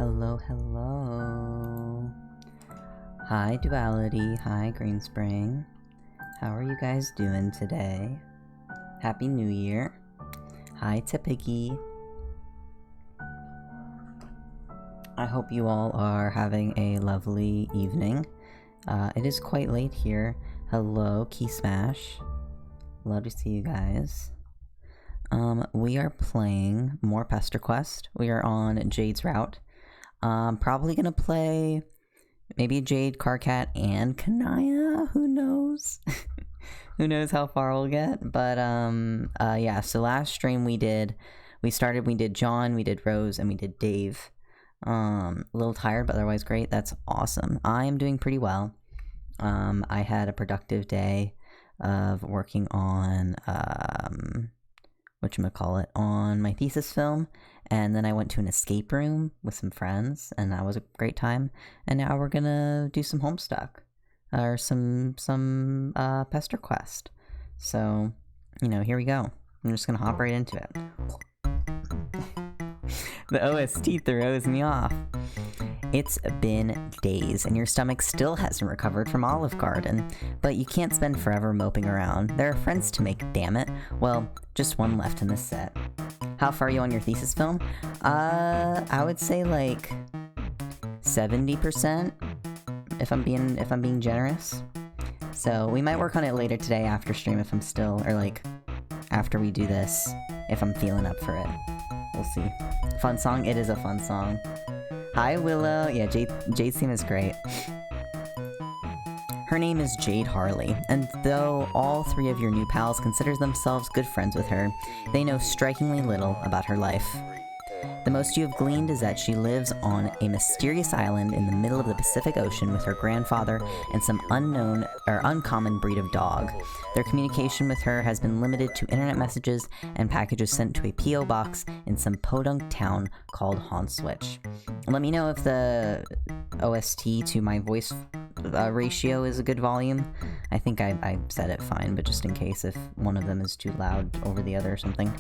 Hello, hello. Hi, Duality. Hi, Greenspring. How are you guys doing today? Happy New Year. Hi, Tipiggy. I hope you all are having a lovely evening. It is quite late here. Hello, Key Smash. Love to see you guys. We are playing more PesterQuest. We are on Jade's route. Probably gonna play maybe Jade, Karkat, and Kanaya. Who knows? Who knows how far we'll get? But yeah. So last stream we did John, we did Rose, and we did Dave. A little tired, but otherwise great. That's awesome. I am doing pretty well. I had a productive day of working on whatchamacallit, on my thesis film, and then I went to an escape room with some friends, and that was a great time. And now we're gonna do some Homestuck, or some PesterQuest. So, here we go. I'm just gonna hop right into it. The OST throws me off. It's been days, and your stomach still hasn't recovered from Olive Garden, but you can't spend forever moping around. There are friends to make, damn it. Well, just one left in this set. How far are you on your thesis film? I would say like 70%, if I'm being generous. So we might work on it later today after stream if I'm still, or like after we do this, if I'm feeling up for it. We'll see. Fun song? It is a fun song. Hi, Willow. Yeah, Jade's theme is great. Her name is Jade Harley, and though all three of your new pals consider themselves good friends with her, they know strikingly little about her life. The most you have gleaned is that she lives on a mysterious island in the middle of the Pacific Ocean with her grandfather and some unknown or uncommon breed of dog. Their communication with her has been limited to internet messages and packages sent to a P.O. box in some podunk town called Haunswitch. Let me know if the OST to my voice ratio is a good volume. I think I said it fine, but just in case if one of them is too loud over the other or something.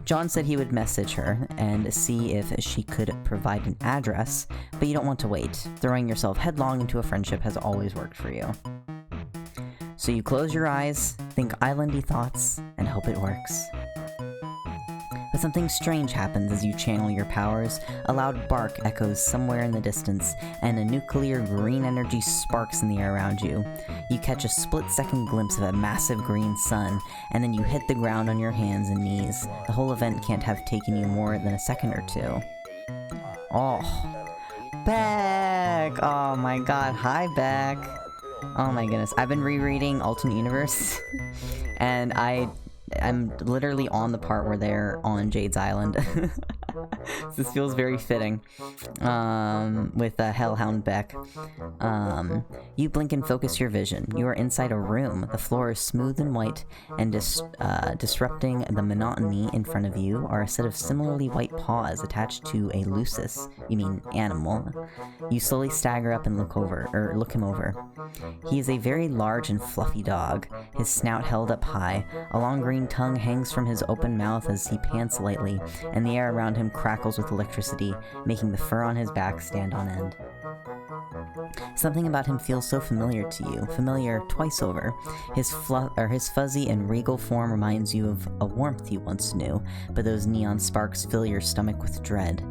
John said he would message her and see if she could provide an address, but you don't want to wait. Throwing yourself headlong into a friendship has always worked for you. So you close your eyes, think islandy thoughts, and hope it works. But something strange happens as you channel your powers. A loud bark echoes somewhere in the distance, and a nuclear green energy sparks in the air around you. You catch a split-second glimpse of a massive green sun, and then you hit the ground on your hands and knees. The whole event can't have taken you more than a second or two. Oh. Beck! Oh my god, hi Beck! Oh my goodness, I've been rereading Alternate Universe, and I'm literally on the part where they're on Jade's Island. This feels very fitting. With Hellhound Beck. You blink and focus your vision. You are inside a room. The floor is smooth and white, and disrupting the monotony in front of you are a set of similarly white paws attached to a lusus, animal. You slowly stagger up and look him over. He is a very large and fluffy dog, his snout held up high. A long green tongue hangs from his open mouth as he pants lightly, and the air around him crackles with electricity, making the fur on his back stand on end. Something about him feels so familiar to you, familiar twice over. His fuzzy and regal form reminds you of a warmth you once knew, but those neon sparks fill your stomach with dread.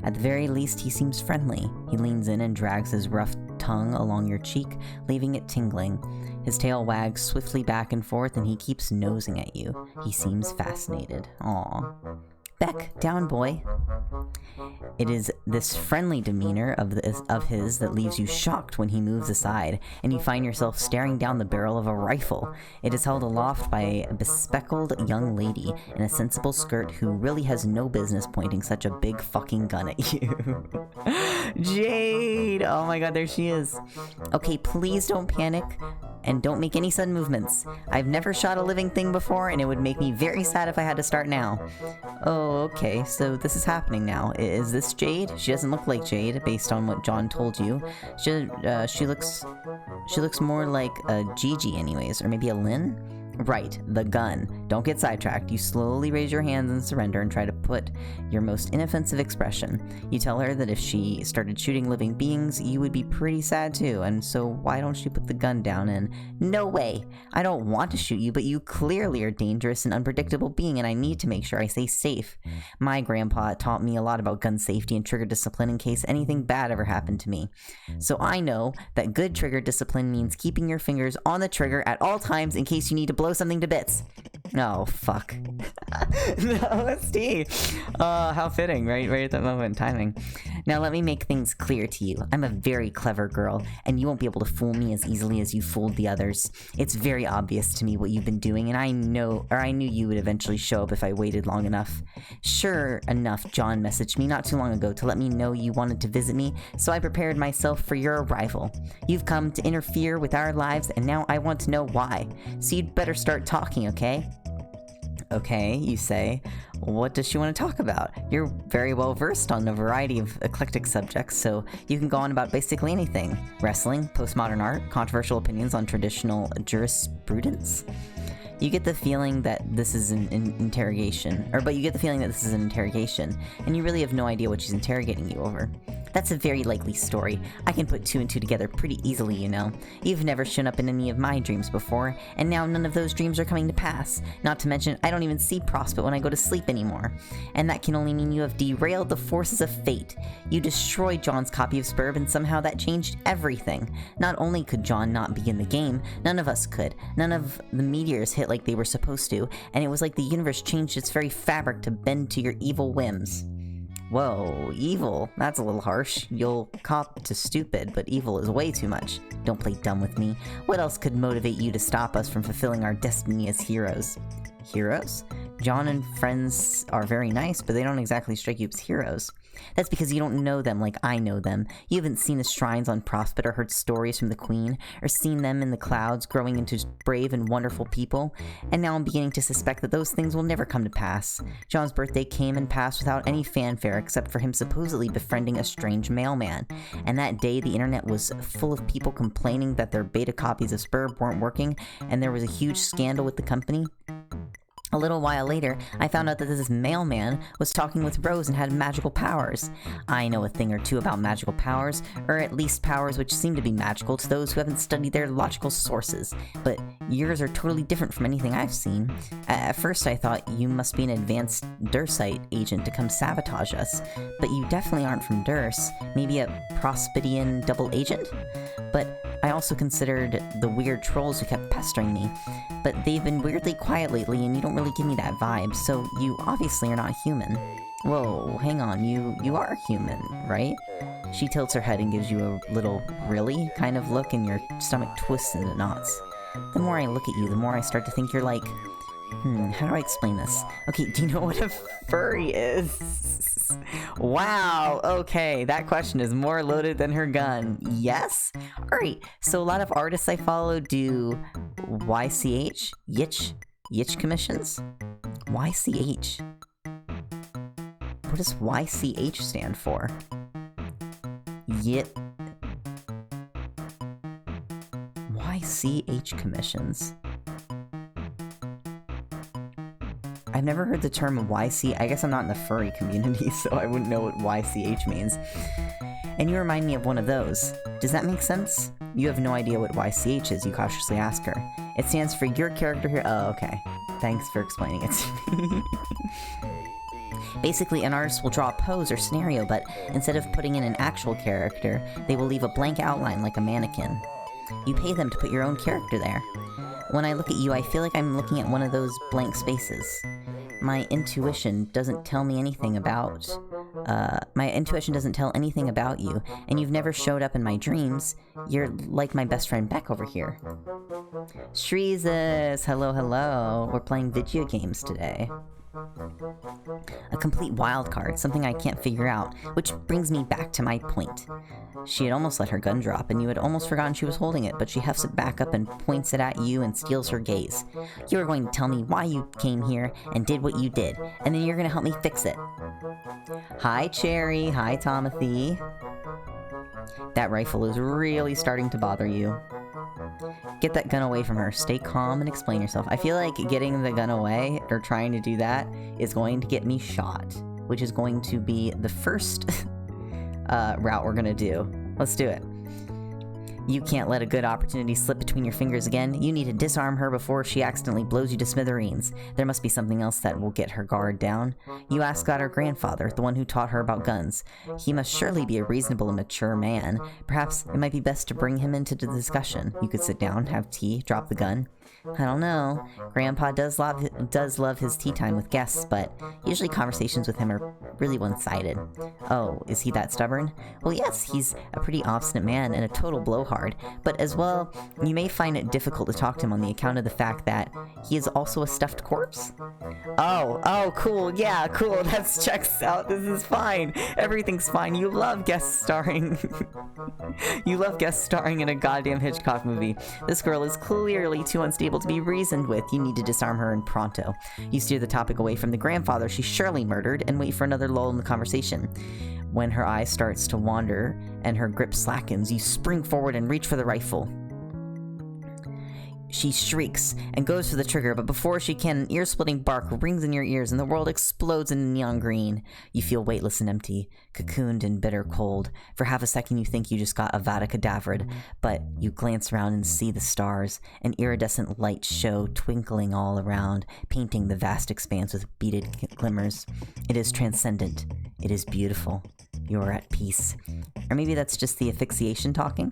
At the very least, he seems friendly. He leans in and drags his rough tongue along your cheek, leaving it tingling. His tail wags swiftly back and forth, and he keeps nosing at you. He seems fascinated. Aww. Beck, down boy. It is this friendly demeanor of his that leaves you shocked when he moves aside, and you find yourself staring down the barrel of a rifle. It is held aloft by a bespectacled young lady in a sensible skirt who really has no business pointing such a big fucking gun at you. Jade! Oh my god, there she is. Okay, please don't panic, and don't make any sudden movements. I've never shot a living thing before, and it would make me very sad if I had to start now. Oh, okay, so this is happening now. Is this Jade? She doesn't look like Jade, based on what John told you. She looks more like a Gigi anyways, or maybe a Lynn? Right, the gun. Don't get sidetracked. You slowly raise your hands in surrender and try to put your most inoffensive expression. You tell her that if she started shooting living beings, you would be pretty sad too, and so why don't you put the gun down and... No way! I don't want to shoot you, but you clearly are a dangerous and unpredictable being, and I need to make sure I stay safe. My grandpa taught me a lot about gun safety and trigger discipline in case anything bad ever happened to me. So I know that good trigger discipline means keeping your fingers on the trigger at all times in case you need to blow something to bits. Oh, fuck. No, Steve. How fitting, right at that moment in timing. Now let me make things clear to you. I'm a very clever girl, and you won't be able to fool me as easily as you fooled the others. It's very obvious to me what you've been doing, and I knew you would eventually show up if I waited long enough. Sure enough, John messaged me not too long ago to let me know you wanted to visit me, so I prepared myself for your arrival. You've come to interfere with our lives, and now I want to know why. So you'd better start talking, okay? Okay, you say. What does she want to talk about? You're very well versed on a variety of eclectic subjects, so you can go on about basically anything. Wrestling, postmodern art, controversial opinions on traditional jurisprudence. You get the feeling that this is an interrogation, but you get the feeling that this is an interrogation, and you really have no idea what she's interrogating you over. That's a very likely story. I can put two and two together pretty easily, you know. You've never shown up in any of my dreams before, and now none of those dreams are coming to pass. Not to mention, I don't even see Prospect when I go to sleep anymore. And that can only mean you have derailed the forces of fate. You destroyed John's copy of Spurb, and somehow that changed everything. Not only could John not be in the game, none of us could. None of the meteors hit like they were supposed to, and it was like the universe changed its very fabric to bend to your evil whims. Whoa, evil? That's a little harsh. You'll cop to stupid, but evil is way too much. Don't play dumb with me. What else could motivate you to stop us from fulfilling our destiny as heroes? Heroes? John and friends are very nice, but they don't exactly strike you as heroes. That's because you don't know them like I know them. You haven't seen the shrines on Prospect or heard stories from the Queen, or seen them in the clouds growing into brave and wonderful people, and now I'm beginning to suspect that those things will never come to pass. John's birthday came and passed without any fanfare except for him supposedly befriending a strange mailman, and that day the internet was full of people complaining that their beta copies of Spurb weren't working, and there was a huge scandal with the company. A little while later, I found out that this mailman was talking with Rose and had magical powers. I know a thing or two about magical powers, or at least powers which seem to be magical to those who haven't studied their logical sources, but yours are totally different from anything I've seen. At first I thought you must be an advanced Dursite agent to come sabotage us, but you definitely aren't from Durs. Maybe a Prospedian double agent? But I also considered the weird trolls who kept pestering me, but they've been weirdly quiet lately and you don't really give me that vibe, so you obviously are not human. Whoa, hang on, you are human, right? She tilts her head and gives you a little really kind of look, and your stomach twists into knots. The more I look at you, the more I start to think you're like... how do I explain this? Okay, do you know what a furry is? Wow, okay, that question is more loaded than her gun. Yes? Alright, so a lot of artists I follow do YCH? Yitch commissions? YCH? What does YCH stand for? YCH commissions. I've never heard the term YC. I guess I'm not in the furry community, so I wouldn't know what YCH means. And you remind me of one of those. Does that make sense? You have no idea what YCH is, you cautiously ask her. It stands for your character here. Oh, okay. Thanks for explaining it to me. Basically, an artist will draw a pose or scenario, but instead of putting in an actual character, they will leave a blank outline like a mannequin. You pay them to put your own character there. When I look at you, I feel like I'm looking at one of those blank spaces. My intuition doesn't tell me anything about... my intuition doesn't tell anything about you, and you've never showed up in my dreams. You're like my best friend Beck over here. Shreezus! Hello, hello. We're playing video games today. A complete wild card, something I can't figure out, which brings me back to my point. She had almost let her gun drop, and you had almost forgotten she was holding it, but she hefts it back up and points it at you and steals her gaze. You are going to tell me why you came here and did what you did, and then you're going to help me fix it. Hi, Cherry. Hi, Tomothy. That rifle is really starting to bother you. Get that gun away from her. Stay calm and explain yourself. I feel like getting the gun away, or trying to do that, is going to get me shot, which is going to be the first route we're gonna do. Let's do it. You can't let a good opportunity slip between your fingers again. You need to disarm her before she accidentally blows you to smithereens. There must be something else that will get her guard down. You ask about her grandfather, the one who taught her about guns. He must surely be a reasonable and mature man. Perhaps it might be best to bring him into the discussion. You could sit down, have tea, drop the gun. I don't know. Grandpa does love his tea time with guests, but usually conversations with him are really one-sided. Oh, is he that stubborn? Well, yes, he's a pretty obstinate man and a total blowhard, but as well, you may find it difficult to talk to him on the account of the fact that he is also a stuffed corpse. Oh, cool, yeah, cool, that checks out, this is fine, everything's fine, you love guest starring. You love guest starring in a goddamn Hitchcock movie. This girl is clearly too unstable to be reasoned with. You need to disarm her and pronto. You steer the topic away from the grandfather she surely murdered and wait for another lull in the conversation. When her eye starts to wander and her grip slackens, you spring forward and reach for the rifle. She shrieks and goes for the trigger, but before she can, an ear-splitting bark rings in your ears and the world explodes into neon green. You feel weightless and empty, cocooned in bitter cold. For half a second you think you just got Avada Kedavra, but you glance around and see the stars, an iridescent light show twinkling all around, painting the vast expanse with beaded glimmers. It is transcendent. It is beautiful. You are at peace. Or maybe that's just the asphyxiation talking?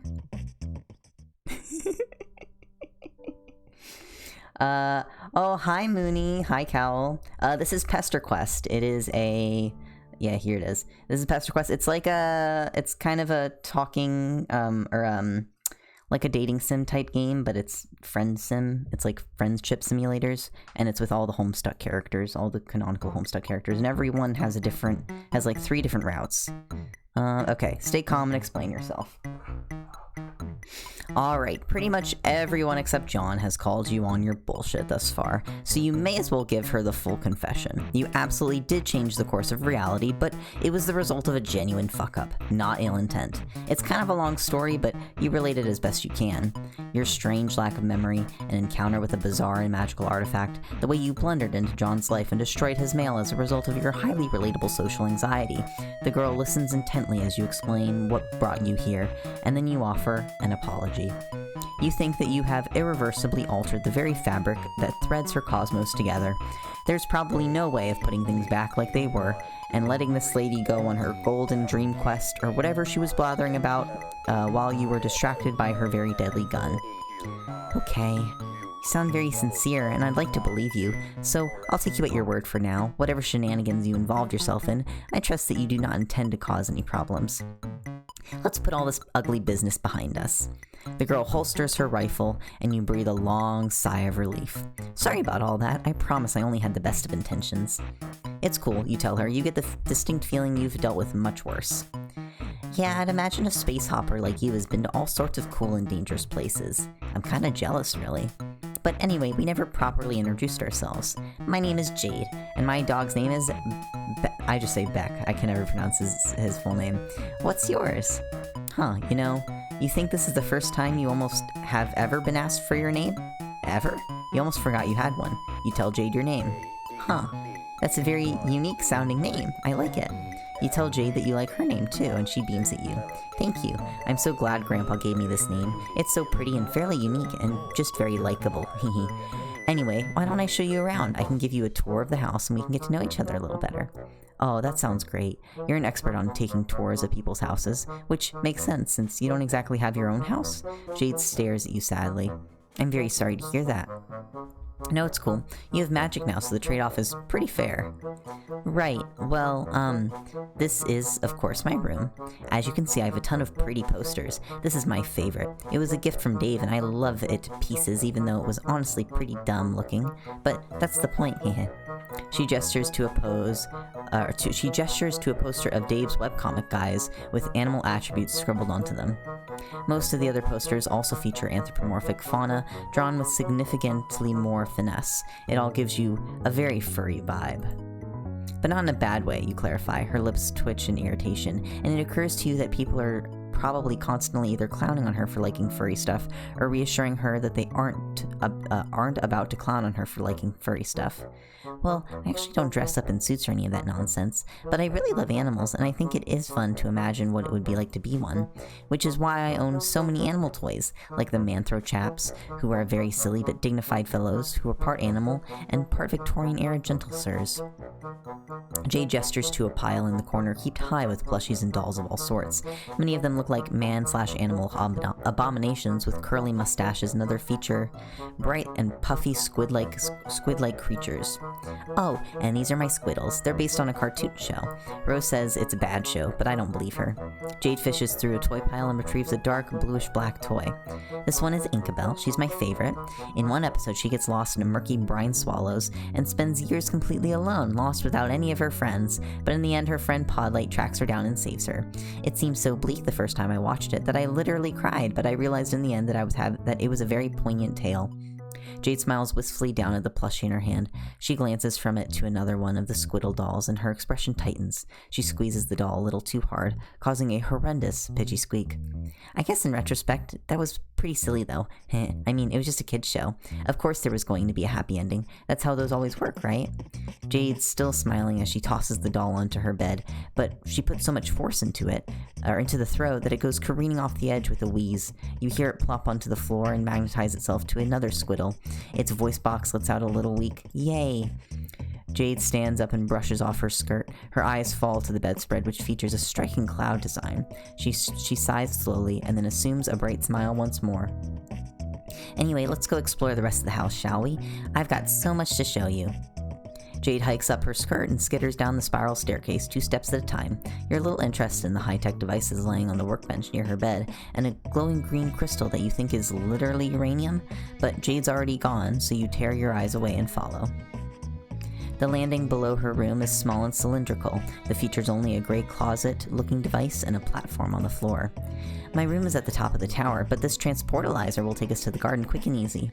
Oh, hi Mooney, hi Cowl. This is PesterQuest. It is a... Yeah, here it is. This is PesterQuest. It's like it's kind of a talking, like a dating sim type game, but it's friend sim. It's like friendship simulators, and it's with all the Homestuck characters, all the canonical Homestuck characters, and everyone has like 3 different routes. Okay, stay calm and explain yourself. Alright, pretty much everyone except John has called you on your bullshit thus far, so you may as well give her the full confession. You absolutely did change the course of reality, but it was the result of a genuine fuck-up, not ill intent. It's kind of a long story, but you relate it as best you can. Your strange lack of memory, an encounter with a bizarre and magical artifact, the way you blundered into John's life and destroyed his mail as a result of your highly relatable social anxiety. The girl listens intently as you explain what brought you here, and then you offer an apology. You think that you have irreversibly altered the very fabric that threads her cosmos together. There's probably no way of putting things back like they were, and letting this lady go on her golden dream quest or whatever she was blathering about while you were distracted by her very deadly gun. Okay, you sound very sincere, and I'd like to believe you, so I'll take you at your word for now. Whatever shenanigans you involved yourself in, I trust that you do not intend to cause any problems. Let's put all this ugly business behind us. The girl holsters her rifle, and you breathe a long sigh of relief. Sorry about all that. I promise I only had the best of intentions. It's cool, you tell her. You get the distinct feeling you've dealt with much worse. Yeah, I'd imagine a space hopper like you has been to all sorts of cool and dangerous places. I'm kinda jealous, really. But anyway, we never properly introduced ourselves. My name is Jade, and my dog's name is... I just say Beck. I can never pronounce his full name. What's yours? Huh, you know, you think this is the first time you almost have ever been asked for your name? Ever? You almost forgot you had one. You tell Jade your name. Huh, that's a very unique sounding name. I like it. You tell Jade that you like her name too, and she beams at you. Thank you. I'm so glad Grandpa gave me this name. It's so pretty and fairly unique and just very likable. Hehe. Anyway, why don't I show you around? I can give you a tour of the house and we can get to know each other a little better. Oh, that sounds great. You're an expert on taking tours of people's houses, which makes sense since you don't exactly have your own house. Jade stares at you sadly. I'm very sorry to hear that. No, it's cool. You have magic now, so the trade-off is pretty fair. Right, well, this is, of course, my room. As you can see, I have a ton of pretty posters. This is my favorite. It was a gift from Dave, and I love it to pieces, even though it was honestly pretty dumb looking. But that's the point, hehe. She gestures to a poster of Dave's webcomic guys with animal attributes scribbled onto them. Most of the other posters also feature anthropomorphic fauna, drawn with significantly more finesse. It all gives you a very furry vibe. But not in a bad way, you clarify. Her lips twitch in irritation, and it occurs to you that people are probably constantly either clowning on her for liking furry stuff or reassuring her that they aren't about to clown on her for liking furry stuff. Well, I actually don't dress up in suits or any of that nonsense, but I really love animals, and I think it is fun to imagine what it would be like to be one, which is why I own so many animal toys, like the Manthro chaps, who are very silly but dignified fellows who are part animal and part Victorian-era gentle sirs. Jade gestures to a pile in the corner heaped high with plushies and dolls of all sorts. Many of them look like man/animal abominations with curly mustaches and other feature bright and puffy squid-like creatures. Oh, and these are my squiddles. They're based on a cartoon show. Rose says it's a bad show, but I don't believe her. Jade fishes through a toy pile and retrieves a dark bluish-black toy. This one is Inkabelle. She's my favorite. In one episode, she gets lost in a murky brine swallows and spends years completely alone, lost without any of her friends, but in the end her friend Podlight tracks her down and saves her. It seemed so bleak the first time I watched it that I literally cried, but I realized in the end that it was a very poignant tale. Jade smiles wistfully down at the plushie in her hand. She glances from it to another one of the squiddle dolls, and her expression tightens. She squeezes the doll a little too hard, causing a horrendous pitchy squeak. I guess in retrospect, that was pretty silly though. I mean, it was just a kid's show. Of course there was going to be a happy ending. That's how those always work, right? Jade's still smiling as she tosses the doll onto her bed, but she puts so much force into the throw, that it goes careening off the edge with a wheeze. You hear it plop onto the floor and magnetize itself to another squiddle. Its voice box lets out a little weak "Yay!" Jade stands up and brushes off her skirt. Her eyes fall to the bedspread, which features a striking cloud design. She sighs slowly and then assumes a bright smile once more. Anyway, let's go explore the rest of the house, shall we? I've got so much to show you. Jade hikes up her skirt and skitters down the spiral staircase 2 steps at a time. You're a little interested in the high-tech devices laying on the workbench near her bed, and a glowing green crystal that you think is literally uranium, but Jade's already gone, so you tear your eyes away and follow. The landing below her room is small and cylindrical. The features only a gray closet-looking device and a platform on the floor. My room is at the top of the tower, but this transportalizer will take us to the garden quick and easy.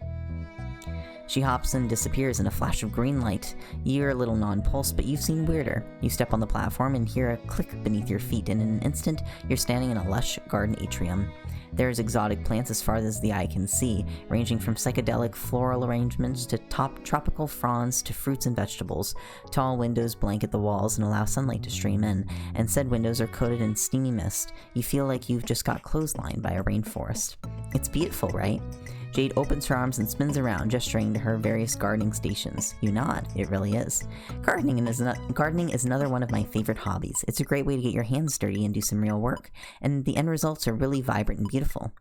She hops and disappears in a flash of green light. You're a little non-pulsed, but you've seen weirder. You step on the platform and hear a click beneath your feet, and in an instant, you're standing in a lush garden atrium. There's exotic plants as far as the eye can see, ranging from psychedelic floral arrangements to tropical fronds to fruits and vegetables. Tall windows blanket the walls and allow sunlight to stream in, and said windows are coated in steamy mist. You feel like you've just got clotheslined by a rainforest. It's beautiful, right? Jade opens her arms and spins around, gesturing to her various gardening stations. You nod. It really is. Gardening is another one of my favorite hobbies. It's a great way to get your hands dirty and do some real work, and the end results are really vibrant and beautiful.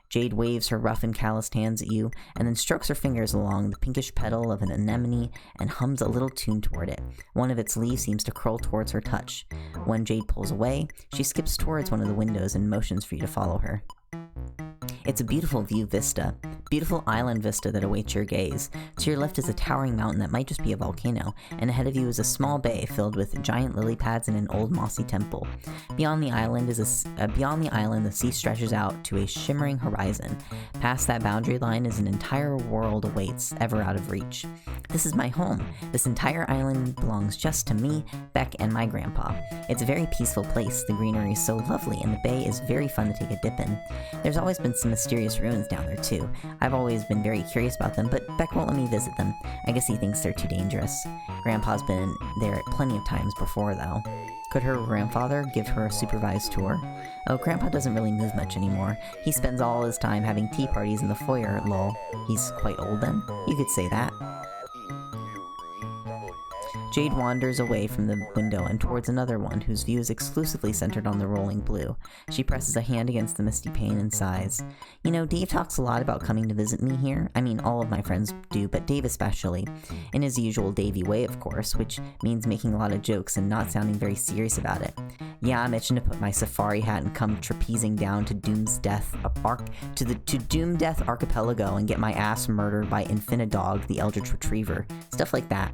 Jade waves her rough and calloused hands at you, and then strokes her fingers along the pinkish petal of an anemone and hums a little tune toward it. One of its leaves seems to curl towards her touch. When Jade pulls away, she skips towards one of the windows and motions for you to follow her. It's a beautiful beautiful island vista that awaits your gaze. To your left is a towering mountain that might just be a volcano, and ahead of you is a small bay filled with giant lily pads and an old mossy temple. Beyond the island, the sea stretches out to a shimmering horizon. Past that boundary line is an entire world awaits, ever out of reach. This is my home. This entire island belongs just to me, Beck, and my grandpa. It's a very peaceful place. The greenery is so lovely, and the bay is very fun to take a dip in. There's always been some mysterious ruins down there too. I've always been very curious about them, but Beck won't let me visit them. I guess he thinks they're too dangerous. Grandpa's been there plenty of times before, though. Could her grandfather give her a supervised tour? Oh, Grandpa doesn't really move much anymore. He spends all his time having tea parties in the foyer, lol. He's quite old then? You could say that. Jade wanders away from the window and towards another one whose view is exclusively centered on the rolling blue. She presses a hand against the misty pane and sighs. You know, Dave talks a lot about coming to visit me here. I mean, all of my friends do, but Dave especially. In his usual Davey way, of course, which means making a lot of jokes and not sounding very serious about it. Yeah, I'm itching to put my safari hat and come trapezing down to Doom Death Archipelago and get my ass murdered by Infinidog, the Eldritch Retriever. Stuff like that.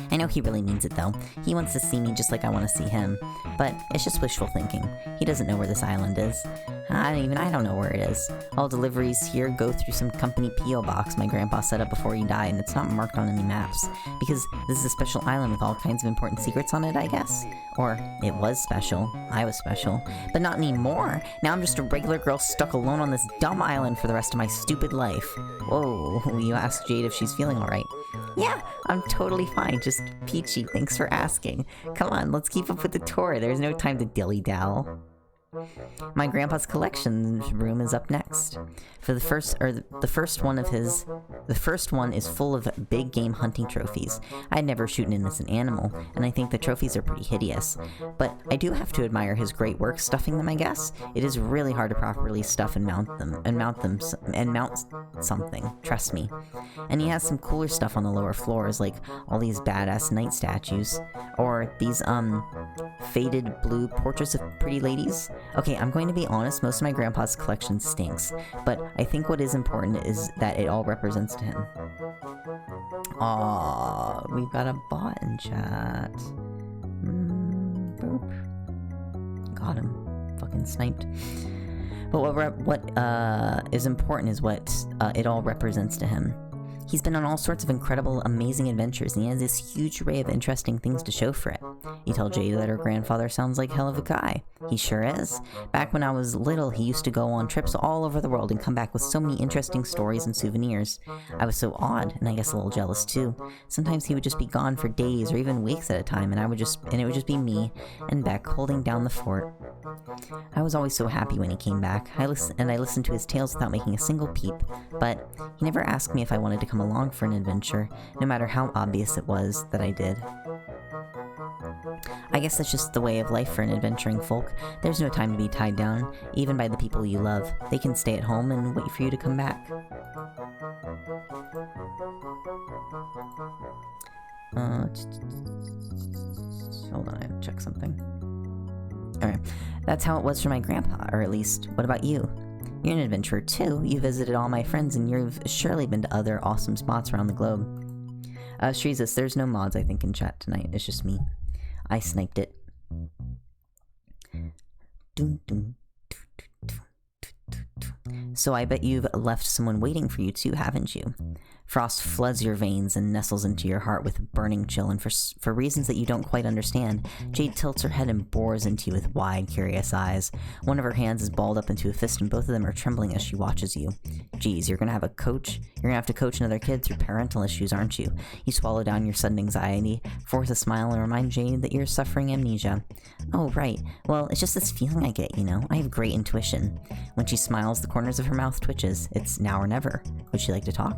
I know he really means it though. He wants to see me just like I want to see him. But it's just wishful thinking. He doesn't know where this island is. I don't know where it is. All deliveries here go through some company P.O. box my grandpa set up before he died, and it's not marked on any maps. Because this is a special island with all kinds of important secrets on it, I guess? Or, it was special. I was special. But not anymore! Now I'm just a regular girl stuck alone on this dumb island for the rest of my stupid life. Whoa, you asked Jade if she's feeling alright. Yeah, I'm totally fine, just peachy, thanks for asking. Come on, let's keep up with the tour, there's no time to dilly-dal. My grandpa's collection room is up next. For the first one is full of big game hunting trophies. I'd never shoot an innocent animal, and I think the trophies are pretty hideous. But I do have to admire his great work stuffing them, I guess. It is really hard to properly stuff and mount something, trust me. And he has some cooler stuff on the lower floors, like all these badass knight statues, or these faded blue portraits of pretty ladies. Okay, I'm going to be honest, most of my grandpa's collection stinks, but I think what is important is that it all represents to him. Aww, we've got a bot in chat. Boop. Got him. Fucking sniped. But what is important is what it all represents to him. He's been on all sorts of incredible, amazing adventures, and he has this huge array of interesting things to show for it. You tell Jade that her grandfather sounds like hell of a guy. He sure is. Back when I was little, he used to go on trips all over the world and come back with so many interesting stories and souvenirs. I was so odd, and I guess a little jealous too. Sometimes he would just be gone for days or even weeks at a time, and it would just be me and Beck holding down the fort. I was always so happy when he came back. I listened to his tales without making a single peep, but he never asked me if I wanted to come along for an adventure, no matter how obvious it was that I did. I guess that's just the way of life for an adventuring folk. There's no time to be tied down, even by the people you love. They can stay at home and wait for you to come back. Hold on, I have to check something. Alright, that's how it was for my grandpa, or at least, what about you? You're an adventurer too. You visited all my friends, and you've surely been to other awesome spots around the globe. Shreezus, there's no mods, I think, in chat tonight. It's just me. I sniped it. So I bet you've left someone waiting for you too, haven't you? Frost floods your veins and nestles into your heart with a burning chill, and for reasons that you don't quite understand, Jade tilts her head and bores into you with wide, curious eyes. One of her hands is balled up into a fist, and both of them are trembling as she watches you. Geez, you're gonna have to coach another kid through parental issues, aren't you? You swallow down your sudden anxiety, force a smile, and remind Jade that you're suffering amnesia. Oh, right. Well, it's just this feeling I get, you know? I have great intuition. When she smiles, the corners of her mouth twitches. It's now or never. Would she like to talk?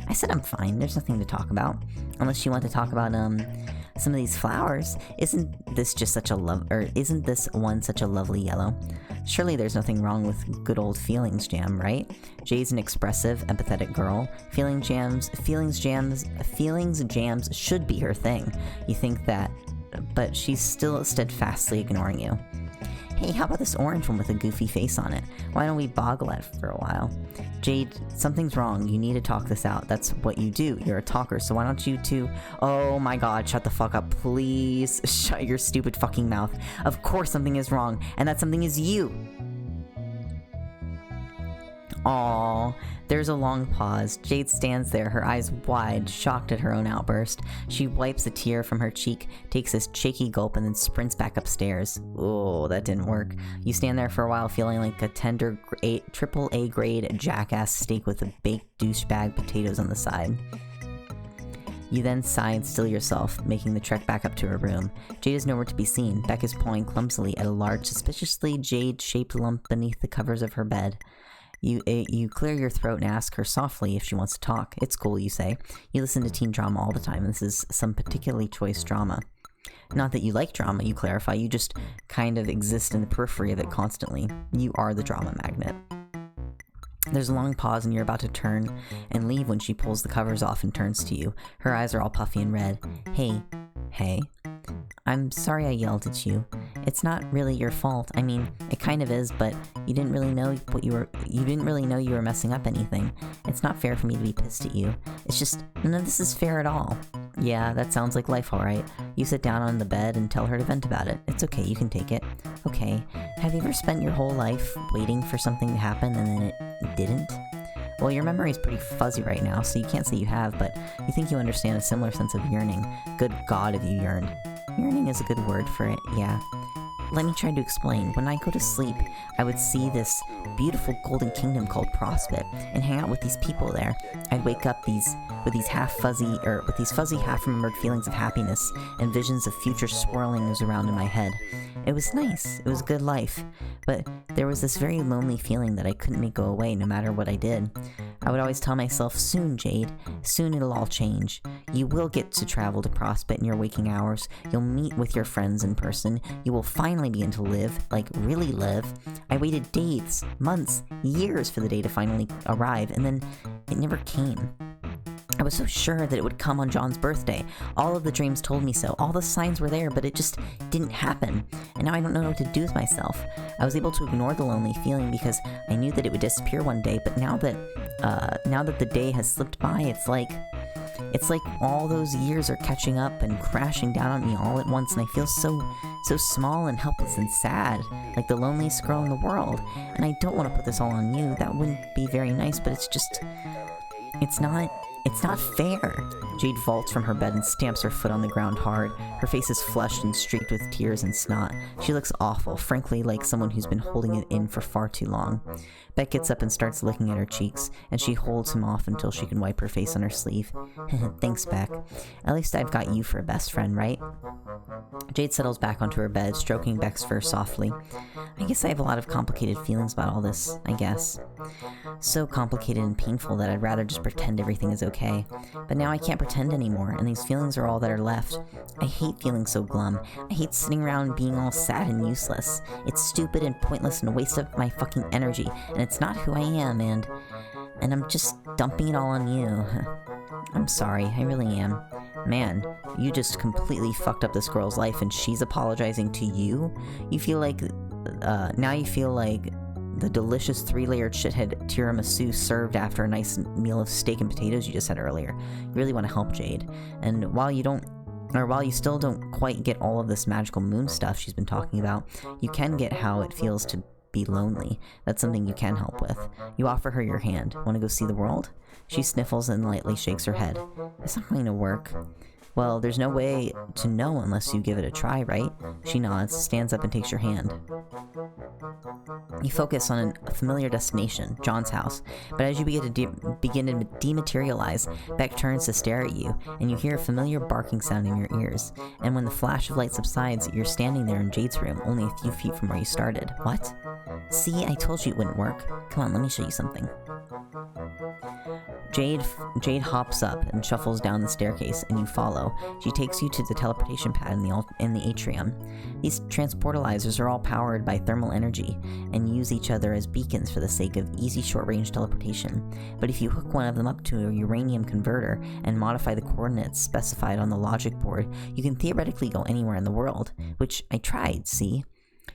I said I'm fine, there's nothing to talk about. Unless you want to talk about, some of these flowers. Isn't this one such a lovely yellow? Surely there's nothing wrong with good old feelings jam, right? Jade's an expressive, empathetic girl. Feelings jams should be her thing. You think that, but she's still steadfastly ignoring you. Hey, how about this orange one with a goofy face on it? Why don't we boggle at it for a while? Jade, something's wrong. You need to talk this out. That's what you do. You're a talker, so why don't you two... Oh my god, shut the fuck up. Please shut your stupid fucking mouth. Of course something is wrong, and that something is you. Aww. There's a long pause. Jade stands there, her eyes wide, shocked at her own outburst. She wipes a tear from her cheek, takes a shaky gulp, and then sprints back upstairs. Oh, that didn't work. You stand there for a while feeling like a tender AAA grade jackass steak with a baked douchebag potatoes on the side. You then sigh and still yourself, making the trek back up to her room. Jade is nowhere to be seen. Beck is pawing clumsily at a large, suspiciously jade-shaped lump beneath the covers of her bed. You clear your throat and ask her softly if she wants to talk. It's cool, you say. You listen to teen drama all the time. This is some particularly choice drama. Not that you like drama, you clarify. You just kind of exist in the periphery of it constantly. You are the drama magnet. There's a long pause and you're about to turn and leave when she pulls the covers off and turns to you. Her eyes are all puffy and red. Hey. I'm sorry I yelled at you. It's not really your fault. I mean, it kind of is, but you didn't really know you were messing up anything. It's not fair for me to be pissed at you. It's just, none of this is fair at all. Yeah, that sounds like life, alright. You sit down on the bed and tell her to vent about it. It's okay, you can take it. Okay. Have you ever spent your whole life waiting for something to happen and then it didn't? Well, your memory is pretty fuzzy right now, so you can't say you have, but you think you understand a similar sense of yearning. Good God, have you yearned? Yearning is a good word for it, yeah. Let me try to explain. When I go to sleep, I would see this beautiful golden kingdom called Prospect and hang out with these people there. I'd wake up with these fuzzy, half-remembered feelings of happiness and visions of future swirling around in my head. It was nice. It was a good life. But there was this very lonely feeling that I couldn't make go away no matter what I did. I would always tell myself, soon, Jade, soon it'll all change. You will get to travel to Prospect in your waking hours. You'll meet with your friends in person. You will finally begin to live, like really live. I waited days, months, years for the day to finally arrive, and then it never came. I was so sure that it would come on John's birthday. All of the dreams told me so. All the signs were there, but it just didn't happen. And now I don't know what to do with myself. I was able to ignore the lonely feeling because I knew that it would disappear one day, but now that the day has slipped by, it's like all those years are catching up and crashing down on me all at once, and I feel so small and helpless and sad, like the loneliest girl in the world. And I don't want to put this all on you. That wouldn't be very nice, but it's not fair. Jade vaults from her bed and stamps her foot on the ground hard. Her face is flushed and streaked with tears and snot. She looks awful, frankly like someone who's been holding it in for far too long. Beck gets up and starts licking at her cheeks, and she holds him off until she can wipe her face on her sleeve. Thanks, Beck. At least I've got you for a best friend, right? Jade settles back onto her bed, stroking Beck's fur softly. I guess I have a lot of complicated feelings about all this, I guess. So complicated and painful that I'd rather just pretend everything is okay. But now I can't pretend anymore, and these feelings are all that are left. I hate feeling so glum. I hate sitting around being all sad and useless. It's stupid and pointless and a waste of my fucking energy, and it's not who I am, and I'm just dumping it all on you. I'm sorry, I really am. Man, you just completely fucked up this girl's life and she's apologizing to you? Now you feel like the delicious 3-layered shithead tiramisu served after a nice meal of steak and potatoes you just had earlier. You really want to help Jade. And while you still don't quite get all of this magical moon stuff she's been talking about, you can get how it feels to be lonely. That's something you can help with. You offer her your hand. Want to go see the world? She sniffles and lightly shakes her head. It's not going to work. Well, there's no way to know unless you give it a try, right? She nods, stands up and takes your hand. You focus on a familiar destination, John's house, but as you begin to dematerialize, Beck turns to stare at you, and you hear a familiar barking sound in your ears. And when the flash of light subsides, you're standing there in Jade's room, only a few feet from where you started. What? See, I told you it wouldn't work. Come on, let me show you something. Jade hops up and shuffles down the staircase, and you follow. She takes you to the teleportation pad in the atrium. These transportalizers are all powered by thermal energy, and use each other as beacons for the sake of easy short-range teleportation. But if you hook one of them up to a uranium converter and modify the coordinates specified on the logic board, you can theoretically go anywhere in the world, which I tried, see?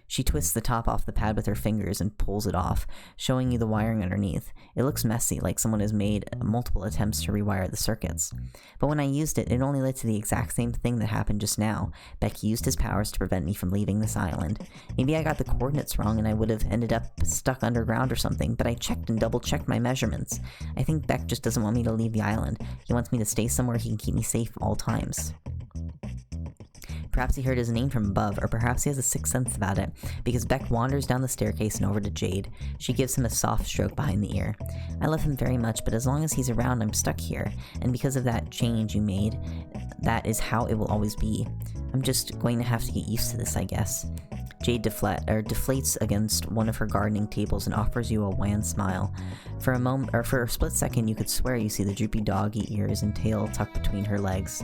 She twists the top off the pad with her fingers and pulls it off, showing you the wiring underneath. It looks messy, like someone has made multiple attempts to rewire the circuits. But when I used it, it only led to the exact same thing that happened just now. Beck used his powers to prevent me from leaving this island. Maybe I got the coordinates wrong and I would have ended up stuck underground or something, but I checked and double-checked my measurements. I think Beck just doesn't want me to leave the island. He wants me to stay somewhere he can keep me safe all times. Perhaps he heard his name from above, or perhaps he has a sixth sense about it, because Beck wanders down the staircase and over to Jade. She gives him a soft stroke behind the ear. I love him very much, but as long as he's around, I'm stuck here, and because of that change you made, that is how it will always be. I'm just going to have to get used to this, I guess. Jade deflates against one of her gardening tables and offers you a wan smile. For a split second, you could swear you see the droopy doggy ears and tail tucked between her legs.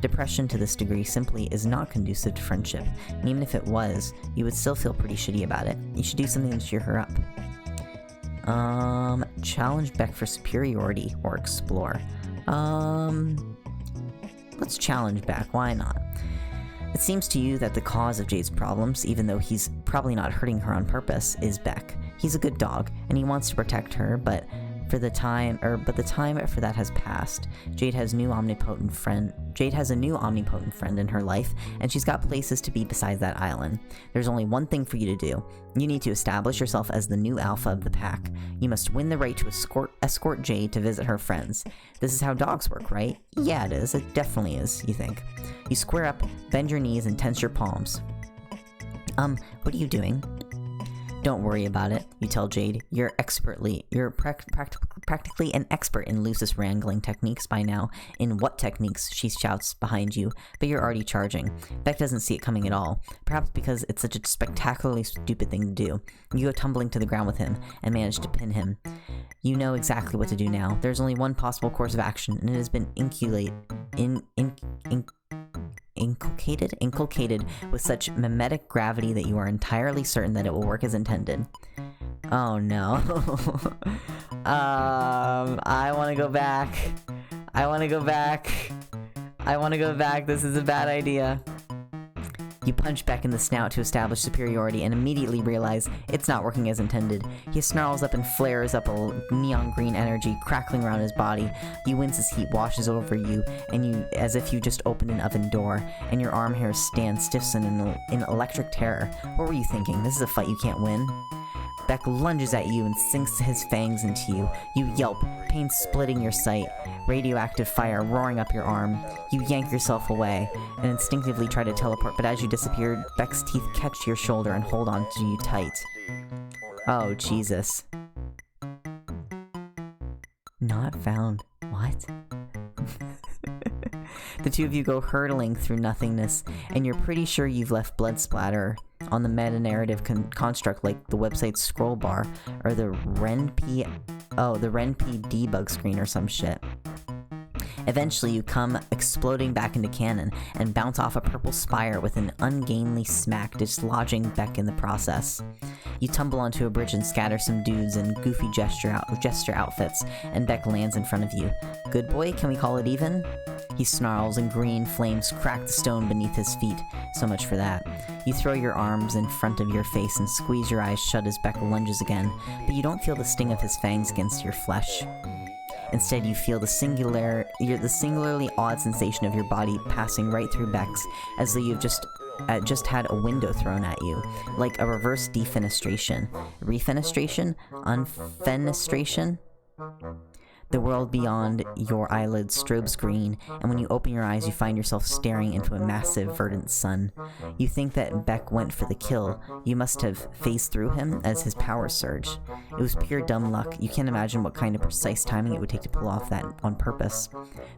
Depression to this degree simply is not conducive to friendship, and even if it was, you would still feel pretty shitty about it. You should do something to cheer her up. Challenge Beck for superiority, or explore. Let's challenge Beck, why not? It seems to you that the cause of Jade's problems, even though he's probably not hurting her on purpose, is Beck. He's a good dog, and he wants to protect her, but But the time for that has passed. Jade has a new omnipotent friend in her life, and she's got places to be besides that island. There's only one thing for you to do. You need to establish yourself as the new alpha of the pack. You must win the right to escort Jade to visit her friends. This is how dogs work, right? Yeah, it is. It definitely is, you think. You square up, bend your knees, and tense your palms. What are you doing? Don't worry about it, you tell Jade. You're practically an expert in Lucis wrangling techniques by now. In what techniques? She shouts behind you, but you're already charging. Beck doesn't see it coming at all, perhaps because it's such a spectacularly stupid thing to do. You go tumbling to the ground with him and manage to pin him. You know exactly what to do now. There's only one possible course of action, and it has been inculcated with such mimetic gravity that you are entirely certain that it will work as intended. Oh no. I want to go back. This is a bad idea. You punch Beck in the snout to establish superiority and immediately realize it's not working as intended. He snarls up and flares up a neon green energy crackling around his body. You wince as heat washes over you, as if you just opened an oven door, and your arm hairs stand stiff in electric terror. What were you thinking? This is a fight you can't win? Beck lunges at you and sinks his fangs into you. You yelp, pain splitting your sight, radioactive fire roaring up your arm. You yank yourself away and instinctively try to teleport, but as you disappear, Beck's teeth catch your shoulder and hold on to you tight. Oh, Jesus. Not found. What? The two of you go hurtling through nothingness, and you're pretty sure you've left blood splatter on the meta-narrative construct like the website's scroll bar, or the RenP debug screen or some shit. Eventually, you come exploding back into canon and bounce off a purple spire with an ungainly smack, dislodging Beck in the process. You tumble onto a bridge and scatter some dudes in goofy gesture outfits, and Beck lands in front of you. Good boy, can we call it even? He snarls, and green flames crack the stone beneath his feet. So much for that. You throw your arms in front of your face and squeeze your eyes shut as Beck lunges again, but you don't feel the sting of his fangs against your flesh. Instead, you feel the singularly odd sensation of your body passing right through Beck's, as though you've just had a window thrown at you, like a reverse defenestration. Refenestration? Unfenestration? The world beyond your eyelids strobes green, and when you open your eyes, you find yourself staring into a massive, verdant sun. You think that Beck went for the kill. You must have phased through him as his powers surge. It was pure dumb luck. You can't imagine what kind of precise timing it would take to pull off that on purpose.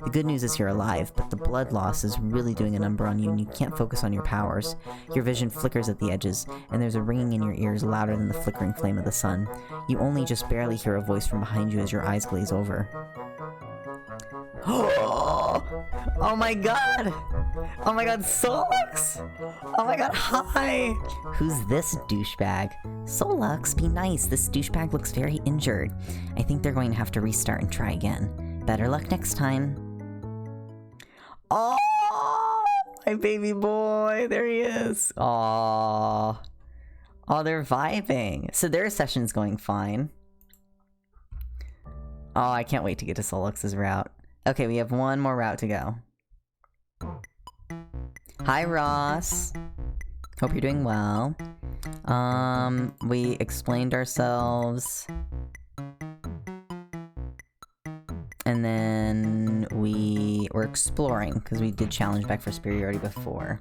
The good news is you're alive, but the blood loss is really doing a number on you, and you can't focus on your powers. Your vision flickers at the edges, and there's a ringing in your ears louder than the flickering flame of the sun. You only just barely hear a voice from behind you as your eyes glaze over. Oh my god! Oh my god, Solux! Oh my god, hi! Who's this douchebag? Solux, be nice. This douchebag looks very injured. I think they're going to have to restart and try again. Better luck next time. Oh, my baby boy! There he is! Oh, they're vibing. So their session's going fine. Oh, I can't wait to get to Solux's route. Okay, we have one more route to go. Hi, Ross. Hope you're doing well. We explained ourselves. And then we were exploring, because we did challenge Beck for superiority before.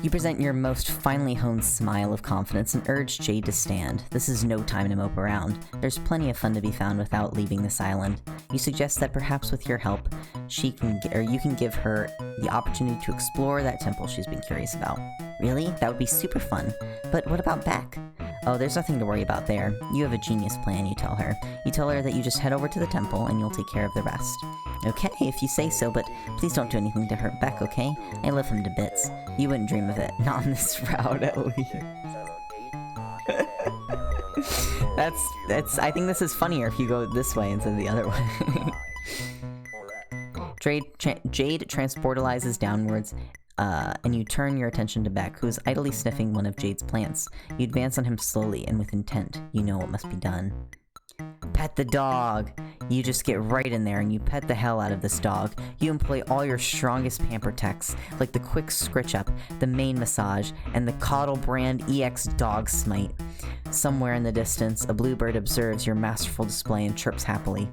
You present your most finely honed smile of confidence and urge Jade to stand. This is no time to mope around. There's plenty of fun to be found without leaving this island. You suggest that perhaps with your help, you can give her the opportunity to explore that temple she's been curious about. Really? That would be super fun. But what about Beck? Oh, there's nothing to worry about there. You have a genius plan, you tell her. You tell her that you just head over to the temple and you'll take care of the rest. Okay, if you say so, but please don't do anything to hurt Beck, okay? I love him to bits. You wouldn't dream of it. Not on this route, at least. I think this is funnier if you go this way instead of the other way. Jade transportalizes downwards, and you turn your attention to Beck, who is idly sniffing one of Jade's plants. You advance on him slowly and with intent. You know what must be done. Pet the dog. You just get right in there and you pet the hell out of this dog. You employ all your strongest pamper techs, like the quick scritch up, the mane massage, and the Coddle brand EX dog smite. Somewhere in the distance, a bluebird observes your masterful display and chirps happily.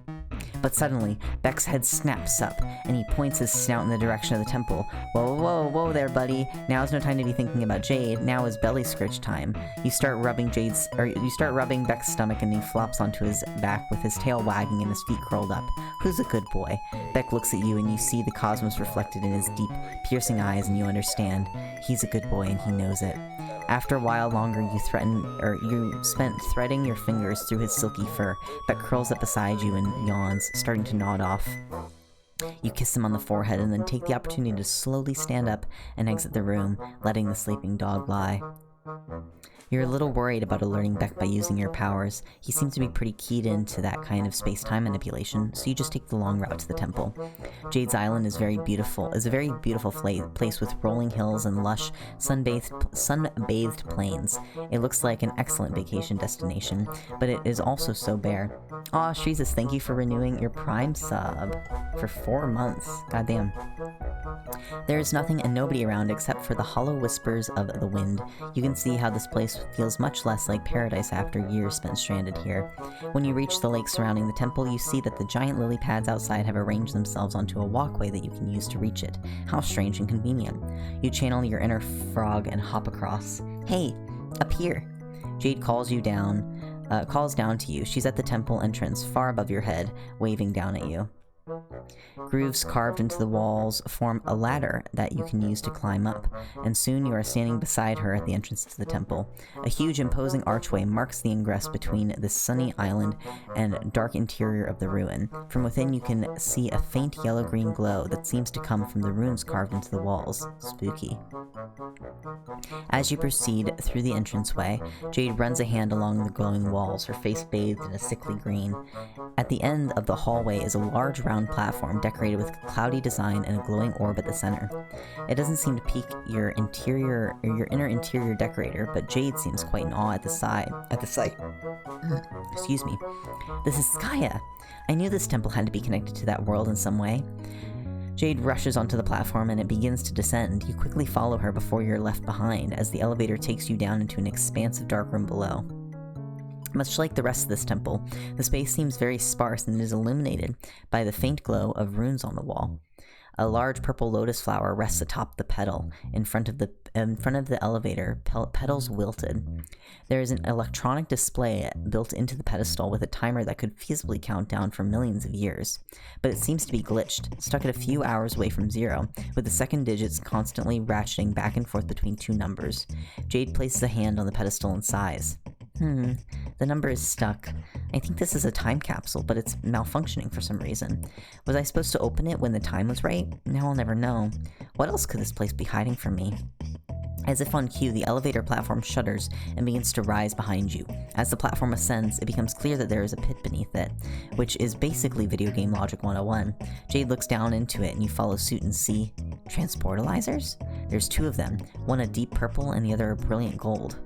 But suddenly, Beck's head snaps up, and he points his snout in the direction of the temple. Whoa, whoa, whoa there, buddy. Now's no time to be thinking about Jade. Now is belly scritch time. You start rubbing Beck's stomach, and he flops onto his back with his tail wagging and his feet curled up. Who's a good boy? Beck looks at you, and you see the cosmos reflected in his deep, piercing eyes, and you understand. He's a good boy, and he knows it. After a while longer, you spent threading your fingers through his silky fur. Beck curls up beside you and yawns, starting to nod off. You kiss him on the forehead and then take the opportunity to slowly stand up and exit the room, letting the sleeping dog lie. You're a little worried about alerting Beck by using your powers. He seems to be pretty keyed into that kind of space-time manipulation, so you just take the long route to the temple. Jade's Island is a very beautiful place with rolling hills and lush, sun-bathed plains. It looks like an excellent vacation destination, but it is also so bare. Aw, Shreezus, thank you for renewing your Prime sub for 4 months. Goddamn. There is nothing and nobody around except for the hollow whispers of the wind. You can see how this place feels much less like paradise after years spent stranded here. When you reach the lake surrounding the temple, you see that the giant lily pads outside have arranged themselves onto a walkway that you can use to reach it. How strange and convenient. You channel your inner frog and hop across. Hey, up here. Jade calls down to you. She's at the temple entrance, far above your head, waving down at you. Grooves carved into the walls form a ladder that you can use to climb up, and soon you are standing beside her at the entrance to the temple. A huge imposing archway marks the ingress between the sunny island and dark interior of the ruin. From within you can see a faint yellow-green glow that seems to come from the runes carved into the walls. Spooky. As you proceed through the entranceway, Jade runs a hand along the glowing walls, her face bathed in a sickly green. At the end of the hallway is a large round platform decorated with cloudy design and a glowing orb at the center. It doesn't seem to pique your inner interior decorator, but Jade seems quite in awe at the sight. Excuse me. This is Skaya. I knew this temple had to be connected to that world in some way. Jade rushes onto the platform and it begins to descend. You quickly follow her before you're left behind as the elevator takes you down into an expansive dark room below. Much like the rest of this temple, the space seems very sparse and is illuminated by the faint glow of runes on the wall. A large purple lotus flower rests atop the pedal in front of the elevator, petals wilted. There is an electronic display built into the pedestal with a timer that could feasibly count down for millions of years. But it seems to be glitched, stuck at a few hours away from 0, with the second digits constantly ratcheting back and forth between 2 numbers. Jade places a hand on the pedestal and sighs. The number is stuck. I think this is a time capsule, but it's malfunctioning for some reason. Was I supposed to open it when the time was right? Now I'll never know. What else could this place be hiding from me? As if on cue, the elevator platform shudders and begins to rise behind you. As the platform ascends, it becomes clear that there is a pit beneath it, which is basically video game logic 101. Jade looks down into it and you follow suit and see transportalizers? There's 2 of them, one a deep purple and the other a brilliant gold.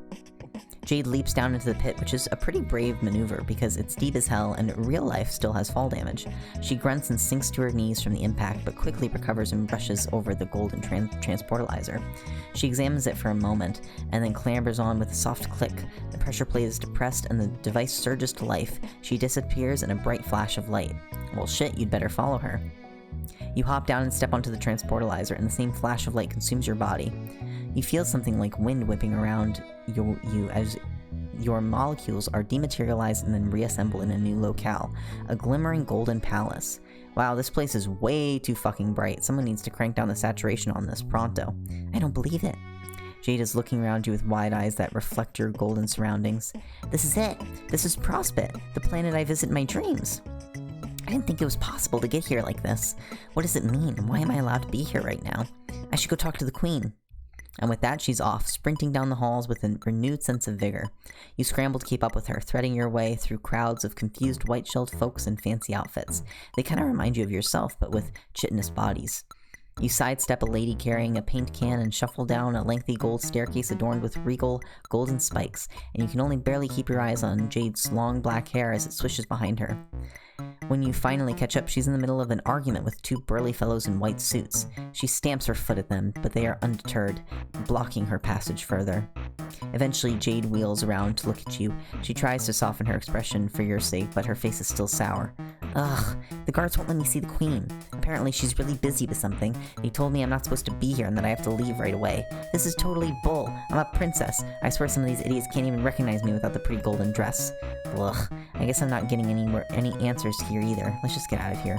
Jade leaps down into the pit, which is a pretty brave maneuver because it's deep as hell and real life still has fall damage. She grunts and sinks to her knees from the impact, but quickly recovers and rushes over the golden transportalizer. She examines it for a moment, and then clambers on with a soft click. The pressure plate is depressed and the device surges to life. She disappears in a bright flash of light. Well shit, you'd better follow her. You hop down and step onto the transportalizer, and the same flash of light consumes your body. You feel something like wind whipping around you as your molecules are dematerialized and then reassembled in a new locale, a glimmering golden palace. Wow, this place is way too fucking bright. Someone needs to crank down the saturation on this pronto. I don't believe it. Jade is looking around you with wide eyes that reflect your golden surroundings. This is it. This is Prospect, the planet I visit in my dreams. I didn't think it was possible to get here like this. What does it mean? Why am I allowed to be here right now? I should go talk to the queen. And with that, she's off, sprinting down the halls with a renewed sense of vigor. You scramble to keep up with her, threading your way through crowds of confused white-shelled folks in fancy outfits. They kind of remind you of yourself, but with chitinous bodies. You sidestep a lady carrying a paint can and shuffle down a lengthy gold staircase adorned with regal golden spikes, and you can only barely keep your eyes on Jade's long black hair as it swishes behind her. When you finally catch up, she's in the middle of an argument with two burly fellows in white suits. She stamps her foot at them, but they are undeterred, blocking her passage further. Eventually, Jade wheels around to look at you. She tries to soften her expression for your sake, but her face is still sour. Ugh, the guards won't let me see the queen. Apparently she's really busy with something. They told me I'm not supposed to be here and that I have to leave right away. This is totally bull. I'm a princess. I swear some of these idiots can't even recognize me without the pretty golden dress. Ugh, I guess I'm not getting any answers here either. Let's just get out of here.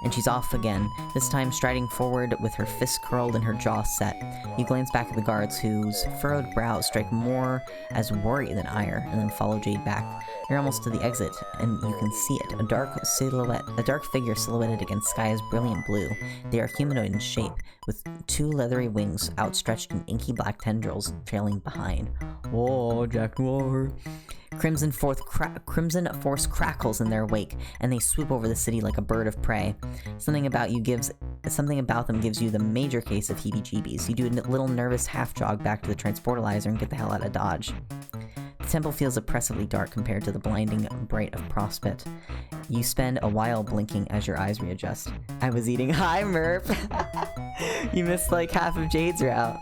And she's off again, this time striding forward with her fists curled and her jaw set. You glance back at the guards, whose furrowed brows strike more as worry than ire, and then follow Jade back. You're almost to the exit, and you can see it, a dark figure silhouetted against sky's brilliant blue. They are humanoid in shape, with two leathery wings outstretched and inky black tendrils trailing behind. Oh, Jack War. Crimson Force crackles in their wake, and they swoop over the city like a bird of prey. Something about them gives you the major case of heebie-jeebies. You do a little nervous half-jog back to the transportalizer and get the hell out of Dodge. The temple feels oppressively dark compared to the blinding bright of Prospect. You spend a while blinking as your eyes readjust. I was eating high, Murph! You missed like half of Jade's route.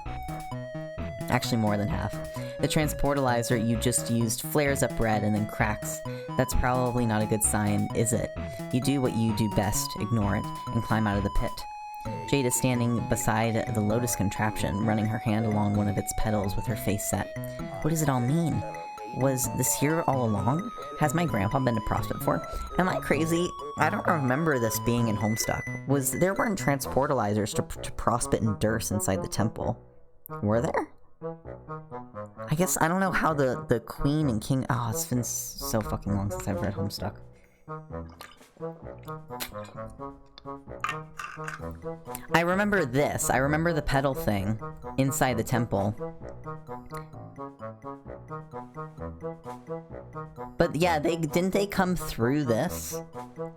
Actually, more than half. The transportalizer you just used flares up red and then cracks. That's probably not a good sign, is it? You do what you do best, ignore it, and climb out of the pit. Jade is standing beside the Lotus contraption, running her hand along one of its pedals with her face set. What does it all mean? Was this here all along? Has my grandpa been to Prospect before? Am I crazy? I don't remember this being in Homestuck. There weren't transportalizers to Prospect and Durst inside the temple. Were there? I guess I don't know how the queen and king... Oh, it's been so fucking long since I've read Homestuck. I remember this. I remember the pedal thing inside the temple. But yeah, didn't they come through this?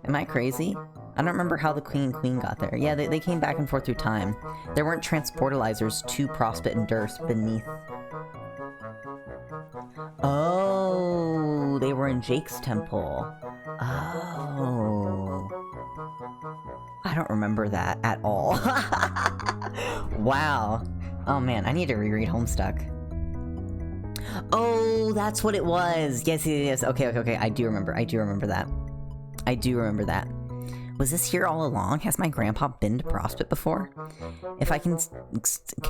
Am I crazy? I don't remember how the queen got there. Yeah, they came back and forth through time. There weren't transportalizers to Prospect and Durst beneath. Oh, they were in Jake's temple. Oh. I don't remember that at all. Wow. Oh man, I need to reread Homestuck. Oh, that's what it was. Yes. Okay. I do remember that. Was this here all along? Has my grandpa been to Prospect before? If I can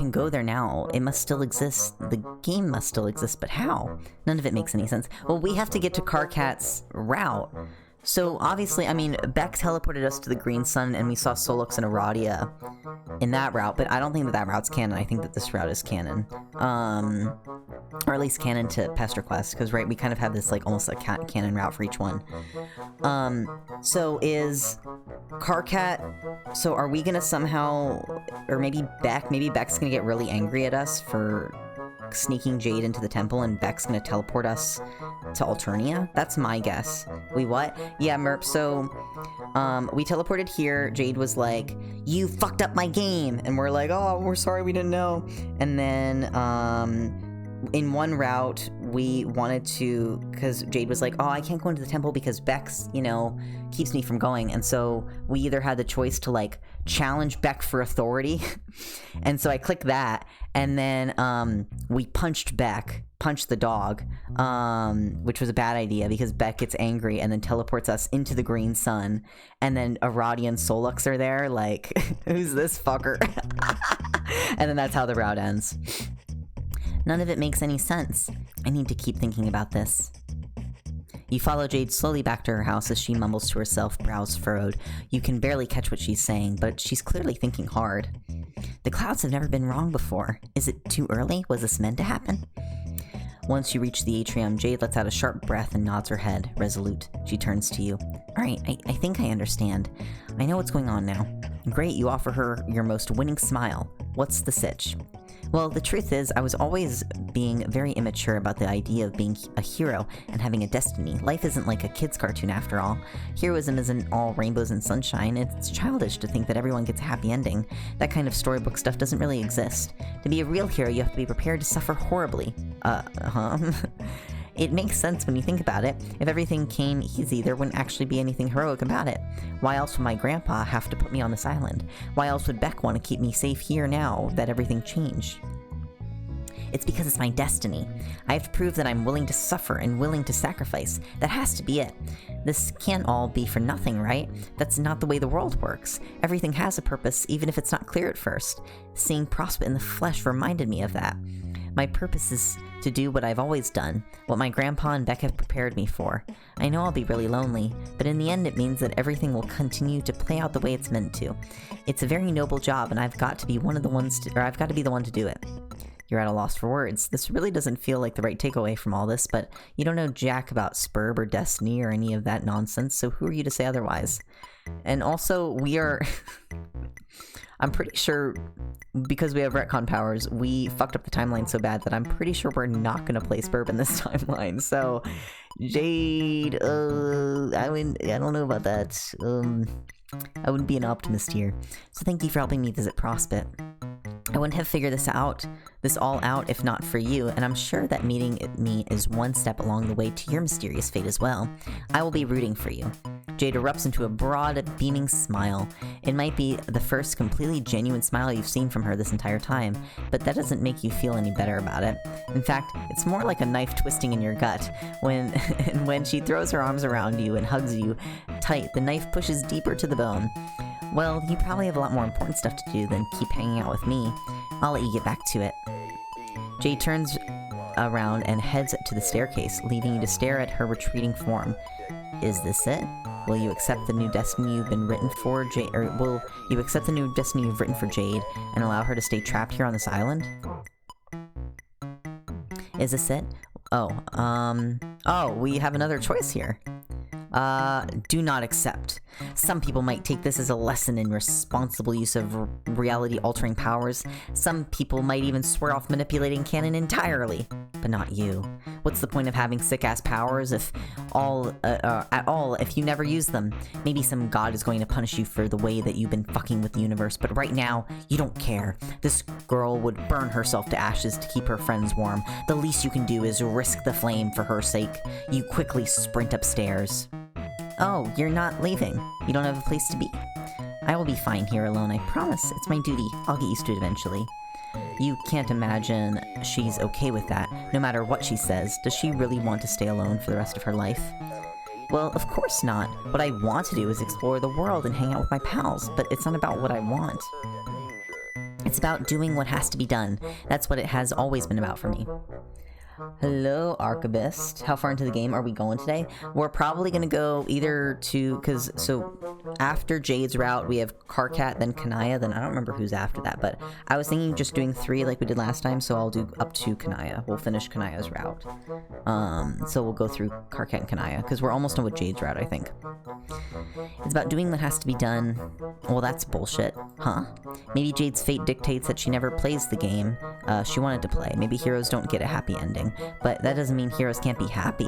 go there now, it must still exist. The game must still exist, but how? None of it makes any sense. Well, we have to get to Karkat's route. So, obviously, I mean, Beck teleported us to the Green Sun, and we saw Solux and Aradia in that route, but I don't think that route's canon. I think that this route is canon. Or at least canon to PesterQuest, because, right, we kind of have this, like, almost a canon route for each one. So is Karkat... So are we gonna somehow... Or maybe Beck's gonna get really angry at us for sneaking Jade into the temple, and Beck's gonna teleport us to Alternia? That's my guess. We what? Yeah, Merp, so, we teleported here. Jade was like, you fucked up my game! And we're like, oh, we're sorry, we didn't know. And then, in one route, we wanted to, because Jade was like, oh, I can't go into the temple because Beck's, keeps me from going. And so we either had the choice to, like, challenge Beck for authority. And so I clicked that. And then we punched the dog, which was a bad idea because Beck gets angry and then teleports us into the Green Sun. And then Aradia and Solux are there, like, who's this fucker? And then that's how the route ends. None of it makes any sense. I need to keep thinking about this. You follow Jade slowly back to her house as she mumbles to herself, brows furrowed. You can barely catch what she's saying, but she's clearly thinking hard. The clouds have never been wrong before. Is it too early? Was this meant to happen? Once you reach the atrium, Jade lets out a sharp breath and nods her head, resolute. She turns to you. Alright, I think I understand. I know what's going on now. Great, you offer her your most winning smile. What's the sitch? Well, the truth is, I was always being very immature about the idea of being a hero and having a destiny. Life isn't like a kid's cartoon after all. Heroism isn't all rainbows and sunshine. It's childish to think that everyone gets a happy ending. That kind of storybook stuff doesn't really exist. To be a real hero, you have to be prepared to suffer horribly. It makes sense when you think about it. If everything came easy, there wouldn't actually be anything heroic about it. Why else would my grandpa have to put me on this island? Why else would Beck want to keep me safe here now that everything changed? It's because it's my destiny. I have to prove that I'm willing to suffer and willing to sacrifice. That has to be it. This can't all be for nothing, right? That's not the way the world works. Everything has a purpose, even if it's not clear at first. Seeing Prosper in the flesh reminded me of that. My purpose is to do what I've always done, what my grandpa and Beck have prepared me for. I know I'll be really lonely, but in the end it means that everything will continue to play out the way it's meant to. It's a very noble job, and I've got to be the one to do it. You're at a loss for words. This really doesn't feel like the right takeaway from all this, but you don't know jack about Spurb or Destiny or any of that nonsense, so who are you to say otherwise? And also, we are... I'm pretty sure, because we have retcon powers, we fucked up the timeline so bad that I'm pretty sure we're not going to play Spurb in this timeline. So, Jade, I don't know about that. I wouldn't be an optimist here. So thank you for helping me visit Prospect. I wouldn't have figured this all out if not for you, and I'm sure that meeting me is one step along the way to your mysterious fate as well. I will be rooting for you. Jade erupts into a broad, beaming smile. It might be the first completely genuine smile you've seen from her this entire time, but that doesn't make you feel any better about it. In fact, it's more like a knife twisting in your gut. When she throws her arms around you and hugs you tight, the knife pushes deeper to the bone. Well, you probably have a lot more important stuff to do than keep hanging out with me. I'll let you get back to it. Jade turns around and heads to the staircase, leaving you to stare at her retreating form. Is this it? Will you accept the new destiny you've been written for, Jade? Or will you accept the new destiny you've written for Jade and allow her to stay trapped here on this island? Is this it? Oh, we have another choice here. Do not accept. Some people might take this as a lesson in responsible use of reality-altering powers. Some people might even swear off manipulating canon entirely. But not you. What's the point of having sick-ass powers at all if you never use them? Maybe some god is going to punish you for the way that you've been fucking with the universe, but right now, you don't care. This girl would burn herself to ashes to keep her friends warm. The least you can do is risk the flame for her sake. You quickly sprint upstairs. Oh, you're not leaving. You don't have a place to be. I will be fine here alone, I promise. It's my duty. I'll get used to it eventually. You can't imagine she's okay with that, no matter what she says. Does she really want to stay alone for the rest of her life? Well, of course not. What I want to do is explore the world and hang out with my pals, but it's not about what I want. It's about doing what has to be done. That's what it has always been about for me. Hello, Archivist. How far into the game are we going today? We're probably going to go either to, so after Jade's route, we have Karkat, then Kanaya, then I don't remember who's after that, but I was thinking just doing 3 like we did last time, so I'll do up to Kanaya. We'll finish Kanaya's route. So we'll go through Karkat and Kanaya, because we're almost done with Jade's route, I think. It's about doing what has to be done. Well, that's bullshit. Huh? Maybe Jade's fate dictates that she never plays the game she wanted to play. Maybe heroes don't get a happy ending. But that doesn't mean heroes can't be happy.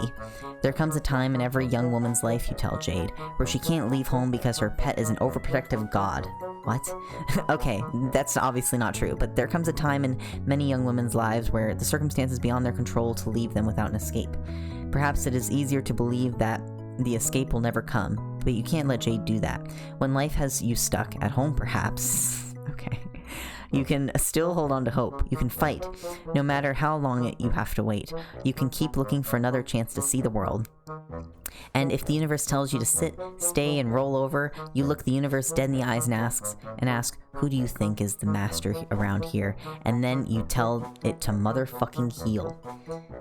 There comes a time in every young woman's life, you tell Jade, where she can't leave home because her pet is an overprotective god. What? Okay, that's obviously not true, but there comes a time in many young women's lives where the circumstances beyond their control to leave them without an escape. Perhaps it is easier to believe that the escape will never come, but you can't let Jade do that. When life has you stuck at home, perhaps... Okay. You can still hold on to hope. You can fight, no matter how long you have to wait. You can keep looking for another chance to see the world. And if the universe tells you to sit, stay, and roll over, you look the universe dead in the eyes and ask, who do you think is the master around here? And then you tell it to motherfucking heal.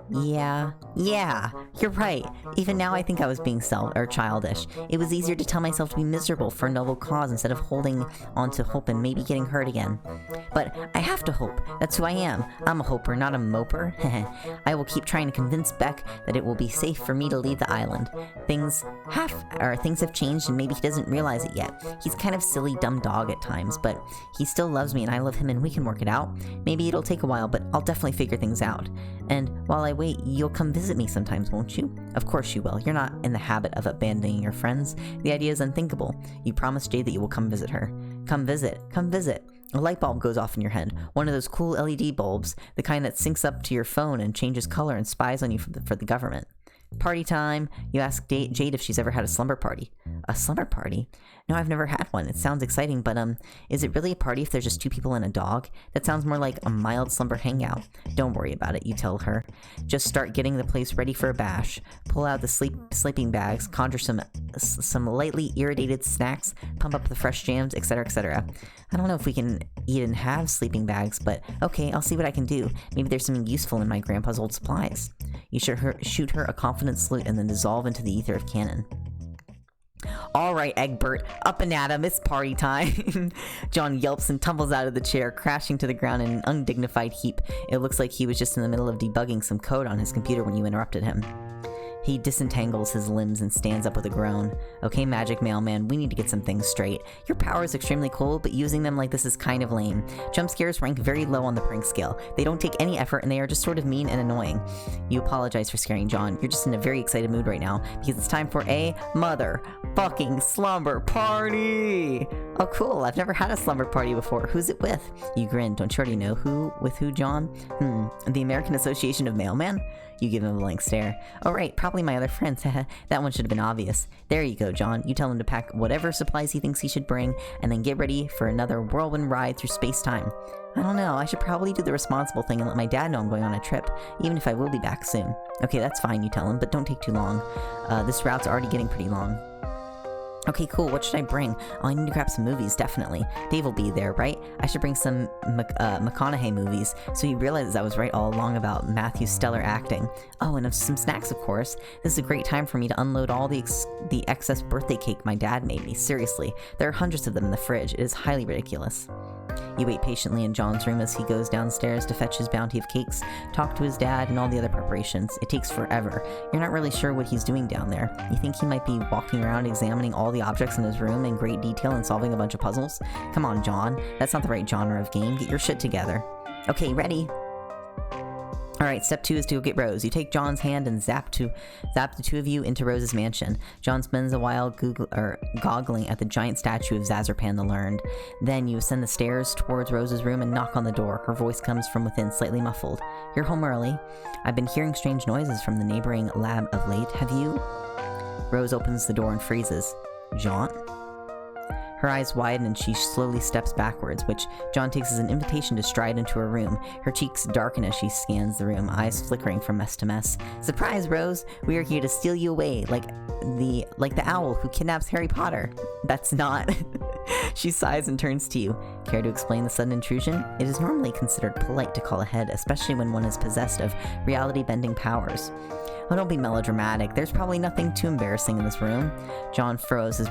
Yeah, you're right. Even now I think I was being childish. It was easier to tell myself to be miserable for a noble cause instead of holding on to hope and maybe getting hurt again. But I have to hope. That's who I am. I'm a hoper, not a moper. I will keep trying to convince Beck that it will be safe for me to leave the island. things have changed and maybe he doesn't realize it yet. He's kind of silly, dumb dog at times, but he still loves me and I love him and we can work it out. Maybe it'll take a while, but I'll definitely figure things out. And while I wait, you'll come visit me sometimes, won't you? Of course you will. You're not in the habit of abandoning your friends. The idea is unthinkable. You promised Jade that you will come visit her. Come visit. Come visit. A light bulb goes off in your head. One of those cool LED bulbs, the kind that syncs up to your phone and changes color and spies on you for the government. Party time. You ask Jade if she's ever had a slumber party. A slumber party? No, I've never had one. It sounds exciting, but is it really a party if there's just 2 people and a dog? That sounds more like a mild slumber hangout. Don't worry about it, you tell her. Just start getting the place ready for a bash. Pull out the sleeping bags, conjure some lightly irritated snacks, pump up the fresh jams, etc., etc. I don't know if we can eat and have sleeping bags, but okay, I'll see what I can do. Maybe there's something useful in my grandpa's old supplies. You shoot her a confident salute and then dissolve into the ether of cannon. All right, Egbert, up and at 'em, it's party time. John yelps and tumbles out of the chair, crashing to the ground in an undignified heap. It looks like he was just in the middle of debugging some code on his computer when you interrupted him. He disentangles his limbs and stands up with a groan. Okay, Magic Mailman, we need to get some things straight. Your power is extremely cool, but using them like this is kind of lame. Jump scares rank very low on the prank scale. They don't take any effort and they are just sort of mean and annoying. You apologize for scaring John. You're just in a very excited mood right now because it's time for a motherfucking slumber party. Oh, cool. I've never had a slumber party before. Who's it with? You grin. Don't you already know with who, John? The American Association of Mailmen? You give him a blank stare. Oh, right, probably my other friends. That one should have been obvious. There you go, John. You tell him to pack whatever supplies he thinks he should bring, and then get ready for another whirlwind ride through space-time. I don't know. I should probably do the responsible thing and let my dad know I'm going on a trip, even if I will be back soon. Okay, that's fine, you tell him, but don't take too long. This route's already getting pretty long. Okay, cool. What should I bring? Oh, I need to grab some movies, definitely. Dave will be there, right? I should bring some McConaughey movies, so he realizes I was right all along about Matthew's stellar acting. Oh, and some snacks, of course. This is a great time for me to unload all the excess birthday cake my dad made me. Seriously, there are hundreds of them in the fridge. It is highly ridiculous. You wait patiently in John's room as he goes downstairs to fetch his bounty of cakes, talk to his dad, and all the other preparations. It takes forever. You're not really sure what he's doing down there. You think he might be walking around examining all the objects in his room in great detail and solving a bunch of puzzles? Come on, John. That's not the right genre of game. Get your shit together. Okay, ready? Alright, step 2 is to go get Rose. You take John's hand and zap the 2 of you into Rose's mansion. John spends a while goggling at the giant statue of Zazarpan the Learned. Then you ascend the stairs towards Rose's room and knock on the door. Her voice comes from within, slightly muffled. You're home early. I've been hearing strange noises from the neighboring lab of late. Have you? Rose opens the door and freezes. John? Her eyes widen and she slowly steps backwards, which John takes as an invitation to stride into her room. Her cheeks darken as she scans the room, eyes flickering from mess to mess. Surprise, Rose! We are here to steal you away, like the owl who kidnaps Harry Potter. That's not... She sighs and turns to you. Care to explain the sudden intrusion? It is normally considered polite to call ahead, especially when one is possessed of reality-bending powers. Oh, don't be melodramatic. There's probably nothing too embarrassing in this room. John froze.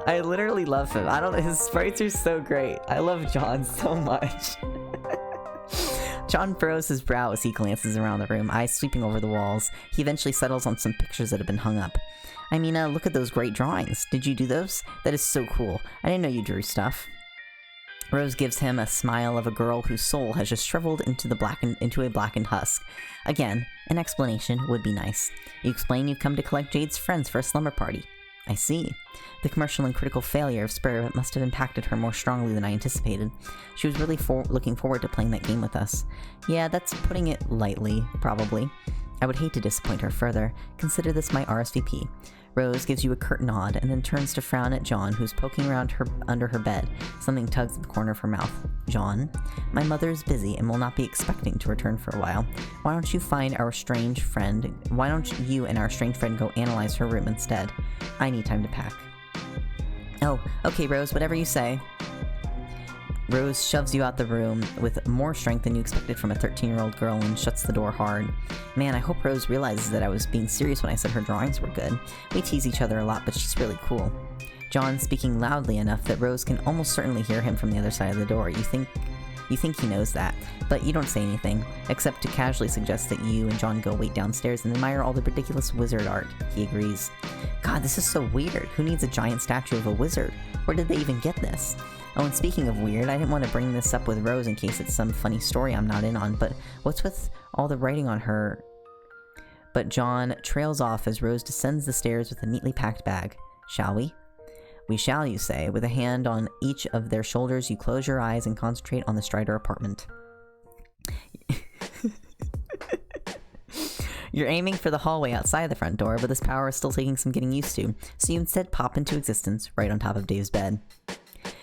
I literally love him. His sprites are so great. I love John so much. John furrows his brow as he glances around the room, eyes sweeping over the walls. He eventually settles on some pictures that have been hung up. I mean, look at those great drawings. Did you do those? That is so cool. I didn't know you drew stuff. Rose gives him a smile of a girl whose soul has just shriveled into a blackened husk. Again, an explanation would be nice. You explain you've come to collect Jade's friends for a slumber party. I see. The commercial and critical failure of Spur must have impacted her more strongly than I anticipated. She was really looking forward to playing that game with us. Yeah, that's putting it lightly, probably. I would hate to disappoint her further. Consider this my RSVP. Rose gives you a curt nod and then turns to frown at John, who's poking around under her bed. Something tugs at the corner of her mouth. John, my mother is busy and will not be expecting to return for a while. Why don't you and our strange friend go analyze her room instead? I need time to pack. Oh, okay, Rose, whatever you say. Rose shoves you out the room with more strength than you expected from a 13-year-old girl and shuts the door hard. Man, I hope Rose realizes that I was being serious when I said her drawings were good. We tease each other a lot, but she's really cool. John speaking loudly enough that Rose can almost certainly hear him from the other side of the door. You think You think he knows that, but you don't say anything, except to casually suggest that you and John go wait downstairs and admire all the ridiculous wizard art. He agrees. God, this is so weird. Who needs a giant statue of a wizard? Where did they even get this? Oh, and speaking of weird, I didn't want to bring this up with Rose in case it's some funny story I'm not in on, but what's with all the writing on her? But John trails off as Rose descends the stairs with a neatly packed bag. Shall we? We shall, you say. With a hand on each of their shoulders, you close your eyes and concentrate on the Strider apartment. You're aiming for the hallway outside the front door, but this power is still taking some getting used to, so you instead pop into existence right on top of Dave's bed.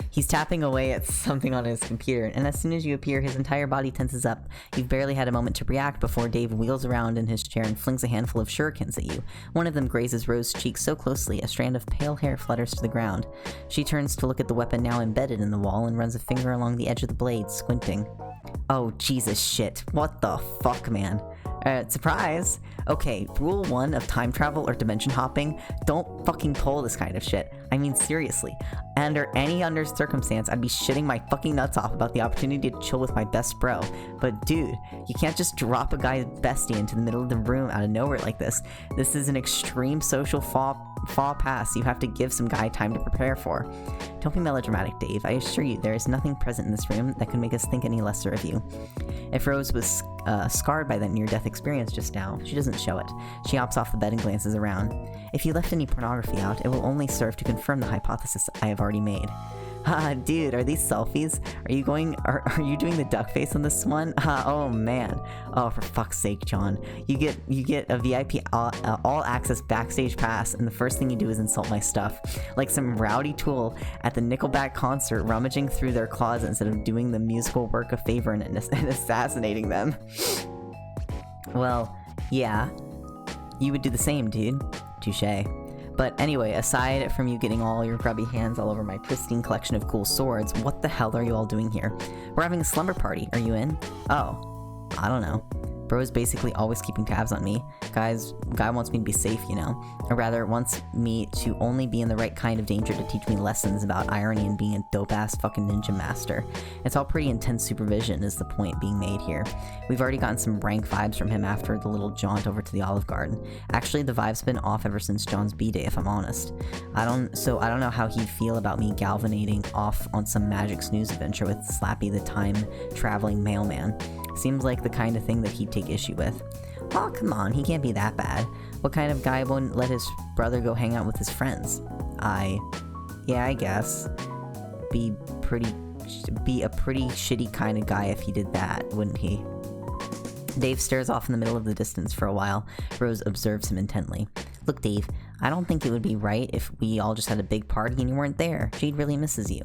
He's tapping away at something on his computer, and as soon as you appear, his entire body tenses up. You've barely had a moment to react before Dave wheels around in his chair and flings a handful of shurikens at you. One of them grazes Rose's cheek so closely, a strand of pale hair flutters to the ground. She turns to look at the weapon now embedded in the wall and runs a finger along the edge of the blade, squinting. Oh, Jesus shit. What the fuck, man? Surprise! Okay, rule 1 of time travel or dimension hopping, don't fucking pull this kind of shit. I mean, seriously. Under any circumstance, I'd be shitting my fucking nuts off about the opportunity to chill with my best bro. But dude, you can't just drop a guy's bestie into the middle of the room out of nowhere like this. This is an extreme social faux pas you have to give some guy time to prepare for. Don't be melodramatic, Dave. I assure you, there is nothing present in this room that could make us think any lesser of you. If Rose was scarred by that near-death experience just now, she doesn't show it. She hops off the bed and glances around. If you left any pornography out, it will only serve to confirm the hypothesis I have already made. Haha, dude, are these selfies? Are you doing the duck face on this one? Oh man. Oh, for fuck's sake, John. You get a VIP all access backstage pass, and the first thing you do is insult my stuff. Like some rowdy tool at the Nickelback concert rummaging through their closet instead of doing the musical work a favor and assassinating them. Well, yeah. You would do the same, dude. Touché. But anyway, aside from you getting all your grubby hands all over my pristine collection of cool swords, what the hell are you all doing here? We're having a slumber party. Are you in? Oh, I don't know. Bro is basically always keeping tabs on me. Guy wants me to be safe, you know? Or rather, wants me to only be in the right kind of danger to teach me lessons about irony and being a dope-ass fucking ninja master. It's all pretty intense supervision is the point being made here. We've already gotten some rank vibes from him after the little jaunt over to the Olive Garden. Actually, the vibe's been off ever since John's B-Day, if I'm honest. I don't know how he'd feel about me galvanating off on some magic snooze adventure with Slappy the time-traveling mailman. Seems like the kind of thing that he'd take issue with. Oh, come on, he can't be that bad. What kind of guy wouldn't let his brother go hang out with his friends? Yeah, I guess. Be a pretty shitty kind of guy if he did that, wouldn't he? Dave stares off in the middle of the distance for a while. Rose observes him intently. Look, Dave, I don't think it would be right if we all just had a big party and you weren't there. Jade really misses you.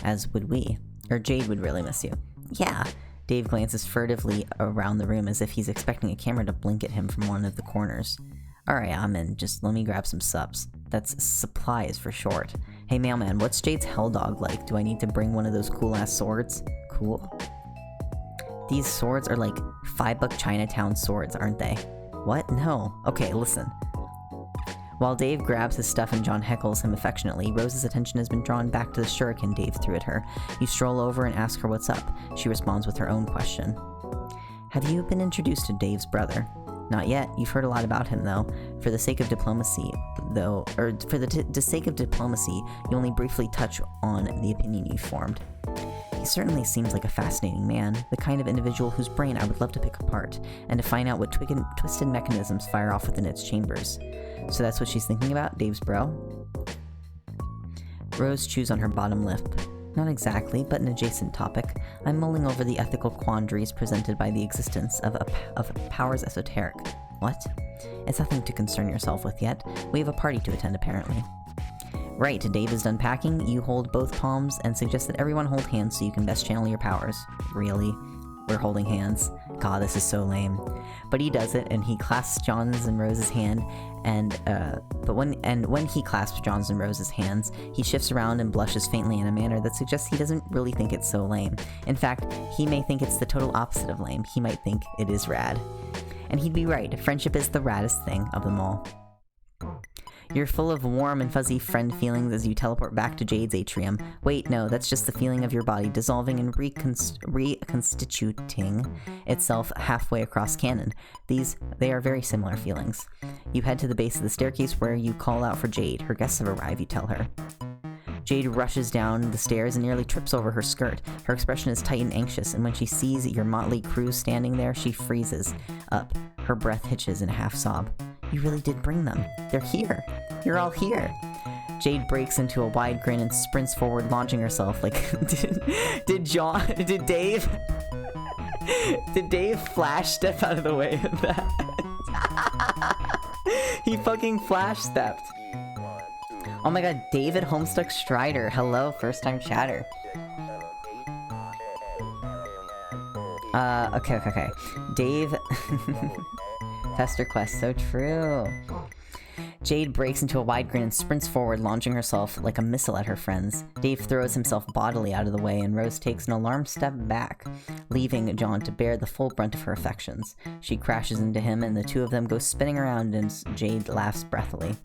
As would we. Or Jade would really miss you. Yeah. Dave glances furtively around the room as if he's expecting a camera to blink at him from one of the corners. Alright, I'm in. Just let me grab some sups. That's supplies for short. Hey mailman, what's Jade's hell dog like? Do I need to bring one of those cool-ass swords? Cool. These swords are like $5 Chinatown swords, aren't they? What? No. Okay, listen. While Dave grabs his stuff and John heckles him affectionately, Rose's attention has been drawn back to the shuriken Dave threw at her. You stroll over and ask her what's up. She responds with her own question. Have you been introduced to Dave's brother? Not yet. You've heard a lot about him, though. For the sake of diplomacy, you only briefly touch on the opinion you've formed. He certainly seems like a fascinating man, the kind of individual whose brain I would love to pick apart, and to find out what twisted mechanisms fire off within its chambers. So that's what she's thinking about, Dave's bro? Rose chews on her bottom lip. Not exactly, but an adjacent topic. I'm mulling over the ethical quandaries presented by the existence of powers esoteric. What? It's nothing to concern yourself with yet. We have a party to attend, apparently. Right, Dave is done packing. You hold both palms and suggest that everyone hold hands so you can best channel your powers. Really? We're holding hands? God, this is so lame. But he does it, and he clasps John's and Rose's hand, when he clasps John's and Rose's hands, he shifts around and blushes faintly in a manner that suggests he doesn't really think it's so lame. In fact, he may think it's the total opposite of lame. He might think it is rad. And he'd be right. Friendship is the raddest thing of them all. You're full of warm and fuzzy friend feelings as you teleport back to Jade's atrium. Wait, no, that's just the feeling of your body dissolving and reconstituting itself halfway across canon. They are very similar feelings. You head to the base of the staircase where you call out for Jade. Her guests have arrived, you tell her. Jade rushes down the stairs and nearly trips over her skirt. Her expression is tight and anxious, and when she sees your motley crew standing there, she freezes up. Her breath hitches in a half sob. You really did bring them. They're here. You're all here. Jade breaks into a wide grin and sprints forward, launching herself like... Did Dave flash step out of the way of that? He fucking flash stepped. Oh my god, David Homestuck Strider. Hello, first time chatter. Okay. Dave... PesterQuest, so true. Jade breaks into a wide grin and sprints forward, launching herself like a missile at her friends. Dave throws himself bodily out of the way, and Rose takes an alarmed step back, leaving John to bear the full brunt of her affections. She crashes into him, and the two of them go spinning around, and Jade laughs breathily.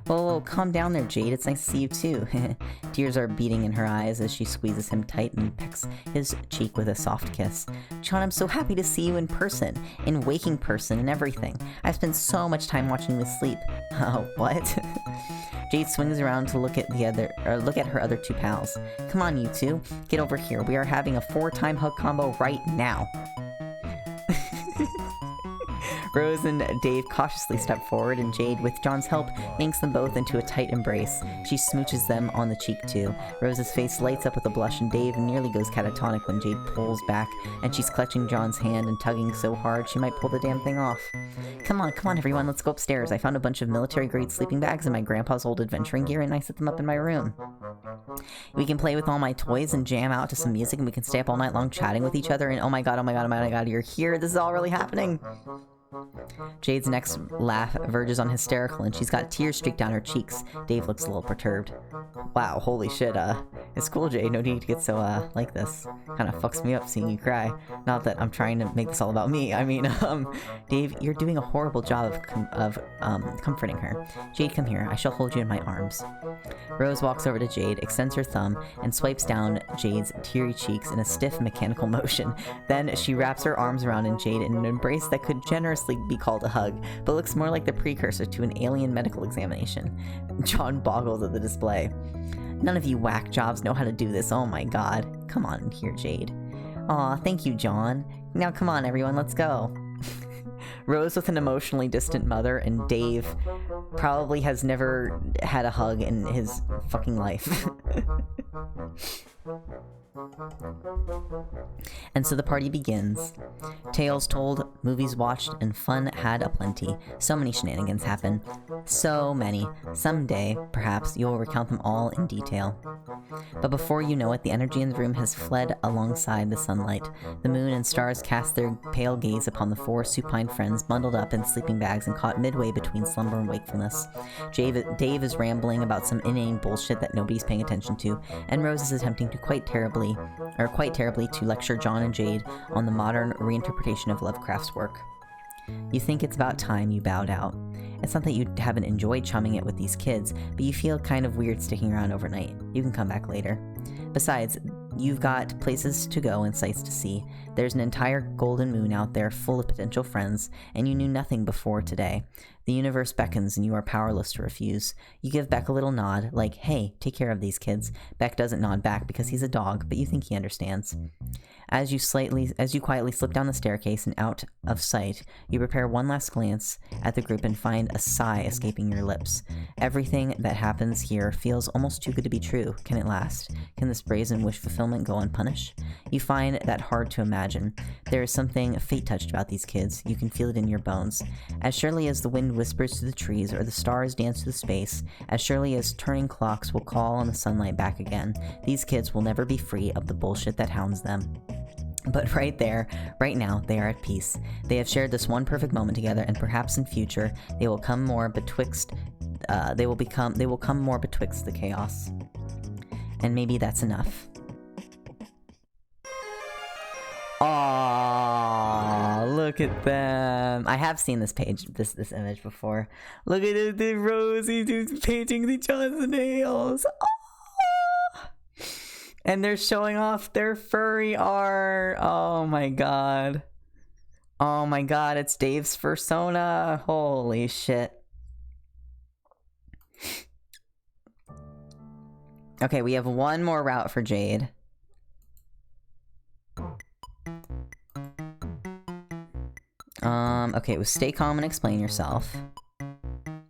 Whoa, calm down there, Jade. It's nice to see you too. Tears are beating in her eyes as she squeezes him tight and pecks his cheek with a soft kiss. John, I'm so happy to see you in person, in waking person and everything. I've spent so much time watching you sleep. Oh, what? Jade swings around to look at her other two pals. Come on, you two. Get over here. We are having a 4-time hug combo right now. Rose and Dave cautiously step forward, and Jade, with John's help, yanks them both into a tight embrace. She smooches them on the cheek, too. Rose's face lights up with a blush, and Dave nearly goes catatonic when Jade pulls back, and she's clutching John's hand and tugging so hard she might pull the damn thing off. Come on, everyone, let's go upstairs. I found a bunch of military-grade sleeping bags in my grandpa's old adventuring gear, and I set them up in my room. We can play with all my toys and jam out to some music, and we can stay up all night long chatting with each other, and oh my god, you're here. This is all really happening. Jade's next laugh verges on hysterical, and she's got tears streaked down her cheeks. Dave looks a little perturbed. Wow, holy shit, it's cool, Jade. No need to get so, like this. Kinda fucks me up seeing you cry. Not that I'm trying to make this all about me. I mean, Dave, you're doing a horrible job of comforting her. Jade, come here. I shall hold you in my arms. Rose walks over to Jade, extends her thumb, and swipes down Jade's teary cheeks in a stiff, mechanical motion. Then she wraps her arms around Jade in an embrace that could generously be called a hug, but looks more like the precursor to an alien medical examination. John boggles at the display. None of you whack jobs know how to do this, oh my god. Come on here, Jade. Aw, thank you, John. Now come on, everyone, let's go. Rose with an emotionally distant mother, and Dave probably has never had a hug in his fucking life. And so the party begins. Tales told, movies watched, and fun had aplenty. So many shenanigans happen. So many. Someday, perhaps, you'll recount them all in detail. But before you know it, the energy in the room has fled alongside the sunlight. The moon and stars cast their pale gaze upon the 4 supine friends bundled up in sleeping bags and caught midway between slumber and wakefulness. Dave is rambling about some inane bullshit that nobody's paying attention to, and Rose is attempting to quite terribly to lecture John and Jade on the modern reinterpretation of Lovecraft's work. You think it's about time you bowed out. It's not that you haven't enjoyed chumming it with these kids, but you feel kind of weird sticking around overnight. You can come back later. Besides, you've got places to go and sights to see. There's an entire golden moon out there full of potential friends, and you knew nothing before today. The universe beckons, and you are powerless to refuse. You give Beck a little nod, like, hey, take care of these kids. Beck doesn't nod back because he's a dog, but you think he understands. As you quietly slip down the staircase and out of sight, you prepare one last glance at the group and find a sigh escaping your lips. Everything that happens here feels almost too good to be true. Can it last? Can this brazen wish fulfillment go unpunished? You find that hard to imagine. There is something fate-touched about these kids. You can feel it in your bones. As surely as the wind whispers to the trees or the stars dance through space, as surely as turning clocks will call on the sunlight back again, these kids will never be free of the bullshit that hounds them. But right there, right now, they are at peace. They have shared this one perfect moment together, and perhaps in future, they will come more betwixt the chaos. And maybe that's enough. Aww, look Look at them. I have seen this page, this image before. Look at the Rosie dudes painting each other's nails. Oh! And they're showing off their furry art. Oh my god. Oh my god, it's Dave's persona. Holy shit. Okay, we have one more route for Jade. Okay, it was stay calm and explain yourself.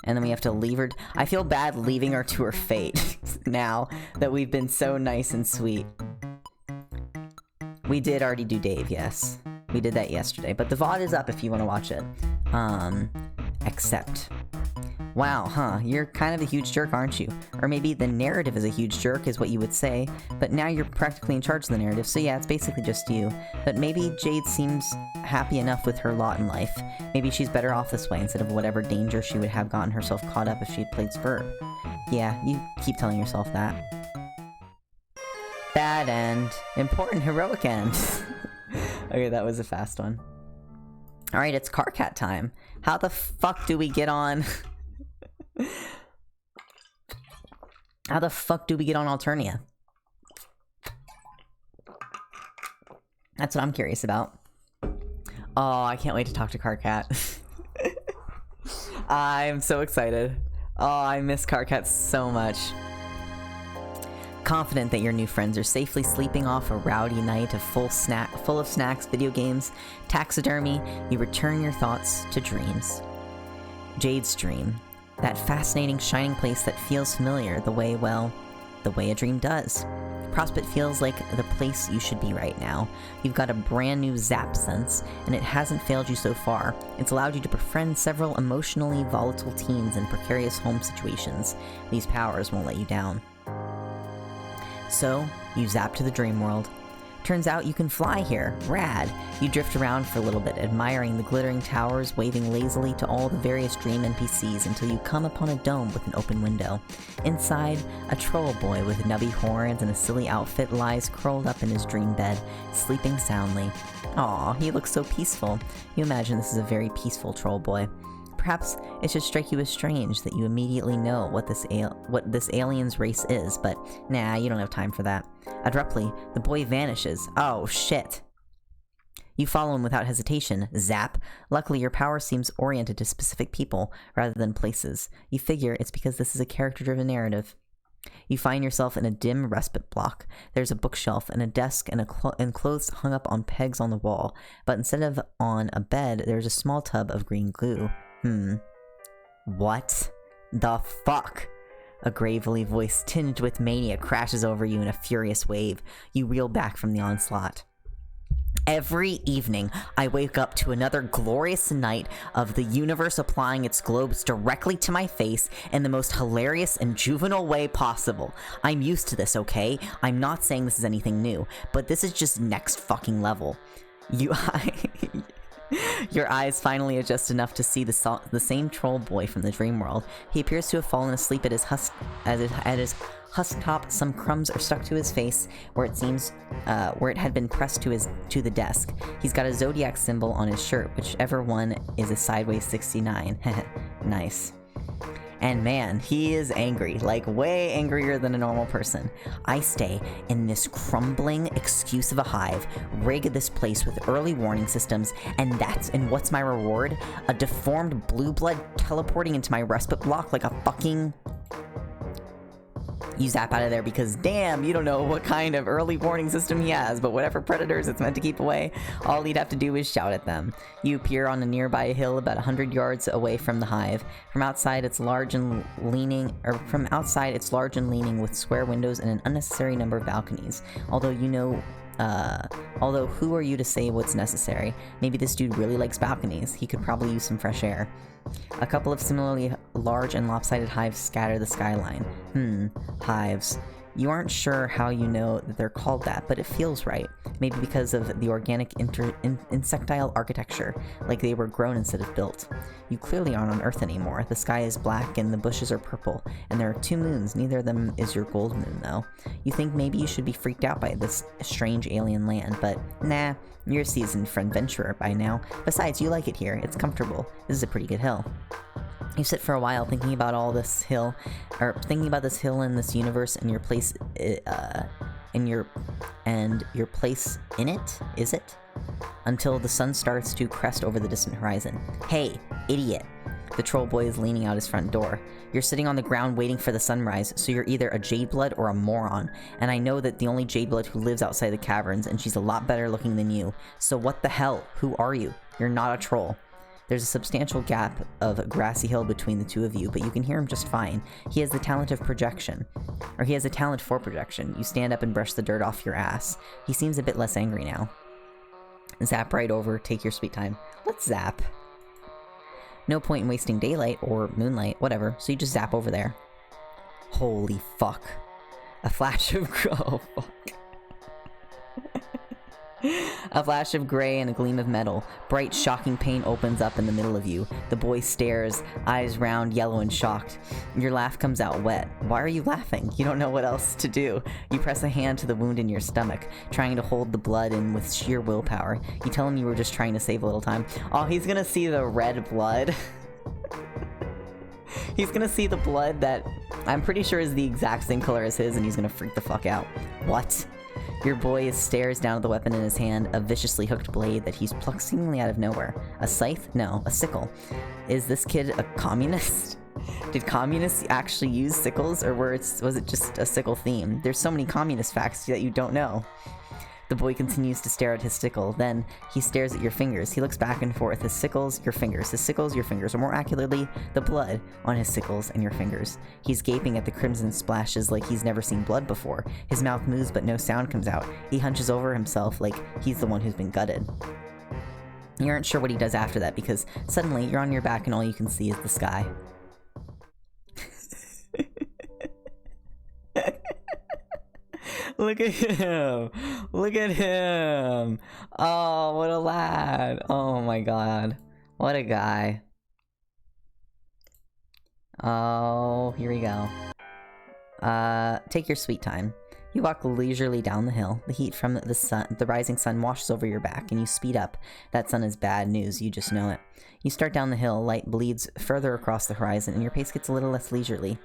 And then we have to leave her. I feel bad leaving her to her fate now that we've been so nice and sweet. We did already do Dave, yes. We did that yesterday, but the VOD is up if you want to watch it. Accept. Wow, huh, you're kind of a huge jerk, aren't you? Or maybe the narrative is a huge jerk is what you would say, but now you're practically in charge of the narrative, so yeah, it's basically just you. But maybe Jade seems happy enough with her lot in life. Maybe she's better off this way instead of whatever danger she would have gotten herself caught up if she'd played Spur. Yeah, you keep telling yourself that. Bad end. Important heroic end. Okay, that was a fast one. Alright, it's Karkat time. How the fuck do we get on... How the fuck do we get on Alternia? That's what I'm curious about. Oh, I can't wait to talk to Karkat. I'm so excited. Oh, I miss Karkat so much. Confident that your new friends are safely sleeping off a rowdy night of full of snacks, video games, taxidermy, you return your thoughts to dreams. Jade's dream. That fascinating, shining place that feels familiar the way a dream does. Prospect feels like the place you should be right now. You've got a brand new zap sense, and it hasn't failed you so far. It's allowed you to befriend several emotionally volatile teens in precarious home situations. These powers won't let you down. So, you zap to the dream world. Turns out you can fly here. Rad! You drift around for a little bit, admiring the glittering towers, waving lazily to all the various dream NPCs until you come upon a dome with an open window. Inside, a troll boy with nubby horns and a silly outfit lies curled up in his dream bed, sleeping soundly. Aw, he looks so peaceful. You imagine this is a very peaceful troll boy. Perhaps it should strike you as strange that you immediately know what this alien's race is, but nah, you don't have time for that. Abruptly, the boy vanishes. Oh, shit. You follow him without hesitation. Zap. Luckily, your power seems oriented to specific people rather than places. You figure it's because this is a character-driven narrative. You find yourself in a dim respite block. There's a bookshelf and a desk and clothes hung up on pegs on the wall, but instead of on a bed, there's a small tub of green glue. What the fuck? A gravely voice tinged with mania crashes over you in a furious wave. You reel back from the onslaught. Every evening, I wake up to another glorious night of the universe applying its globes directly to my face in the most hilarious and juvenile way possible. I'm used to this, okay? I'm not saying this is anything new, but this is just next fucking level. Your eyes finally adjust enough to see the same troll boy from the dream world. He appears to have fallen asleep at his husk top. Some crumbs are stuck to his face where it seems where it had been pressed to the desk. He's got a zodiac symbol on his shirt, whichever one is a sideways 69. Nice. And man, he is angry, like way angrier than a normal person. I stay in this crumbling excuse of a hive, rig this place with early warning systems, and what's my reward? A deformed blue blood teleporting into my respite block like a fucking... You zap out of there because, damn, you don't know what kind of early warning system he has, but whatever predators it's meant to keep away, all you'd have to do is shout at them. You appear on a nearby hill about 100 yards away from the hive. From outside, it's large and leaning with square windows and an unnecessary number of balconies. Although who are you to say what's necessary? Maybe this dude really likes balconies. He could probably use some fresh air. A couple of similarly large and lopsided hives scatter the skyline. Hives. You aren't sure how you know that they're called that, but it feels right. Maybe because of the organic insectile architecture, like they were grown instead of built. You clearly aren't on Earth anymore. The sky is black and the bushes are purple, and there are 2 moons. Neither of them is your gold moon, though. You think maybe you should be freaked out by this strange alien land, but nah, you're a seasoned adventurer by now. Besides, you like it here. It's comfortable. This is a pretty good hill. You sit for a while thinking about all this hill, or thinking about this hill in this universe and your place, your place in it, is it? Until the sun starts to crest over the distant horizon. Hey, idiot! The troll boy is leaning out his front door. You're sitting on the ground waiting for the sunrise, so you're either a jade blood or a moron. And I know that the only jade blood who lives outside the caverns, and she's a lot better looking than you. So what the hell? Who are you? You're not a troll. There's a substantial gap of grassy hill between the two of you, but you can hear him just fine. He has the talent of projection. Or he has a talent for projection. You stand up and brush the dirt off your ass. He seems a bit less angry now. Zap right over, take your sweet time. Let's zap. No point in wasting daylight or moonlight, whatever, so you just zap over there. Holy fuck. A flash of... oh, fuck. A flash of gray and a gleam of metal. Bright, shocking pain opens up in the middle of you. The boy stares, eyes round, yellow, and shocked. Your laugh comes out wet. Why are you laughing? You don't know what else to do. You press a hand to the wound in your stomach, trying to hold the blood in with sheer willpower. You tell him you were just trying to save a little time. Oh, he's gonna see the red blood. He's gonna see the blood that I'm pretty sure is the exact same color as his, and he's gonna freak the fuck out. What? Your boy stares down at the weapon in his hand, a viciously hooked blade that he's plucked seemingly out of nowhere. A scythe? No, a sickle. Is this kid a communist? Did communists actually use sickles, or was it just a sickle theme? There's so many communist facts that you don't know. The boy continues to stare at his sickle. Then he stares at your fingers. He looks back and forth. His sickles, your fingers. His sickles, your fingers. Or more accurately, the blood on his sickles and your fingers. He's gaping at the crimson splashes like he's never seen blood before. His mouth moves but no sound comes out. He hunches over himself like he's the one who's been gutted. You aren't sure what he does after that because suddenly you're on your back and all you can see is the sky. Look at him! Look at him! Oh, what a lad! Oh my god. What a guy. Oh, here we go. Take your sweet time. You walk leisurely down the hill. The heat from the rising sun washes over your back, and you speed up. That sun is bad news, you just know it. You start down the hill, light bleeds further across the horizon, and your pace gets a little less leisurely.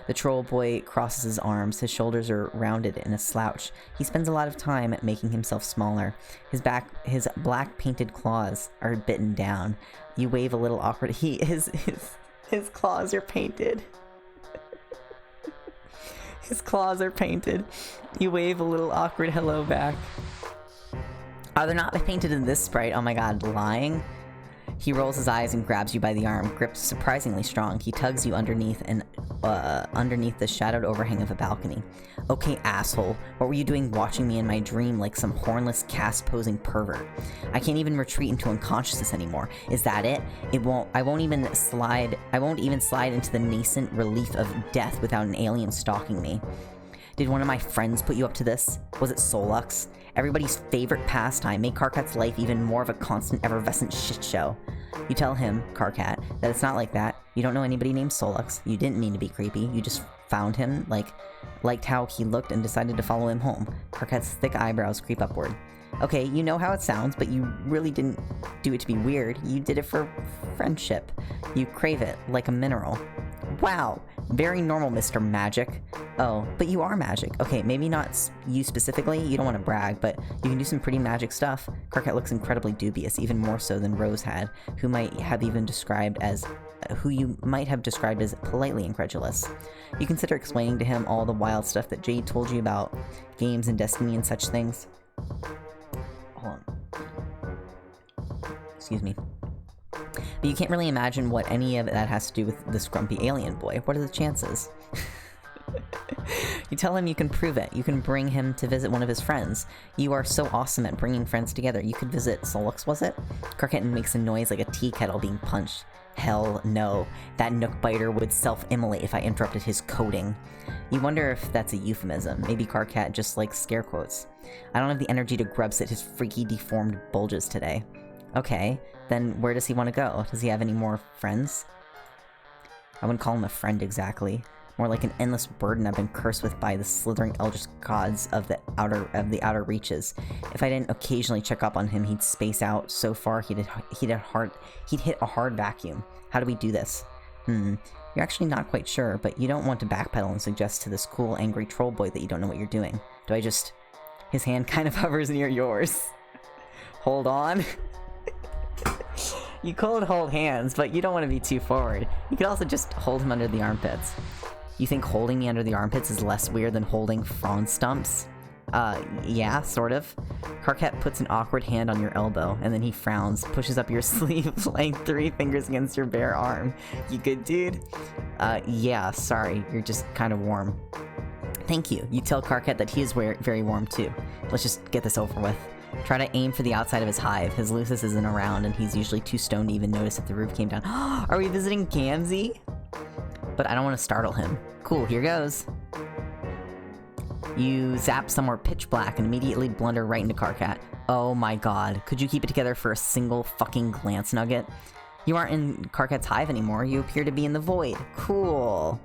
The troll boy crosses his arms. His shoulders are rounded in a slouch. He spends a lot of time making himself smaller. His black painted claws are bitten down. You wave a little awkward. His claws are painted. His claws are painted. You wave a little awkward hello back. Oh, they're not painted in this sprite. Oh my god, lying. He rolls his eyes and grabs you by the arm, gripped surprisingly strong. He tugs you underneath the shadowed overhang of a balcony. Okay, asshole, what were you doing watching me in my dream like some hornless, caste-posing pervert? I can't even retreat into unconsciousness anymore. Is that it? I won't even slide into the nascent relief of death without an alien stalking me. Did one of my friends put you up to this? Was it Solux? Everybody's favorite pastime, made Karkat's life even more of a constant, effervescent shit show. You tell him, Karkat, that it's not like that. You don't know anybody named Solux. You didn't mean to be creepy. You just found him, liked how he looked and decided to follow him home. Karkat's thick eyebrows creep upward. Okay, you know how it sounds, but you really didn't do it to be weird. You did it for friendship. You crave it, like a mineral. Wow, very normal, Mr. Magic. Oh, but you are magic. Okay, maybe not you specifically, you don't want to brag, but you can do some pretty magic stuff. Karkat looks incredibly dubious, even more so than Rose had, who you might have described as politely incredulous. You consider explaining to him all the wild stuff that Jade told you about games and destiny and such things. Hold on. Excuse me. But you can't really imagine what any of that has to do with this grumpy alien boy. What are the chances? You tell him you can prove it. You can bring him to visit one of his friends. You are so awesome at bringing friends together. You could visit Solux, was it? Karkat makes a noise like a tea kettle being punched. Hell no. That nook biter would self-immolate if I interrupted his coding. You wonder if that's a euphemism. Maybe Karkat just likes scare quotes. I don't have the energy to grubsit his freaky deformed bulges today. Okay, then where does he want to go? Does he have any more friends? I wouldn't call him a friend exactly. More like an endless burden I've been cursed with by the slithering eldritch gods of the outer reaches. If I didn't occasionally check up on him, he'd space out so far he'd hit a hard vacuum. How do we do this? You're actually not quite sure, but you don't want to backpedal and suggest to this cool, angry troll boy that you don't know what you're doing. Do I just... His hand kind of hovers near yours. Hold on. You could hold hands, but you don't want to be too forward. You could also just hold him under the armpits. You think holding me under the armpits is less weird than holding frond stumps? Yeah, sort of. Karkat puts an awkward hand on your elbow, and then he frowns, pushes up your sleeve, laying 3 fingers against your bare arm. You good, dude? Yeah, sorry, you're just kind of warm. Thank you. You tell Karkat that he is very warm too. Let's just get this over with. Try to aim for the outside of his hive. His Lucis isn't around, and he's usually too stoned to even notice if the roof came down. Are we visiting Gamzee? But I don't want to startle him. Cool, here goes. You zap somewhere pitch black and immediately blunder right into Karkat. Oh my god, could you keep it together for a single fucking glance nugget? You aren't in Karkat's hive anymore, you appear to be in the void. Cool.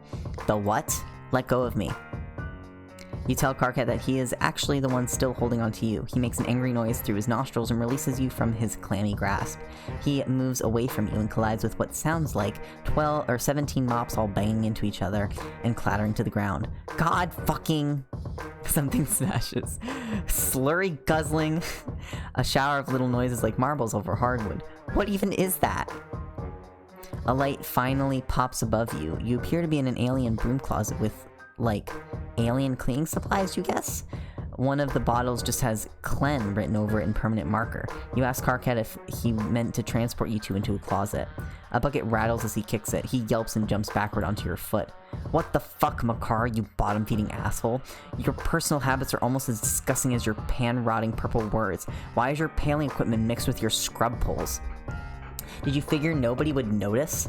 The what? Let go of me. You tell Karkat that he is actually the one still holding on to you. He makes an angry noise through his nostrils and releases you from his clammy grasp. He moves away from you and collides with what sounds like 12 or 17 mops all banging into each other and clattering to the ground. God fucking... Something smashes. Slurry guzzling. A shower of little noises like marbles over hardwood. What even is that? A light finally pops above you. You appear to be in an alien broom closet with, like, alien cleaning supplies, you guess? One of the bottles just has Clen written over it in permanent marker. You ask Karkat if he meant to transport you two into a closet. A bucket rattles as he kicks it. He yelps and jumps backward onto your foot. What the fuck, Makar, you bottom-feeding asshole? Your personal habits are almost as disgusting as your pan-rotting purple words. Why is your paling equipment mixed with your scrub poles? Did you figure nobody would notice?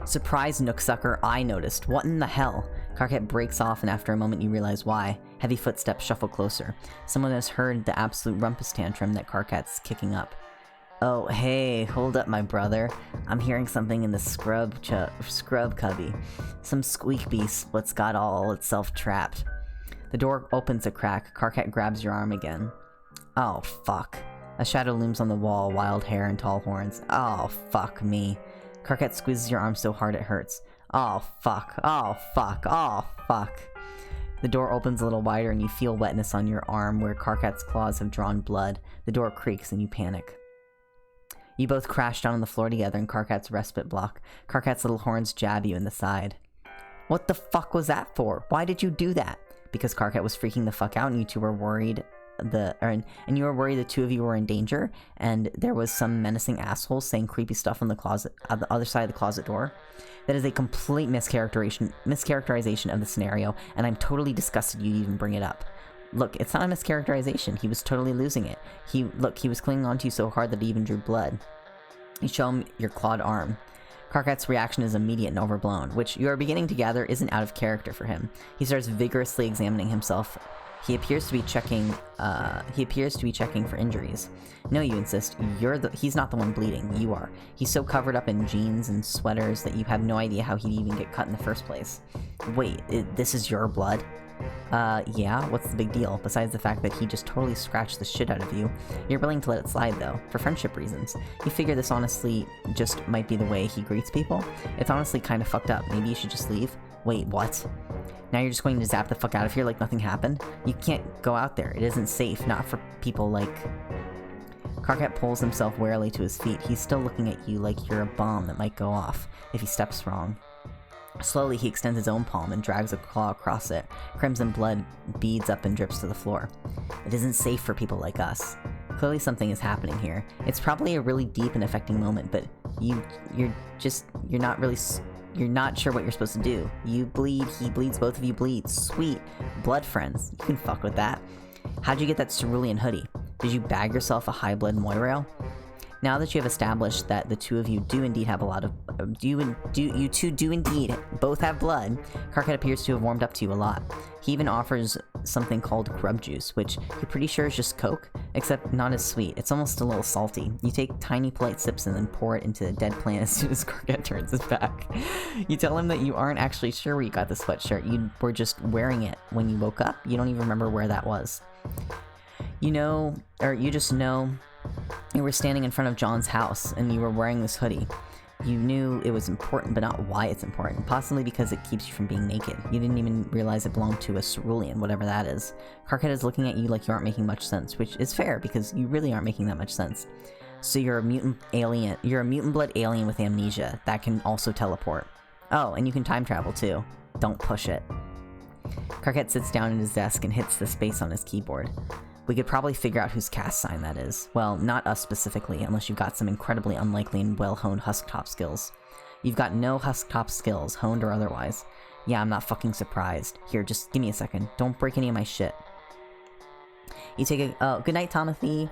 Surprise, Nooksucker, I noticed. What in the hell? Karkat breaks off, and after a moment you realize why. Heavy footsteps shuffle closer. Someone has heard the absolute rumpus tantrum that Karkat's kicking up. Oh, hey, hold up, my brother. I'm hearing something in the scrub cubby. Some squeak beast what's got all itself trapped. The door opens a crack. Karkat grabs your arm again. Oh, fuck. A shadow looms on the wall, wild hair and tall horns. Oh, fuck me. Karkat squeezes your arm so hard it hurts. Oh, fuck. Oh, fuck. Oh, fuck. The door opens a little wider and you feel wetness on your arm where Karkat's claws have drawn blood. The door creaks and you panic. You both crash down on the floor together in Karkat's respite block. Karkat's little horns jab you in the side. What the fuck was that for? Why did you do that? Because Karkat was freaking the fuck out and you two were worried and you were worried the two of you were in danger, and there was some menacing asshole saying creepy stuff on the other side of the closet door. That is a complete mischaracterization of the scenario, and I'm totally disgusted you'd even bring it up. Look, it's not a mischaracterization. He was totally losing it. He was clinging onto you so hard that he even drew blood. You show him your clawed arm. Karkat's reaction is immediate and overblown, which you are beginning to gather isn't out of character for him. He starts vigorously examining himself. He appears to be checking for injuries. No, you insist. He's not the one bleeding. You are. He's so covered up in jeans and sweaters that you have no idea how he'd even get cut in the first place. Wait, this is your blood? Yeah, what's the big deal? Besides the fact that he just totally scratched the shit out of you. You're willing to let it slide, though, for friendship reasons. You figure this honestly just might be the way he greets people? It's honestly kind of fucked up. Maybe you should just leave? Wait, what? Now you're just going to zap the fuck out of here like nothing happened? You can't go out there. It isn't safe, not for people like... Karkat pulls himself warily to his feet. He's still looking at you like you're a bomb that might go off if he steps wrong. Slowly, he extends his own palm and drags a claw across it. Crimson blood beads up and drips to the floor. It isn't safe for people like us. Clearly something is happening here. It's probably a really deep and affecting moment, but you're not sure what you're supposed to do. You bleed, he bleeds, both of you bleed. Sweet. Blood friends. You can fuck with that. How'd you get that cerulean hoodie? Did you bag yourself a high blood moirail? Now that you have established that the two of you do indeed have a lot of... you two do indeed both have blood, Karkat appears to have warmed up to you a lot. He even offers something called grub juice, which you're pretty sure is just Coke, except not as sweet. It's almost a little salty. You take tiny polite sips and then pour it into the dead plant as soon as Karkat turns his back. You tell him that you aren't actually sure where you got the sweatshirt. You were just wearing it when you woke up. You don't even remember where that was. You know, or you just know you were standing in front of John's house and you were wearing this hoodie. You knew it was important, but not why it's important. Possibly because it keeps you from being naked. You didn't even realize it belonged to a cerulean, whatever that is. Karkat is looking at you like you aren't making much sense, which is fair, because you really aren't making that much sense. So you're a mutant alien. You're a mutant blood alien with amnesia that can also teleport. Oh, and you can time travel too. Don't push it. Karkat sits down at his desk and hits the space on his keyboard. We could probably figure out whose caste sign that is. Well, not us specifically, unless you've got some incredibly unlikely and well-honed Husktop skills. You've got no Husktop skills, honed or otherwise. Yeah, I'm not fucking surprised. Here, just give me a second. Don't break any of my shit. You take a... Oh, good night, Timothy.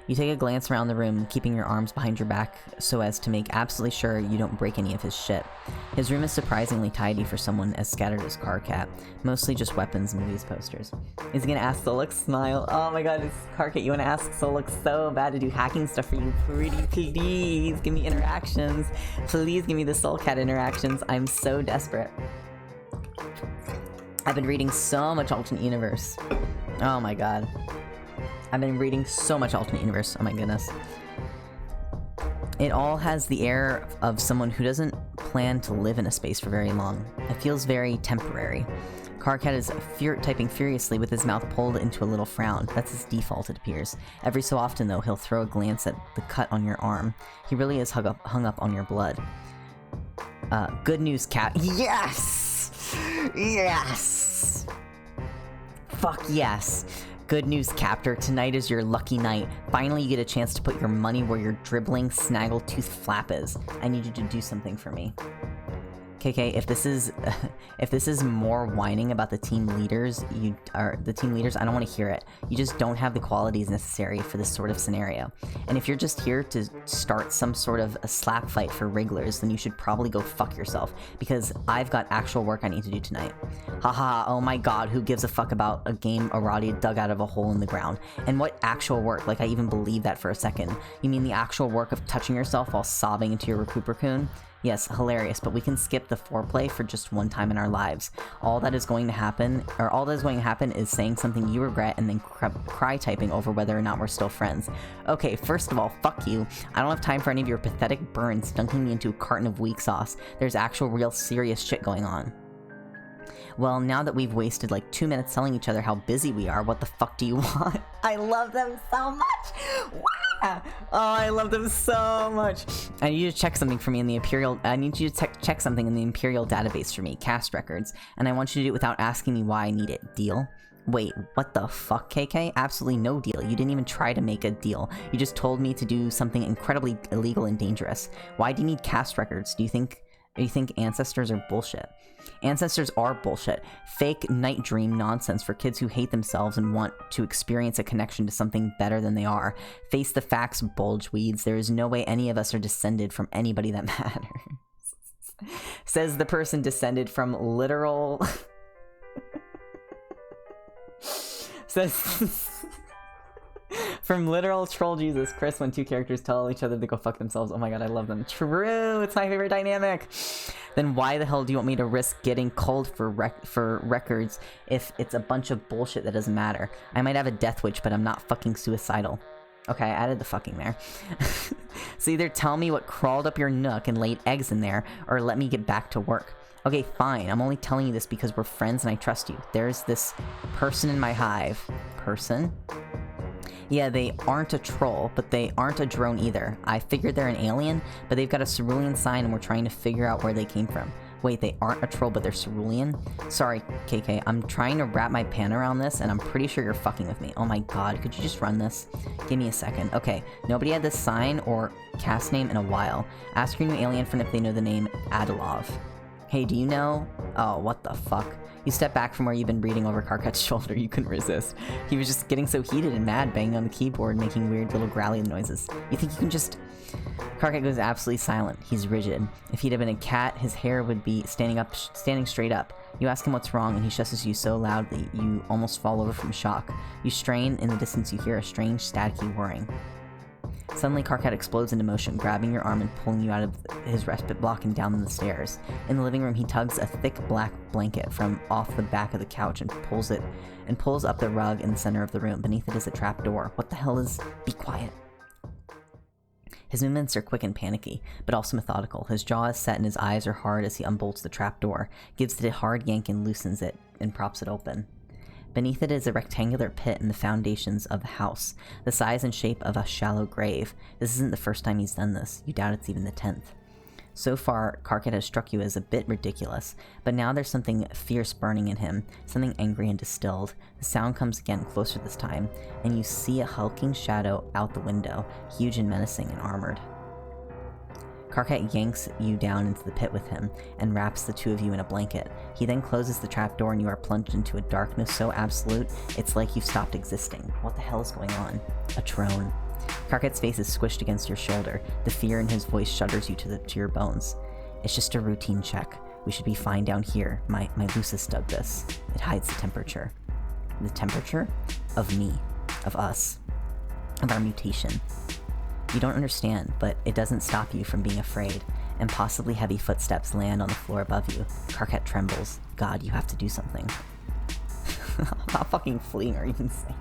You take a glance around the room, keeping your arms behind your back so as to make absolutely sure you don't break any of his shit. His room is surprisingly tidy for someone as scattered as Karkat, mostly just weapons and movies posters. Is he gonna ask Solix? Smile. Oh my god, it's Karkat. You wanna ask Solix so bad to do hacking stuff for you. Pretty please, give me interactions. Please give me the Soul Cat interactions. I'm so desperate. I've been reading so much alternate universe. Oh my god. I've been reading so much alternate universe, oh my goodness. It all has the air of someone who doesn't plan to live in a space for very long. It feels very temporary. Karkat is typing furiously with his mouth pulled into a little frown. That's his default, it appears. Every so often, though, he'll throw a glance at the cut on your arm. He really is hung up on your blood. Good news, Cat. Yes! Yes! Fuck yes! Good news, Captor. Tonight is your lucky night. Finally, you get a chance to put your money where your dribbling, snaggletooth flap is. I need you to do something for me. KK, if this is more whining about the team leaders, I don't want to hear it. You just don't have the qualities necessary for this sort of scenario. And if you're just here to start some sort of a slap fight for Wrigglers, then you should probably go fuck yourself, because I've got actual work I need to do tonight. Haha, oh my god, who gives a fuck about a game Arati dug out of a hole in the ground? And what actual work? Like, I even believe that for a second. You mean the actual work of touching yourself while sobbing into your Recuperacoon? Yes, hilarious, but we can skip the foreplay for just one time in our lives. All that is going to happen is saying something you regret and then cry typing over whether or not we're still friends. Okay, first of all, fuck you. I don't have time for any of your pathetic burns dunking me into a carton of weak sauce. There's actual real serious shit going on. Well, now that we've wasted like 2 minutes telling each other how busy we are, what the fuck do you want? I love them so much! Wow! Oh, I love them so much! I need you to check something for me in the Imperial... I need you to check something in the Imperial database for me, cast records, and I want you to do it without asking me why I need it. Deal? Wait, what the fuck, KK? Absolutely no deal. You didn't even try to make a deal. You just told me to do something incredibly illegal and dangerous. Why do you need cast records? Do you think ancestors are bullshit? Ancestors are bullshit. Fake night dream nonsense for kids who hate themselves and want to experience a connection to something better than they are. Face the facts, bulge weeds. There is no way any of us are descended from anybody that matters. Says the person descended from literal... Says... From literal troll Jesus Chris when two characters tell each other to go fuck themselves. Oh my god, I love them. True! It's my favorite dynamic! Then why the hell do you want me to risk getting cold for records if it's a bunch of bullshit that doesn't matter? I might have a death wish, but I'm not fucking suicidal. Okay, I added the fucking there. So either tell me what crawled up your nook and laid eggs in there, or let me get back to work. Okay, fine. I'm only telling you this because we're friends and I trust you. There's this person in my hive. Person? Yeah, they aren't a troll, but they aren't a drone either. I figured they're an alien, but they've got a cerulean sign and we're trying to figure out where they came from. Wait, they aren't a troll, but they're cerulean? Sorry, KK, I'm trying to wrap my pen around this, and I'm pretty sure you're fucking with me. Oh my god, could you just run this? Give me a second. Okay, nobody had this sign or cast name in a while. Ask your new alien friend if they know the name Adilov. Hey, do you know Oh, what the fuck? You step back from where you've been reading over Karkat's shoulder. You couldn't resist. He was just getting so heated and mad, banging on the keyboard, making weird little growly noises. You think you can just... Karkat goes absolutely silent. He's rigid. If he'd have been a cat, his hair would be standing straight up. You ask him what's wrong, and he shusses you so loudly you almost fall over from shock. You strain. In the distance you hear a strange, staticky whirring. Suddenly, Karkat explodes into motion, grabbing your arm and pulling you out of his respite block and down the stairs. In the living room, he tugs a thick black blanket from off the back of the couch and pulls up the rug in the center of the room. Beneath it is a trap door. What the hell is... Be quiet. His movements are quick and panicky, but also methodical. His jaw is set and his eyes are hard as he unbolts the trap door, gives it a hard yank and loosens it, and props it open. Beneath it is a rectangular pit in the foundations of the house, the size and shape of a shallow grave. This isn't the first time he's done this. You doubt it's even the 10th. So far, Karkat has struck you as a bit ridiculous, but now there's something fierce burning in him, something angry and distilled. The sound comes again, closer this time, and you see a hulking shadow out the window, huge and menacing and armored. Karkat yanks you down into the pit with him, and wraps the two of you in a blanket. He then closes the trapdoor and you are plunged into a darkness so absolute, it's like you've stopped existing. What the hell is going on? A drone. Karkat's face is squished against your shoulder. The fear in his voice shudders you to your bones. It's just a routine check. We should be fine down here. My Lucis dug this. It hides the temperature. The temperature? Of me. Of us. Of our mutation. You don't understand, but it doesn't stop you from being afraid. Impossibly heavy footsteps land on the floor above you. Karkat trembles. God, you have to do something. I'm not fucking fleeing, are you insane?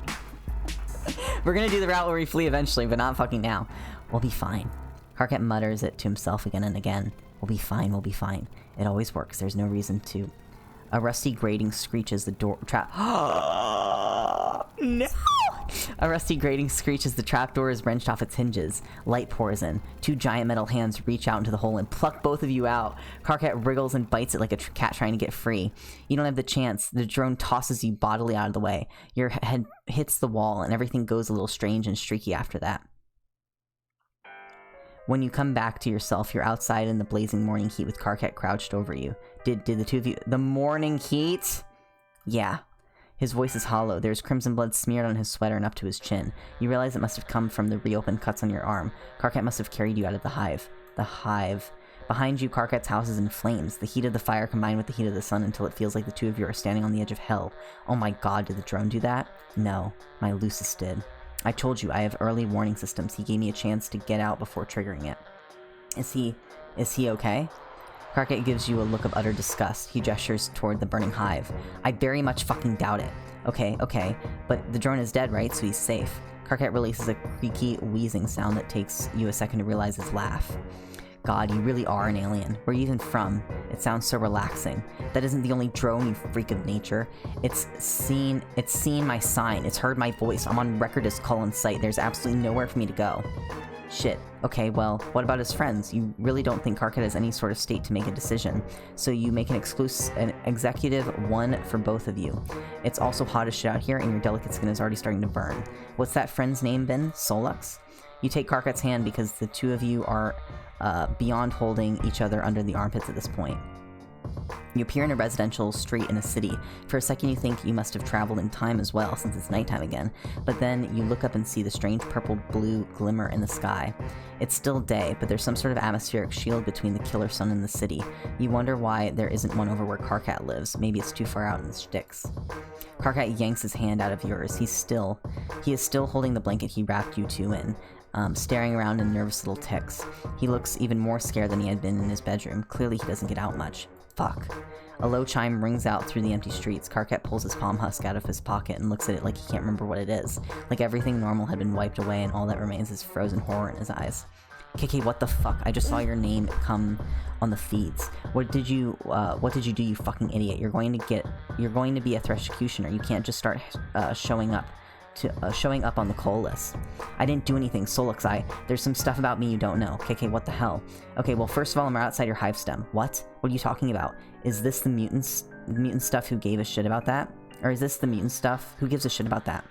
We're gonna do the route where we flee eventually, but not fucking now. We'll be fine. Karkat mutters it to himself again and again. We'll be fine, we'll be fine. It always works, there's no reason to. A rusty grating screeches the door trap. No! A rusty grating screeches the trapdoor is wrenched off its hinges. Light pours in. Two giant metal hands reach out into the hole and pluck both of you out. Karkat wriggles and bites it like a cat trying to get free. You don't have the chance. The drone tosses you bodily out of the way. Your head hits the wall and everything goes a little strange and streaky after that. When you come back to yourself, you're outside in the blazing morning heat with Karkat crouched over you. Did the two of you... The morning heat? Yeah. His voice is hollow. There's crimson blood smeared on his sweater and up to his chin. You realize it must have come from the reopened cuts on your arm. Karkat must have carried you out of the hive. The hive. Behind you, Karkat's house is in flames. The heat of the fire combined with the heat of the sun until it feels like the two of you are standing on the edge of hell. Oh my god, did the drone do that? No. My Lucis did. I told you, I have early warning systems. He gave me a chance to get out before triggering it. Is he okay? Karkat gives you a look of utter disgust. He gestures toward the burning hive. I very much fucking doubt it. Okay, but the drone is dead, right? So he's safe. Karkat releases a creaky, wheezing sound that takes you a second to realize his laugh. God, you really are an alien. Where are you even from? It sounds so relaxing. That isn't the only drone, you freak of nature. It's seen my sign. It's heard my voice. I'm on record as call in sight. There's absolutely nowhere for me to go. Shit. Okay, well, what about his friends? You really don't think Karkat has any sort of state to make a decision, so you make an executive one for both of you. It's also hot as shit out here, and your delicate skin is already starting to burn. What's that friend's name been? Solux? You take Karkat's hand because the two of you are beyond holding each other under the armpits at this point. You appear in a residential street in a city. For a second you think you must have traveled in time as well, since it's nighttime again, but then you look up and see the strange purple-blue glimmer in the sky. It's still day, but there's some sort of atmospheric shield between the killer sun and the city. You wonder why there isn't one over where Karkat lives. Maybe it's too far out in the sticks. Karkat yanks his hand out of yours. He is still holding the blanket he wrapped you two in, staring around in nervous little ticks. He looks even more scared than he had been in his bedroom. Clearly he doesn't get out much. Fuck. A low chime rings out through the empty streets. Karkat pulls his palm husk out of his pocket and looks at it like he can't remember what it is. Like everything normal had been wiped away and all that remains is frozen horror in his eyes. KK, what the fuck? I just saw your name come on the feeds. What did you do, you fucking idiot? You're going to be a Thresh-cutioner. You can't just start showing up on the call list. I didn't do anything, Solux. There's some stuff about me you don't know. KK, what the hell? Okay, well, first of all, I'm outside your hive stem. What? What are you talking about? Is this the mutant stuff who gave a shit about that? Or is this the mutant stuff? Who gives a shit about that?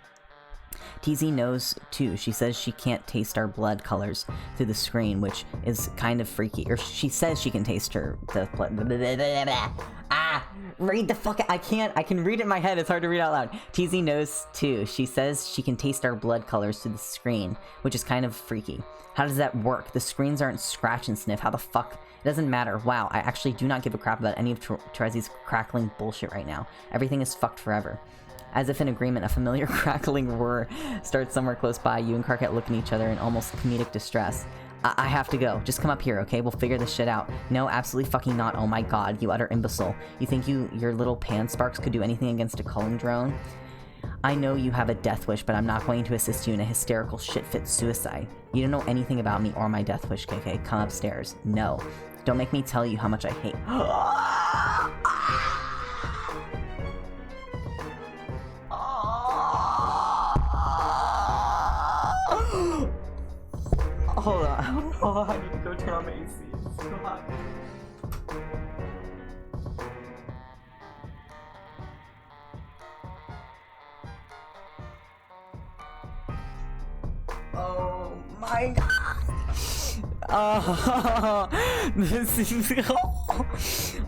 TZ knows, too. She says she can't taste our blood colors through the screen, which is kind of freaky. Or she says she can taste the blood. Read the fuck. I can't. I can read it in my head. It's hard to read out loud. TZ knows too. She says she can taste our blood colors through the screen, which is kind of freaky. How does that work? The screens aren't scratch and sniff. How the fuck? It doesn't matter. Wow, I actually do not give a crap about any of Terezi's crackling bullshit right now. Everything is fucked forever. As if in agreement, a familiar crackling whir starts somewhere close by. You and Karkat look at each other in almost comedic distress. I have to go. Just come up here, okay? We'll figure this shit out. No, absolutely fucking not. Oh my god, you utter imbecile. You think your little pan sparks could do anything against a culling drone? I know you have a death wish, but I'm not going to assist you in a hysterical shit-fit suicide. You don't know anything about me or my death wish, KK. Come upstairs. No. Don't make me tell you how much I hate. Hold on. Oh, I need to go turn on my AC. It's so hot. Oh my god. Oh, this is.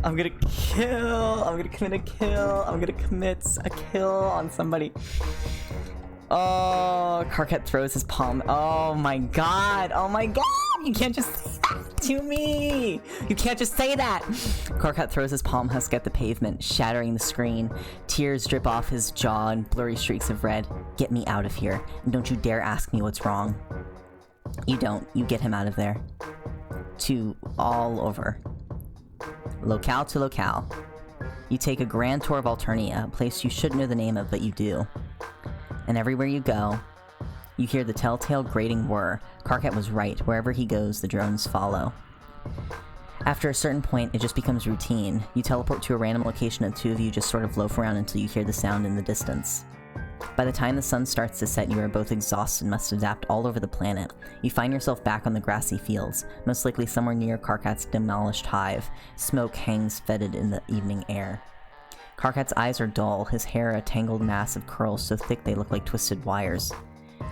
I'm gonna commit a kill. I'm gonna commit a kill on somebody. Oh, Karkat throws his palm. Oh my god. Oh my god. You can't just say that to me. You can't just say that. Karkat throws his palm husk at the pavement, shattering the screen. Tears drip off his jaw in blurry streaks of red. Get me out of here. And don't you dare ask me what's wrong. You don't. You get him out of there. To all over. Locale to locale. You take a grand tour of Alternia, a place you shouldn't know the name of, but you do. And everywhere you go, you hear the telltale grating whir. Karkat was right. Wherever he goes, the drones follow. After a certain point, it just becomes routine. You teleport to a random location and the two of you just sort of loaf around until you hear the sound in the distance. By the time the sun starts to set, you are both exhausted and must have zapped all over the planet. You find yourself back on the grassy fields, most likely somewhere near Karkat's demolished hive. Smoke hangs fetid in the evening air. Karkat's eyes are dull, his hair a tangled mass of curls so thick they look like twisted wires.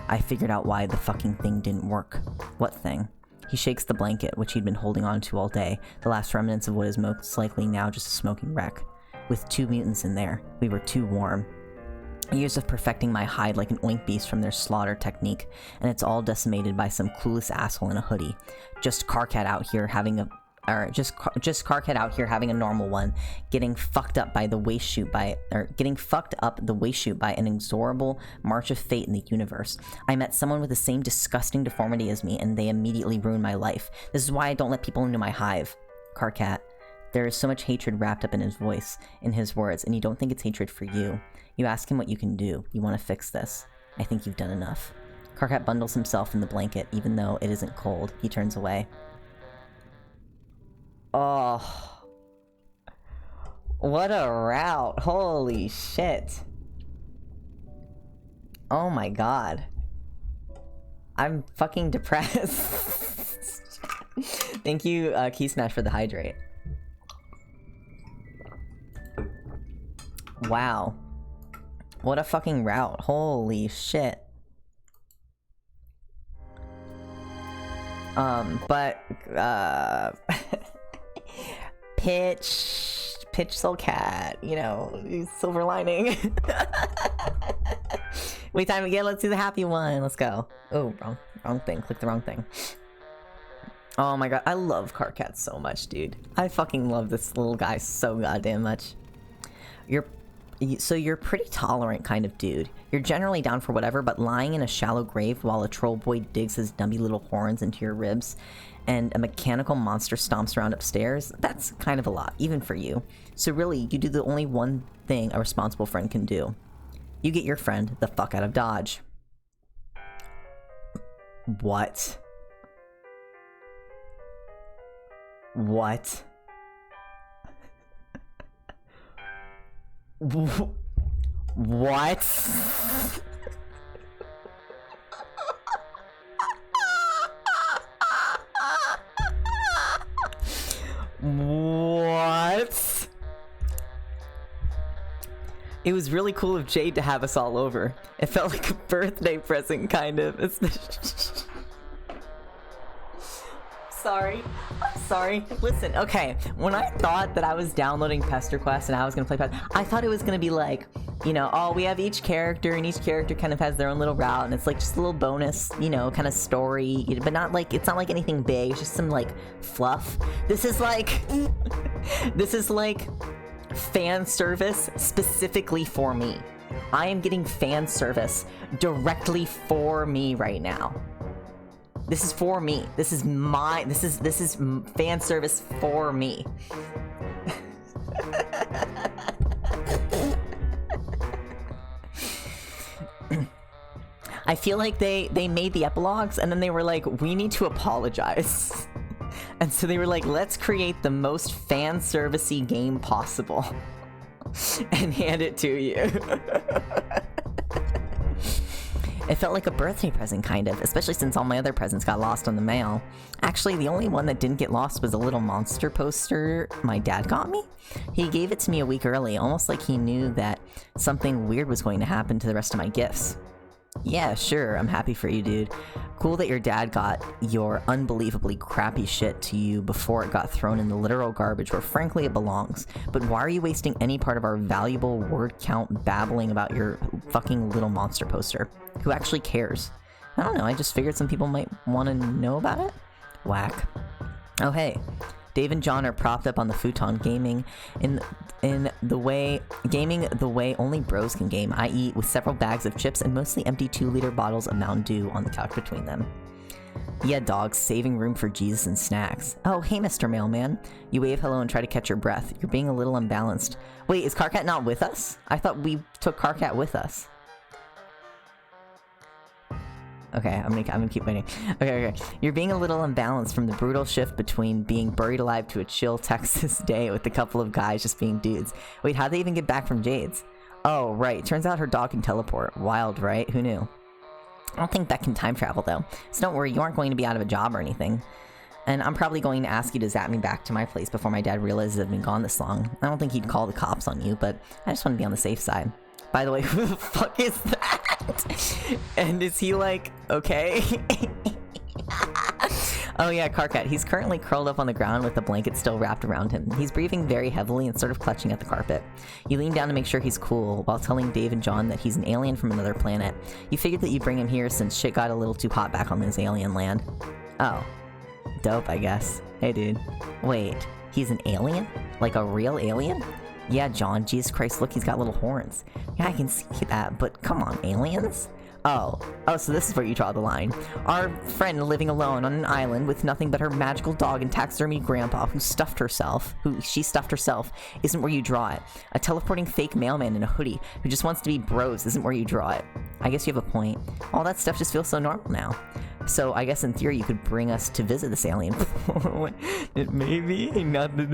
I figured out why the fucking thing didn't work. What thing? He shakes the blanket, which he'd been holding on to all day, the last remnants of what is most likely now just a smoking wreck. With 2 mutants in there, we were too warm. Years of perfecting my hide like an oink beast from their slaughter technique, and it's all decimated by some clueless asshole in a hoodie. Just Karkat out here having a Karkat out here having a normal one, getting fucked up the waste chute by an inexorable march of fate in the universe. I met someone with the same disgusting deformity as me, and they immediately ruined my life. This is why I don't let people into my hive. Karkat, there is so much hatred wrapped up in his voice, in his words, and you don't think it's hatred for you. You ask him what you can do. You want to fix this. I think you've done enough. Karkat bundles himself in the blanket, even though it isn't cold. He turns away. Oh. What a route. Holy shit. Oh my god. I'm fucking depressed. Thank you, Key Smash, for the hydrate. Wow. What a fucking route. Holy shit. Pitch Soul Cat, you know, silver lining. Wait time again, let's do the happy one. Let's go. Oh, wrong thing. Click the wrong thing. Oh my god, I love Karkat so much, dude. I fucking love this little guy so goddamn much. You're pretty tolerant kind of dude. You're generally down for whatever, but lying in a shallow grave while a troll boy digs his dummy little horns into your ribs and a mechanical monster stomps around upstairs, that's kind of a lot, even for you. So really, you do the only one thing a responsible friend can do. You get your friend the fuck out of Dodge. What? What? What? What? It was really cool of Jade to have us all over. It felt like a birthday present, kind of. Sorry, sorry. I'm sorry. Listen, okay. When I thought that I was downloading PesterQuest and I was gonna play I thought it was gonna be like, you know, oh, we have each character and each character kind of has their own little route and it's like just a little bonus, you know, kind of story, but not like, it's not like anything big, it's just some like fluff. This is like fan service specifically for me. I am getting fan service directly for me right now. This is for me. This is fan service for me. I feel like they made the epilogues and then they were like, we need to apologize. And so they were like, let's create the most fan servicey game possible and hand it to you. It felt like a birthday present, kind of, especially since all my other presents got lost in the mail. Actually, the only one that didn't get lost was a little monster poster my dad got me. He gave it to me a week early, almost like he knew that something weird was going to happen to the rest of my gifts. Yeah, sure, I'm happy for you, dude. Cool that your dad got your unbelievably crappy shit to you before it got thrown in the literal garbage where frankly it belongs. But why are you wasting any part of our valuable word count babbling about your fucking little monster poster? Who actually cares? I don't know, I just figured some people might want to know about it. Whack. Oh hey, Dave and John are propped up on the futon gaming in the way only bros can game, i.e. with several bags of chips and mostly empty 2-liter bottles of Mountain Dew on the couch between them. Yeah, dog, saving room for Jesus and snacks. Oh, hey, Mr. Mailman. You wave hello and try to catch your breath. You're being a little unbalanced. Wait, is Karkat not with us? I thought we took Karkat with us. Okay, I'm gonna keep waiting. Okay. You're being a little unbalanced from the brutal shift between being buried alive to a chill Texas day with a couple of guys just being dudes. Wait, how'd they even get back from Jade's? Oh, right. Turns out her dog can teleport. Wild, right? Who knew? I don't think that can time travel, though. So don't worry, you aren't going to be out of a job or anything. And I'm probably going to ask you to zap me back to my place before my dad realizes I've been gone this long. I don't think he'd call the cops on you, but I just want to be on the safe side. By the way, who the fuck is that? And is he like, okay? Oh yeah, Karkat. He's currently curled up on the ground with the blanket still wrapped around him. He's breathing very heavily and sort of clutching at the carpet. You lean down to make sure he's cool, while telling Dave and John that he's an alien from another planet. You figured that you'd bring him here since shit got a little too hot back on this alien land. Oh. Dope, I guess. Hey dude. Wait, he's an alien? Like a real alien? Yeah, John, Jesus Christ, look, he's got little horns. Yeah, I can see that, but come on, aliens? Oh, so this is where you draw the line. Our friend living alone on an island with nothing but her magical dog and taxidermy grandpa who she stuffed herself, isn't where you draw it. A teleporting fake mailman in a hoodie who just wants to be bros isn't where you draw it. I guess you have a point. All that stuff just feels so normal now. So I guess in theory you could bring us to visit this alien. Maybe not that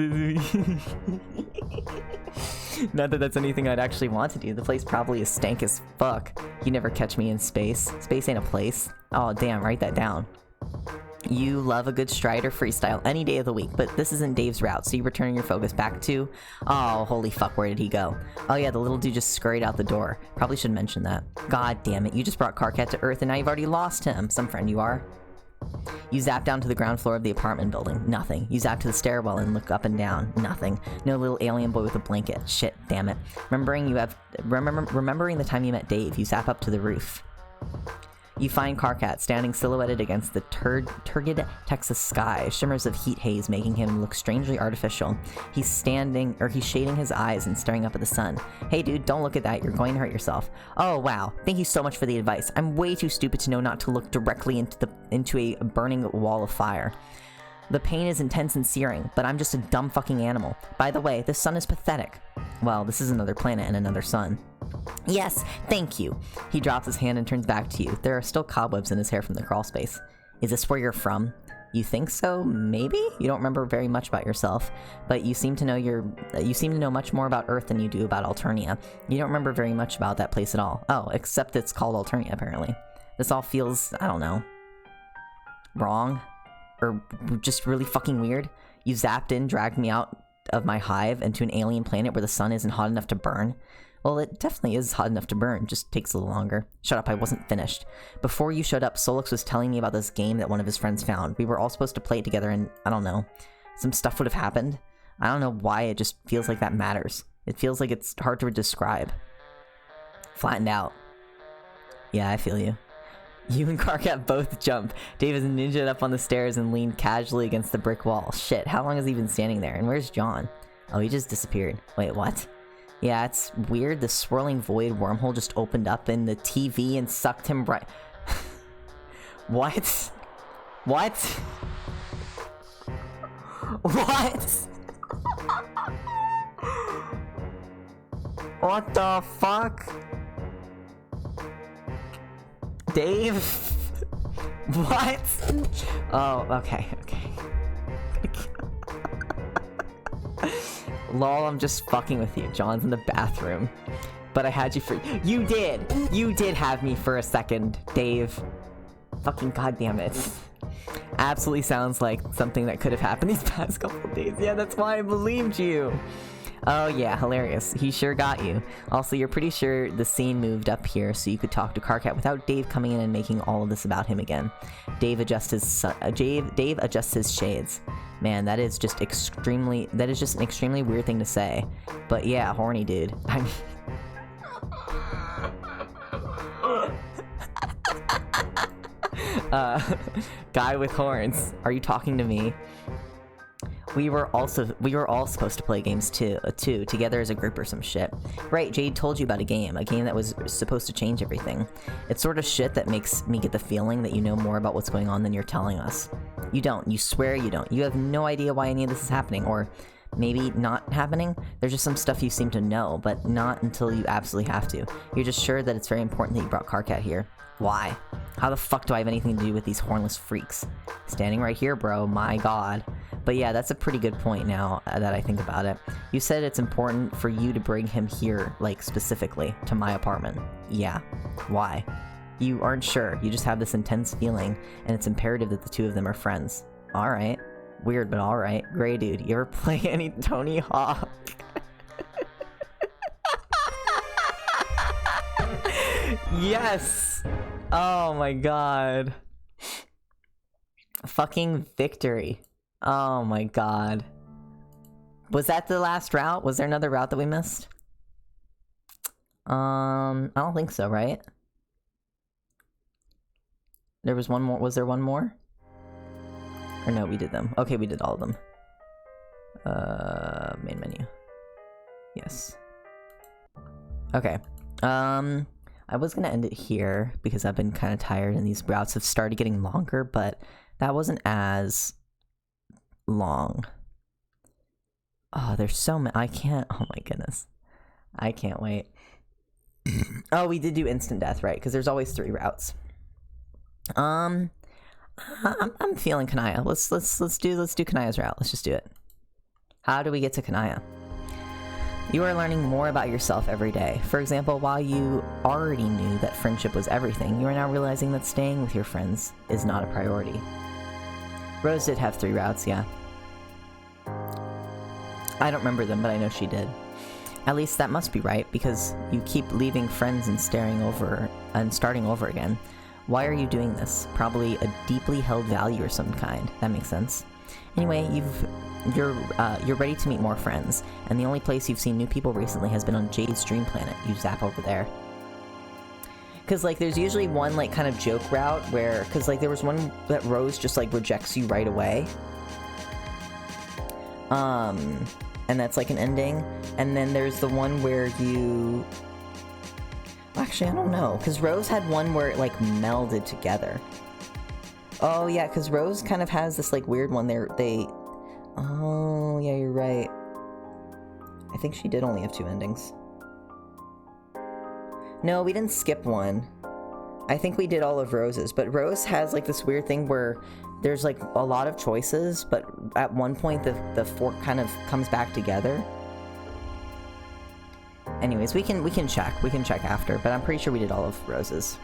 not that that's anything I'd actually want to do. The place probably is stank as fuck. You never catch me in space. Space ain't a place. Oh damn, write that down. You love a good Strider freestyle any day of the week, but this isn't Dave's route, so you're returning your focus back to... Oh, holy fuck, where did he go? Oh yeah, the little dude just scurried out the door. Probably should mention that. God damn it, you just brought Karkat to Earth and now you've already lost him. Some friend you are. You zap down to the ground floor of the apartment building. Nothing. You zap to the stairwell and look up and down. Nothing. No little alien boy with a blanket. Shit, damn it. Remembering the time you met Dave, you zap up to the roof. You find Karkat standing silhouetted against the turgid Texas sky, shimmers of heat haze making him look strangely artificial. He's shading his eyes and staring up at the sun. Hey dude, don't look at that, you're going to hurt yourself. Oh wow, thank you so much for the advice. I'm way too stupid to know not to look directly into a burning wall of fire. The pain is intense and searing, but I'm just a dumb fucking animal. By the way, this sun is pathetic. Well, this is another planet and another sun. Yes, thank you. He drops his hand and turns back to you. There are still cobwebs in his hair from the crawl space. Is this where you're from? You think so? Maybe? You don't remember very much about yourself, but you seem to know much more about Earth than you do about Alternia. You don't remember very much about that place at all. Oh, except it's called Alternia, apparently. This all feels, I don't know, wrong? Or just really fucking weird? You zapped in, dragged me out of my hive into an alien planet where the sun isn't hot enough to burn. Well, it definitely is hot enough to burn, just takes a little longer. Shut up, I wasn't finished. Before you showed up, Solix was telling me about this game that one of his friends found. We were all supposed to play it together and, I don't know, some stuff would have happened. I don't know why, it just feels like that matters. It feels like it's hard to describe. Flattened out. Yeah, I feel you. You and Karkat both jump. Dave is ninja'd up on the stairs and leaned casually against the brick wall. Shit, how long has he been standing there? And where's John? Oh, he just disappeared. Wait, what? Yeah, it's weird. The swirling void wormhole just opened up in the TV and sucked him right... What? What? What? What the fuck? Dave? What? Oh, okay. Lol, I'm just fucking with you. John's in the bathroom. But I had you for- You did! You did have me for a second, Dave. Fucking goddamn it. Absolutely sounds like something that could have happened these past couple of days. Yeah, that's why I believed you. Oh yeah, hilarious. He sure got you. Also, you're pretty sure the scene moved up here so you could talk to Karkat without Dave coming in and making all of this about him again. Dave adjusts his shades. Man, that is just an extremely weird thing to say. But yeah, horny dude. I mean... guy with horns. Are you talking to me? We were all supposed to play games too, together as a group or some shit. Right, Jade told you about a game that was supposed to change everything. It's sort of shit that makes me get the feeling that you know more about what's going on than you're telling us. You don't. You swear you don't. You have no idea why any of this is happening, or maybe not happening. There's just some stuff you seem to know, but not until you absolutely have to. You're just sure that it's very important that you brought Karkat here. Why? How the fuck do I have anything to do with these hornless freaks? Standing right here, bro. My god. But yeah, that's a pretty good point now that I think about it. You said it's important for you to bring him here, like, specifically, to my apartment. Yeah. Why? You aren't sure. You just have this intense feeling, and it's imperative that the two of them are friends. Alright. Weird, but alright. Gray dude, you ever play any Tony Hawk? Yes! Oh my god. Fucking victory. Oh my god. Was that the last route? Was there another route that we missed? I don't think so, right? There was one more. Was there one more? Or no, we did them. Okay, we did all of them. Main menu. Yes. Okay. I was gonna end it here because I've been kind of tired and these routes have started getting longer, but that wasn't as long. Oh, there's so many. I can't. Oh my goodness. I can't wait. Oh, we did do instant death, right? Because there's always 3 routes. I'm feeling Kanaya. Let's do Kanaya's route. Let's just do it. How do we get to Kanaya? You are learning more about yourself every day. For example, while you already knew that friendship was everything, you are now realizing that staying with your friends is not a priority. Rose did have 3 routes, yeah. I don't remember them, but I know she did. At least that must be right, because you keep leaving friends and starting over again. Why are you doing this? Probably a deeply held value or some kind. That makes sense. Anyway, you're ready to meet more friends, and the only place you've seen new people recently has been on Jade's Dream Planet. You zap over there. Cause like there's usually one like kind of joke route where, cause like there was one that Rose just like rejects you right away. And that's like an ending. And then there's the one where you... Actually, I don't know, because Rose had one where it like melded together. Oh yeah, because Rose kind of has this like weird one there. Oh yeah, you're right. I think she did only have 2 endings. No, we didn't skip one. I think we did all of Rose's, but Rose has like this weird thing where there's like a lot of choices, but at one point the fork kind of comes back together. Anyways, we can check after, but I'm pretty sure we did all of Rose's.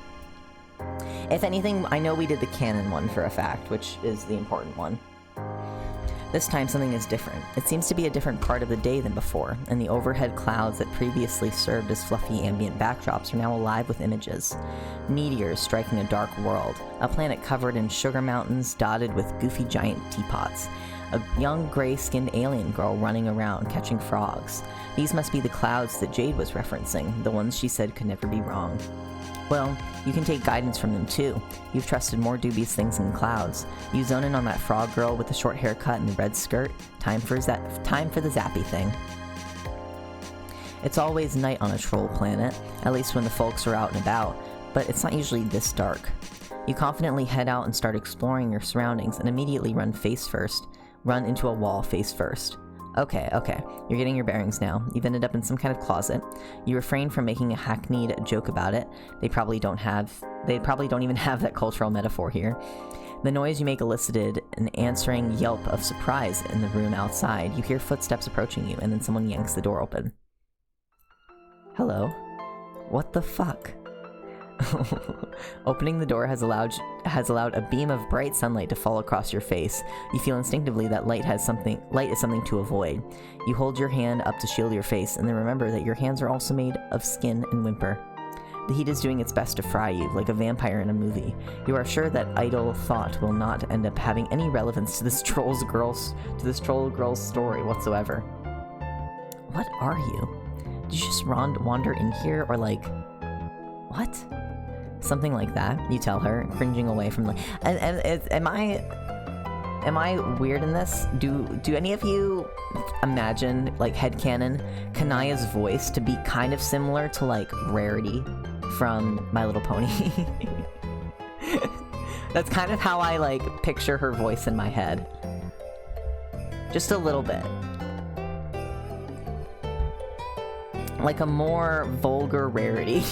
If anything, I know we did the canon one for a fact, which is the important one. This time something is different. It seems to be a different part of the day than before, and the overhead clouds that previously served as fluffy ambient backdrops are now alive with images. Meteors striking a dark world, a planet covered in sugar mountains dotted with goofy giant teapots, a young gray-skinned alien girl running around catching frogs. These must be the clouds that Jade was referencing, the ones she said could never be wrong. Well, you can take guidance from them too. You've trusted more dubious things than clouds. You zone in on that frog girl with the short haircut and the red skirt. Time for the zappy thing. It's always night on a troll planet, at least when the folks are out and about, but it's not usually this dark. You confidently head out and start exploring your surroundings and immediately run into a wall face first. Okay, you're getting your bearings now. You've ended up in some kind of closet. You refrain from making a hackneyed joke about it. They probably don't even have that cultural metaphor here. The noise you make elicited an answering yelp of surprise in the room outside. You hear footsteps approaching you, and then someone yanks the door open. Hello? What the fuck? Opening the door has allowed a beam of bright sunlight to fall across your face. You feel instinctively that light is something to avoid. You hold your hand up to shield your face, and then remember that your hands are also made of skin and whimper. The heat is doing its best to fry you, like a vampire in a movie. You are sure that idle thought will not end up having any relevance to this troll girl's story whatsoever. What are you? Did you just wander in here, or like... What? Something like that, you tell her, cringing away from the... Am I weird in this? Do any of you imagine, like, headcanon, Kanaya's voice to be kind of similar to, like, Rarity from My Little Pony? That's kind of how I, like, picture her voice in my head. Just a little bit. Like a more vulgar Rarity.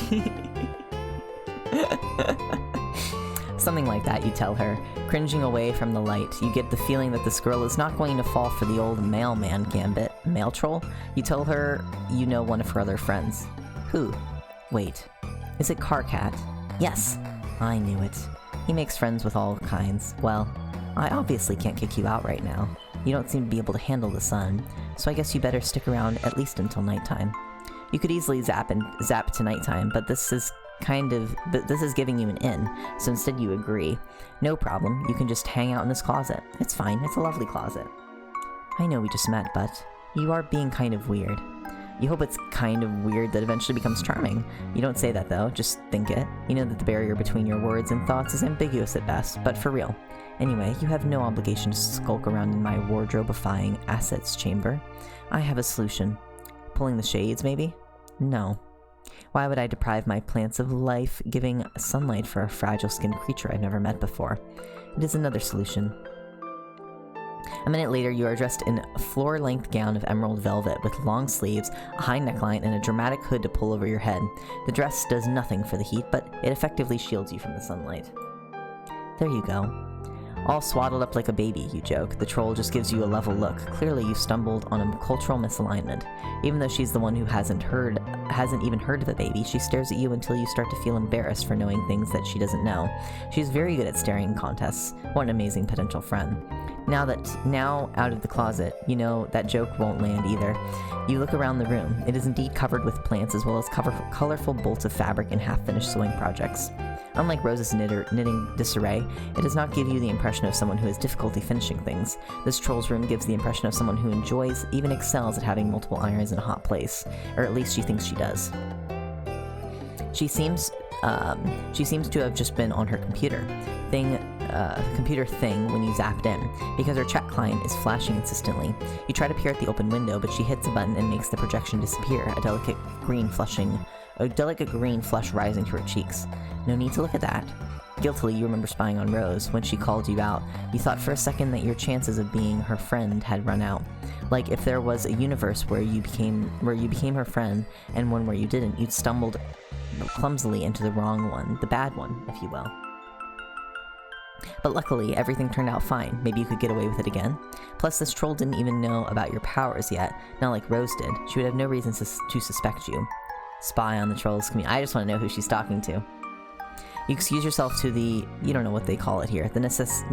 Something like that, you tell her. Cringing away from the light, you get the feeling that this girl is not going to fall for the old mailman gambit. Mail troll? You tell her you know one of her other friends. Who? Wait. Is it Karkat? Yes, I knew it. He makes friends with all kinds. Well, I obviously can't kick you out right now. You don't seem to be able to handle the sun, so I guess you better stick around at least until nighttime. You could easily zap to nighttime, but this is giving you an in, so instead you agree. No problem, you can just hang out in this closet. It's fine, it's a lovely closet. I know we just met, but you are being kind of weird. You hope it's kind of weird that eventually becomes charming. You don't say that though, just think it. You know that the barrier between your words and thoughts is ambiguous at best, but for real. Anyway, you have no obligation to skulk around in my wardrobe-ifying assets chamber. I have a solution. Pulling the shades, maybe? No. Why would I deprive my plants of life-giving sunlight for a fragile-skinned creature I've never met before? It is another solution. A minute later, you are dressed in a floor-length gown of emerald velvet with long sleeves, a high neckline, and a dramatic hood to pull over your head. The dress does nothing for the heat, but it effectively shields you from the sunlight. There you go. All swaddled up like a baby, you joke. The troll just gives you a level look. Clearly you stumbled on a cultural misalignment. Even though she's the one who hasn't even heard of a baby, she stares at you until you start to feel embarrassed for knowing things that she doesn't know. She's very good at staring contests. What an amazing potential friend. Now out of the closet, you know that joke won't land either. You look around the room. It is indeed covered with plants as well as colorful bolts of fabric and half-finished sewing projects. Unlike Rose's knitting disarray, it does not give you the impression of someone who has difficulty finishing things. This troll's room gives the impression of someone who enjoys, even excels at having multiple irons in a hot place. Or at least she thinks she does. She seems to have just been on her computer thing when you zapped in, because her chat client is flashing insistently. You try to peer at the open window, but she hits a button and makes the projection disappear, a delicate green flush rising to her cheeks. No need to look at that. Guiltily, you remember spying on Rose. When she called you out, you thought for a second that your chances of being her friend had run out. Like if there was a universe where you became her friend, and one where you didn't, you'd stumbled clumsily into the wrong one, the bad one, if you will. But luckily, everything turned out fine. Maybe you could get away with it again. Plus, this troll didn't even know about your powers yet, not like Rose did. She would have no reason to suspect you. Spy on the troll's community. I just want to know who she's talking to. You excuse yourself to the, you don't know what they call it here, the necessaries.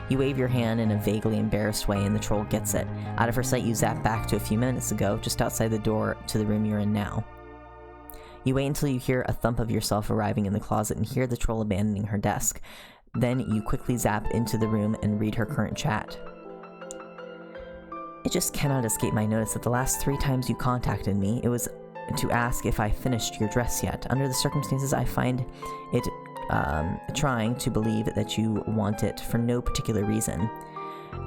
You wave your hand in a vaguely embarrassed way and the troll gets it. Out of her sight, you zap back to a few minutes ago, just outside the door to the room you're in now. You wait until you hear a thump of yourself arriving in the closet and hear the troll abandoning her desk. Then you quickly zap into the room and read her current chat. It just cannot escape my notice that the last 3 times you contacted me, it was to ask if I finished your dress yet. Under the circumstances, I find it trying to believe that you want it for no particular reason.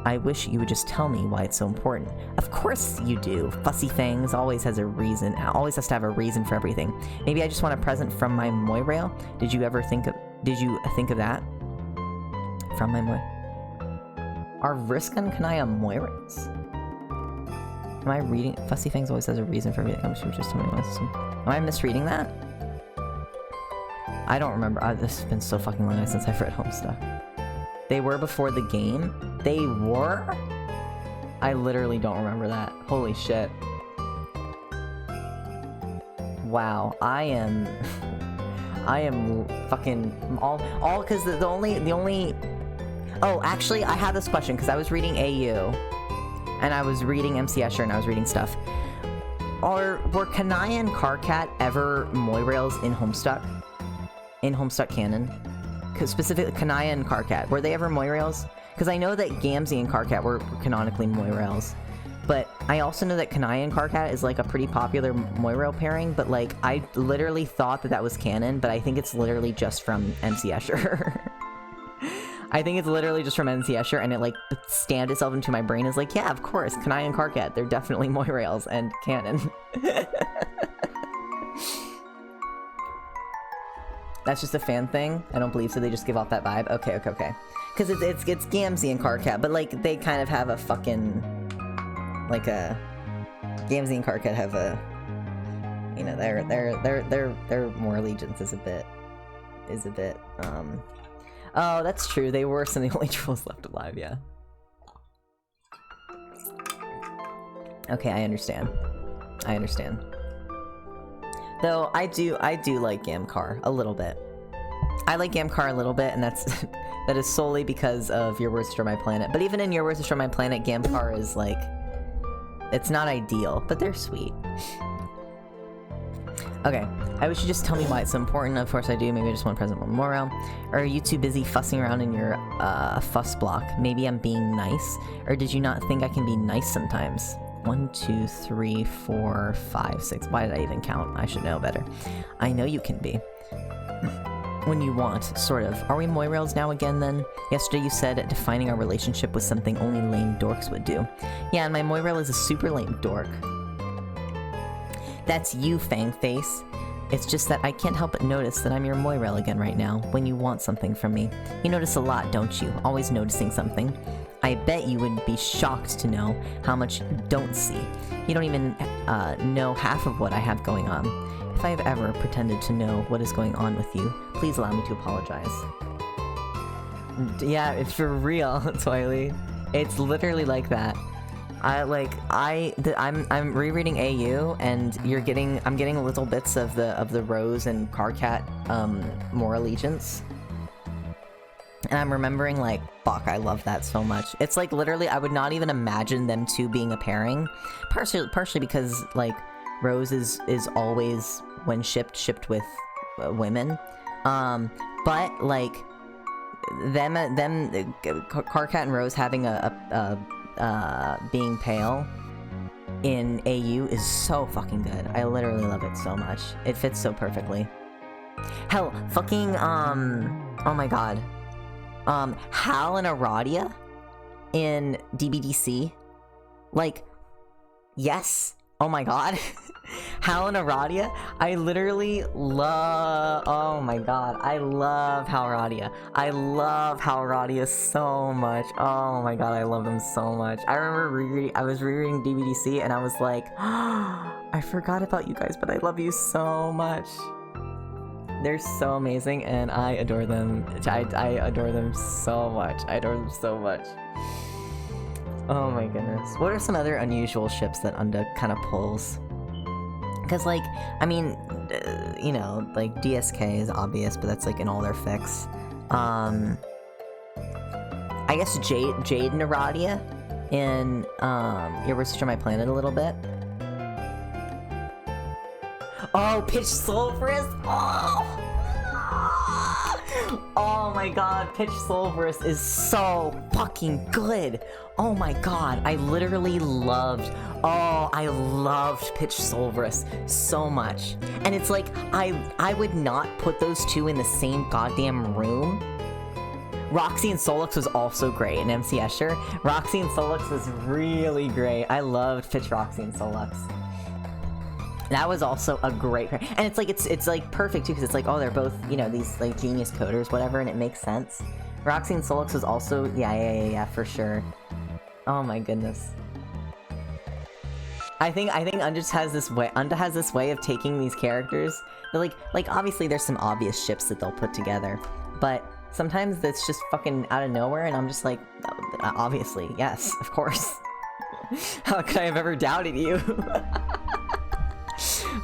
I wish you would just tell me why it's so important. Of course you do. Fussy Fangs always has a reason, always has to have a reason for everything. Maybe I just want a present from my Moirail? Did you think of that? From my Are Risk and Kanaya Moirails? Am I reading? Fussy Fangs always has a reason for everything. I'm sure just tell me once. Am I misreading that? I don't remember. This has been so fucking long since I've read Homestuck. They were before the game? They were? I literally don't remember that. Holy shit. Wow, I am fucking all because the only oh, actually I have this question because I was reading AU and I was reading MC Escher and I was reading stuff. Were Kanaya and Karkat ever Moirails in Homestuck? In Homestuck canon? Specifically Kanaya and Karkat, were they ever Moirails? Because I know that Gamzee and Karkat were canonically Moirails, but I also know that Kanaya and Karkat is like a pretty popular Moirail pairing, but like I literally thought that was canon, but I think it's literally just from MC Escher. I think it's literally just from MC Escher, and it like stamped itself into my brain as like, yeah, of course, Kanaya and Karkat, they're definitely Moirails and canon. That's just a fan thing? I don't believe so, they just give off that vibe? Okay. Because it's Gamzee and Karkat, but like, they kind of have a fucking... like a... Gamzee and Karkat have a... You know, their more allegiance is a bit... Oh, that's true, they were some of the only trolls left alive, yeah. Okay, I understand. Though, I do like Gamcar a little bit. I like Gamcar a little bit, and that is solely because of Your Words Destroy My Planet. But even in Your Words Destroy My Planet, Gamcar is like... It's not ideal, but they're sweet. Okay, I wish you just tell me why it's so important. Of course I do. Maybe I just want present one more. Or are you too busy fussing around in your fuss block? Maybe I'm being nice? Or did you not think I can be nice sometimes? 1, 2, 3, 4, 5, 6. Why did I even count? I should know better. I know you can be. When you want, sort of. Are we Moirails now again, then? Yesterday you said defining our relationship was something only lame dorks would do. Yeah, and my Moirail is a super lame dork. That's you, Fangface. It's just that I can't help but notice that I'm your Moirail again right now, when you want something from me. You notice a lot, don't you? Always noticing something. I bet you would be shocked to know how much you don't see. You don't even know half of what I have going on. If I have ever pretended to know what is going on with you, please allow me to apologize. Yeah, it's for real, Toily. It's literally like that. I'm rereading AU, and I'm getting little bits of the Rose and Karkat more allegiance. And I'm remembering, like, fuck, I love that so much. It's like, literally, I would not even imagine them two being a pairing. Partially because, like, Rose is always, when shipped with women. But, like, Karkat and Rose having being pale in AU is so fucking good. I literally love it so much. It fits so perfectly. Hell, fucking, oh my god. Hal and Aradia in DBDC? Like, yes. Oh my god. Hal and Aradia? I literally love... Oh my god. I love Hal Aradia. I love Hal Aradia so much. Oh my god, I love them so much. I remember I was rereading DBDC and I was like, oh, I forgot about you guys, but I love you so much. They're so amazing, and I adore them. I adore them so much. I adore them so much. Oh my goodness. What are some other unusual ships that Unda kind of pulls? Because, like, I mean, you know, like, DSK is obvious, but that's, like, in all their fics. I guess Jade and Iradia in, Irreversible My Planet a little bit. Oh, Pitch Sulphurous! Oh my god, Pitch Sulphurous is so fucking good! Oh my god, I literally loved... Oh, I loved Pitch Sulphurous so much. And it's like, I would not put those two in the same goddamn room. Roxy and Solux was also great in MC Escher. Roxy and Solux was really great. I loved Pitch Roxy and Solux. That was also a great pair. And it's like, it's like perfect too, because it's like, oh, they're both, you know, these like genius coders, whatever, and it makes sense. Roxy and Solux was also, yeah, for sure. Oh my goodness. I think Unta has this way of taking these characters. They're like obviously there's some obvious ships that they'll put together, but sometimes that's just fucking out of nowhere, and I'm just like, obviously, yes, of course. How could I have ever doubted you?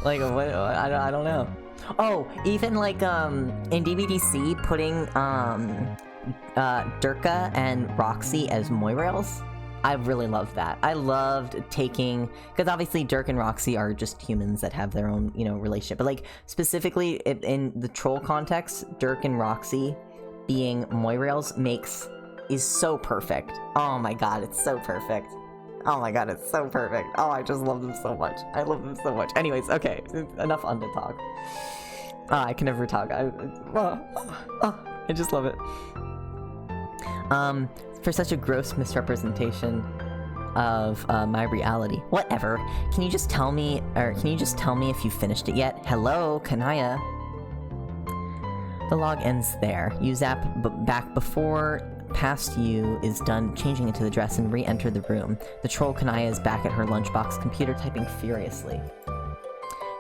Like, what? I don't know. Oh, even like in DBDC putting Durka and Roxy as Moirails. I really loved that. I loved taking, because obviously Dirk and Roxy are just humans that have their own, you know, relationship. But like specifically in the troll context, Dirk and Roxy being Moirails is so perfect. Oh my god, it's so perfect. Oh my god, it's so perfect. Oh, I just love them so much. I love them so much. Anyways, okay, enough Unta talk. I can never talk. I just love it. For such a gross misrepresentation of my reality. Whatever. Can you just tell me if you finished it yet? Hello, Kanaya. The log ends there. You zap back before past you is done changing into the dress and re-enter the room. The troll Kanaya is back at her lunchbox computer typing furiously.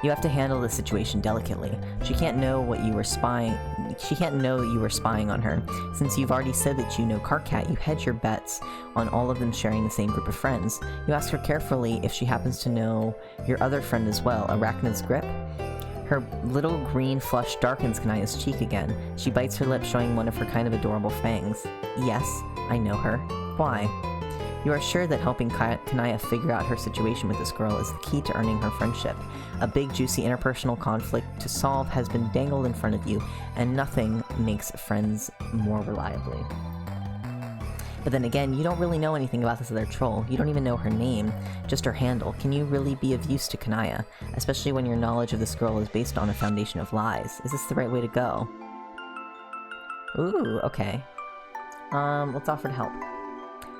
You have to handle the situation delicately. She can't know that you were spying on her. Since you've already said that you know Karkat, you hedge your bets on all of them sharing the same group of friends. You ask her carefully if she happens to know your other friend as well, Arachnid's Grip. Her little green flush darkens Kanaya's cheek again. She bites her lip, showing one of her kind of adorable fangs. Yes, I know her. Why? You are sure that helping Kanaya figure out her situation with this girl is the key to earning her friendship. A big, juicy interpersonal conflict to solve has been dangled in front of you, and nothing makes friends more reliably. But then again, you don't really know anything about this other troll. You don't even know her name, just her handle. Can you really be of use to Kanaya? Especially when your knowledge of this girl is based on a foundation of lies. Is this the right way to go? Ooh, okay. Let's offer to help.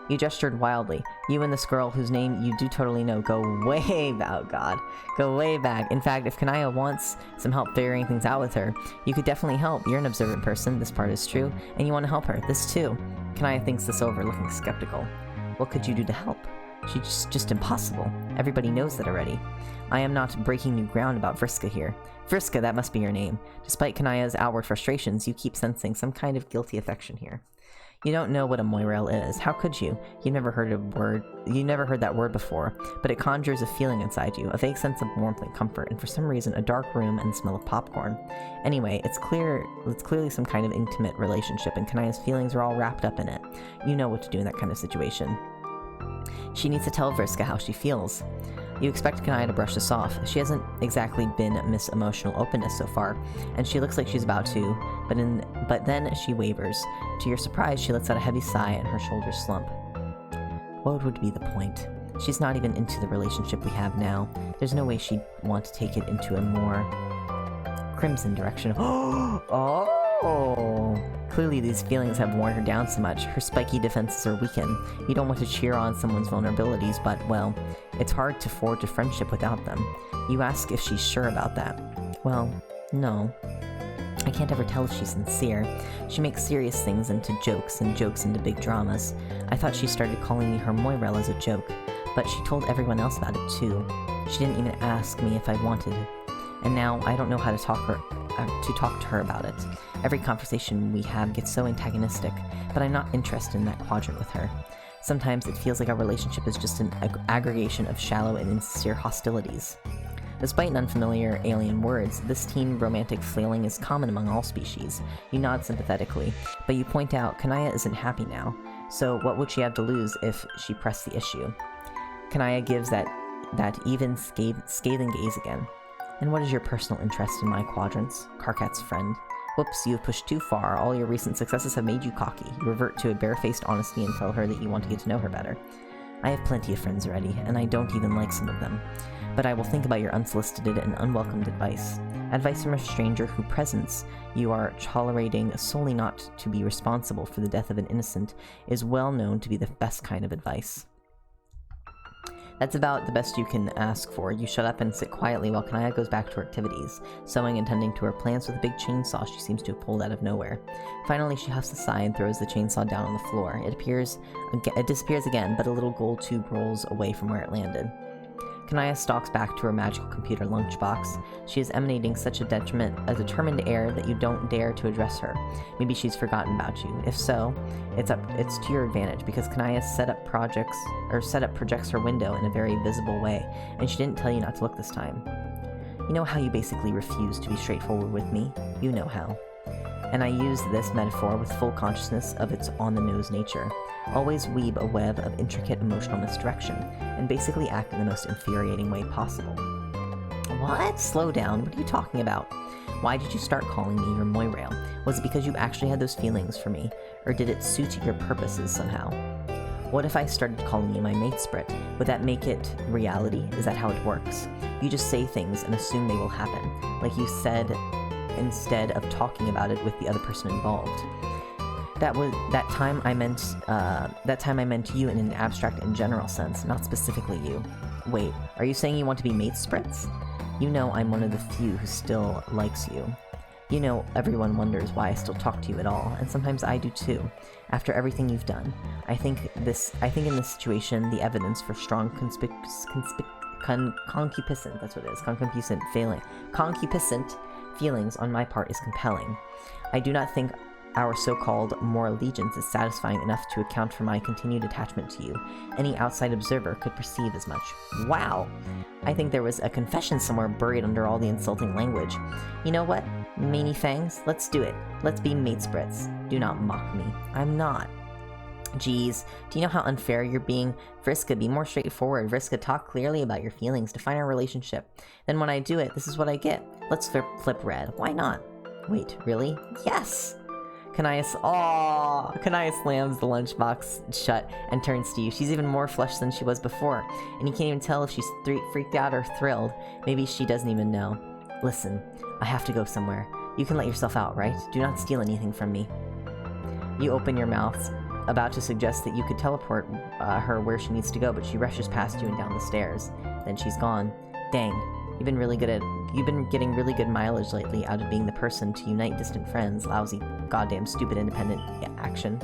You gestured wildly. You and this girl, whose name you do totally know, go way back. Oh god. Go way back. In fact, if Kanaya wants some help figuring things out with her, you could definitely help. You're an observant person, this part is true, and you want to help her. This too. Kanaya thinks this over, looking skeptical. What could you do to help? She's just impossible. Everybody knows that already. I am not breaking new ground about Vriska here. Vriska, that must be your name. Despite Kanaya's outward frustrations, you keep sensing some kind of guilty affection here. You don't know what a Moirail is. How could you? You never heard that word before, but it conjures a feeling inside you, a vague sense of warmth and comfort, and for some reason a dark room and the smell of popcorn. Anyway, it's clearly some kind of intimate relationship, and Kanaya's feelings are all wrapped up in it. You know what to do in that kind of situation. She needs to tell Vriska how she feels. You expect Kanaya to brush this off. She hasn't exactly been Miss Emotional Openness so far, and she looks like she's about to, but then she wavers. To your surprise, she lets out a heavy sigh and her shoulders slump. What would be the point? She's not even into the relationship we have now. There's no way she'd want to take it into a more crimson direction. Oh! Clearly these feelings have worn her down so much. Her spiky defenses are weakened. You don't want to cheer on someone's vulnerabilities, but, well, it's hard to forge a friendship without them. You ask if she's sure about that. Well, no. I can't ever tell if she's sincere. She makes serious things into jokes, and jokes into big dramas. I thought she started calling me her Moirail as a joke, but she told everyone else about it too. She didn't even ask me if I wanted it. And now I don't know how to talk to her about it. Every conversation we have gets so antagonistic, but I'm not interested in that quadrant with her. Sometimes it feels like our relationship is just an aggregation of shallow and insincere hostilities. Despite unfamiliar alien words, this teen romantic flailing is common among all species. You nod sympathetically, but you point out Kanaya isn't happy now, so what would she have to lose if she pressed the issue? Kanaya gives that even scathing gaze again. And what is your personal interest in my quadrants? Karkat's friend. Whoops, you have pushed too far. All your recent successes have made you cocky. You revert to a barefaced honesty and tell her that you want to get to know her better. I have plenty of friends already, and I don't even like some of them. But I will think about your unsolicited and unwelcomed advice. Advice from a stranger whose presence you are tolerating solely not to be responsible for the death of an innocent is well known to be the best kind of advice. That's about the best you can ask for. You shut up and sit quietly while Kanaya goes back to her activities, sewing and tending to her plants with a big chainsaw she seems to have pulled out of nowhere. Finally, she huffs a sigh and throws the chainsaw down on the floor. It disappears again, but a little gold tube rolls away from where it landed. Kanaya stalks back to her magical computer lunchbox. She is emanating such a determined air that you don't dare to address her. Maybe she's forgotten about you. If so, it's to your advantage, because Kanaya set up projects her window in a very visible way, and she didn't tell you not to look this time. You know how you basically refuse to be straightforward with me? You know how. And I use this metaphor with full consciousness of its on-the-nose nature. Always weave a web of intricate emotional misdirection, and basically act in the most infuriating way possible. What? Slow down. What are you talking about? Why did you start calling me your Moirail? Was it because you actually had those feelings for me, or did it suit your purposes somehow? What if I started calling you my matesprit? Would that make it reality? Is that how it works? You just say things and assume they will happen, like you said, instead of talking about it with the other person involved. That time I meant you in an abstract and general sense, not specifically you. Wait, are you saying you want to be matesprits? You know I'm one of the few who still likes you. You know everyone wonders why I still talk to you at all, and sometimes I do too, after everything you've done. I think in this situation, the evidence for strong concupiscent, that's what it is, concupiscent feelings on my part is compelling. I do not think our so-called moral allegiance is satisfying enough to account for my continued attachment to you. Any outside observer could perceive as much. Wow! I think there was a confession somewhere buried under all the insulting language. You know what? Many fangs, let's do it. Let's be matesprits. Do not mock me. I'm not. Geez, do you know how unfair you're being? Vriska, be more straightforward. Vriska, talk clearly about your feelings. Define our relationship. Then when I do it, this is what I get. Let's flip red. Why not? Wait, really? Yes! Kanaya slams the lunchbox shut and turns to you. She's even more flushed than she was before, and you can't even tell if she's freaked out or thrilled. Maybe she doesn't even know. Listen, I have to go somewhere. You can let yourself out, right? Do not steal anything from me. You open your mouth, about to suggest that you could teleport her where she needs to go, but she rushes past you and down the stairs. Then she's gone. Dang, you've been getting really good mileage lately out of being the person to unite distant friends. Lousy, goddamn stupid independent action.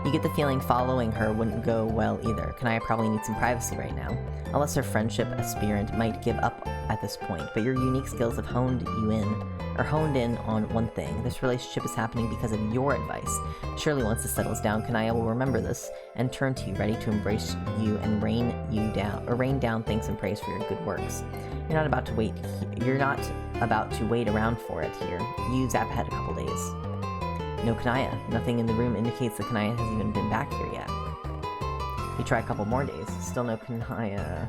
You get the feeling following her wouldn't go well either. Kanaya probably needs some privacy right now. Unless her friendship aspirant might give up at this point, but your unique skills have honed in on one thing. This relationship is happening because of your advice. Surely once this settles down, Kanaya will remember this and turn to you, ready to embrace you and rain down thanks and praise for your good works. You're not about to wait around for it here. You zap ahead a couple days. No Kanaya. Nothing in the room indicates that Kanaya has even been back here yet. You try a couple more days. Still no Kanaya.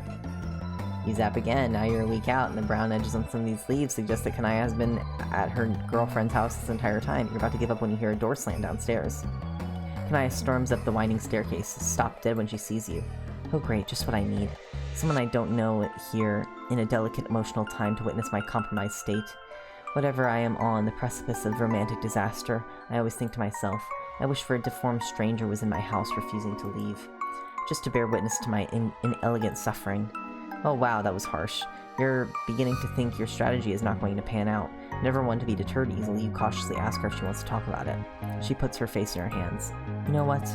You zap again. Now you're a week out, and the brown edges on some of these leaves suggest that Kanaya has been at her girlfriend's house this entire time. You're about to give up when you hear a door slam downstairs. Kanaya storms up the winding staircase, stopped dead when she sees you. Oh great, just what I need. Someone I don't know here in a delicate emotional time to witness my compromised state. Whatever I am on the precipice of romantic disaster, I always think to myself, I wish for a deformed stranger was in my house refusing to leave, just to bear witness to my inelegant suffering. Oh wow, that was harsh. You're beginning to think your strategy is not going to pan out. Never one to be deterred easily, you cautiously ask her if she wants to talk about it. She puts her face in her hands. You know what?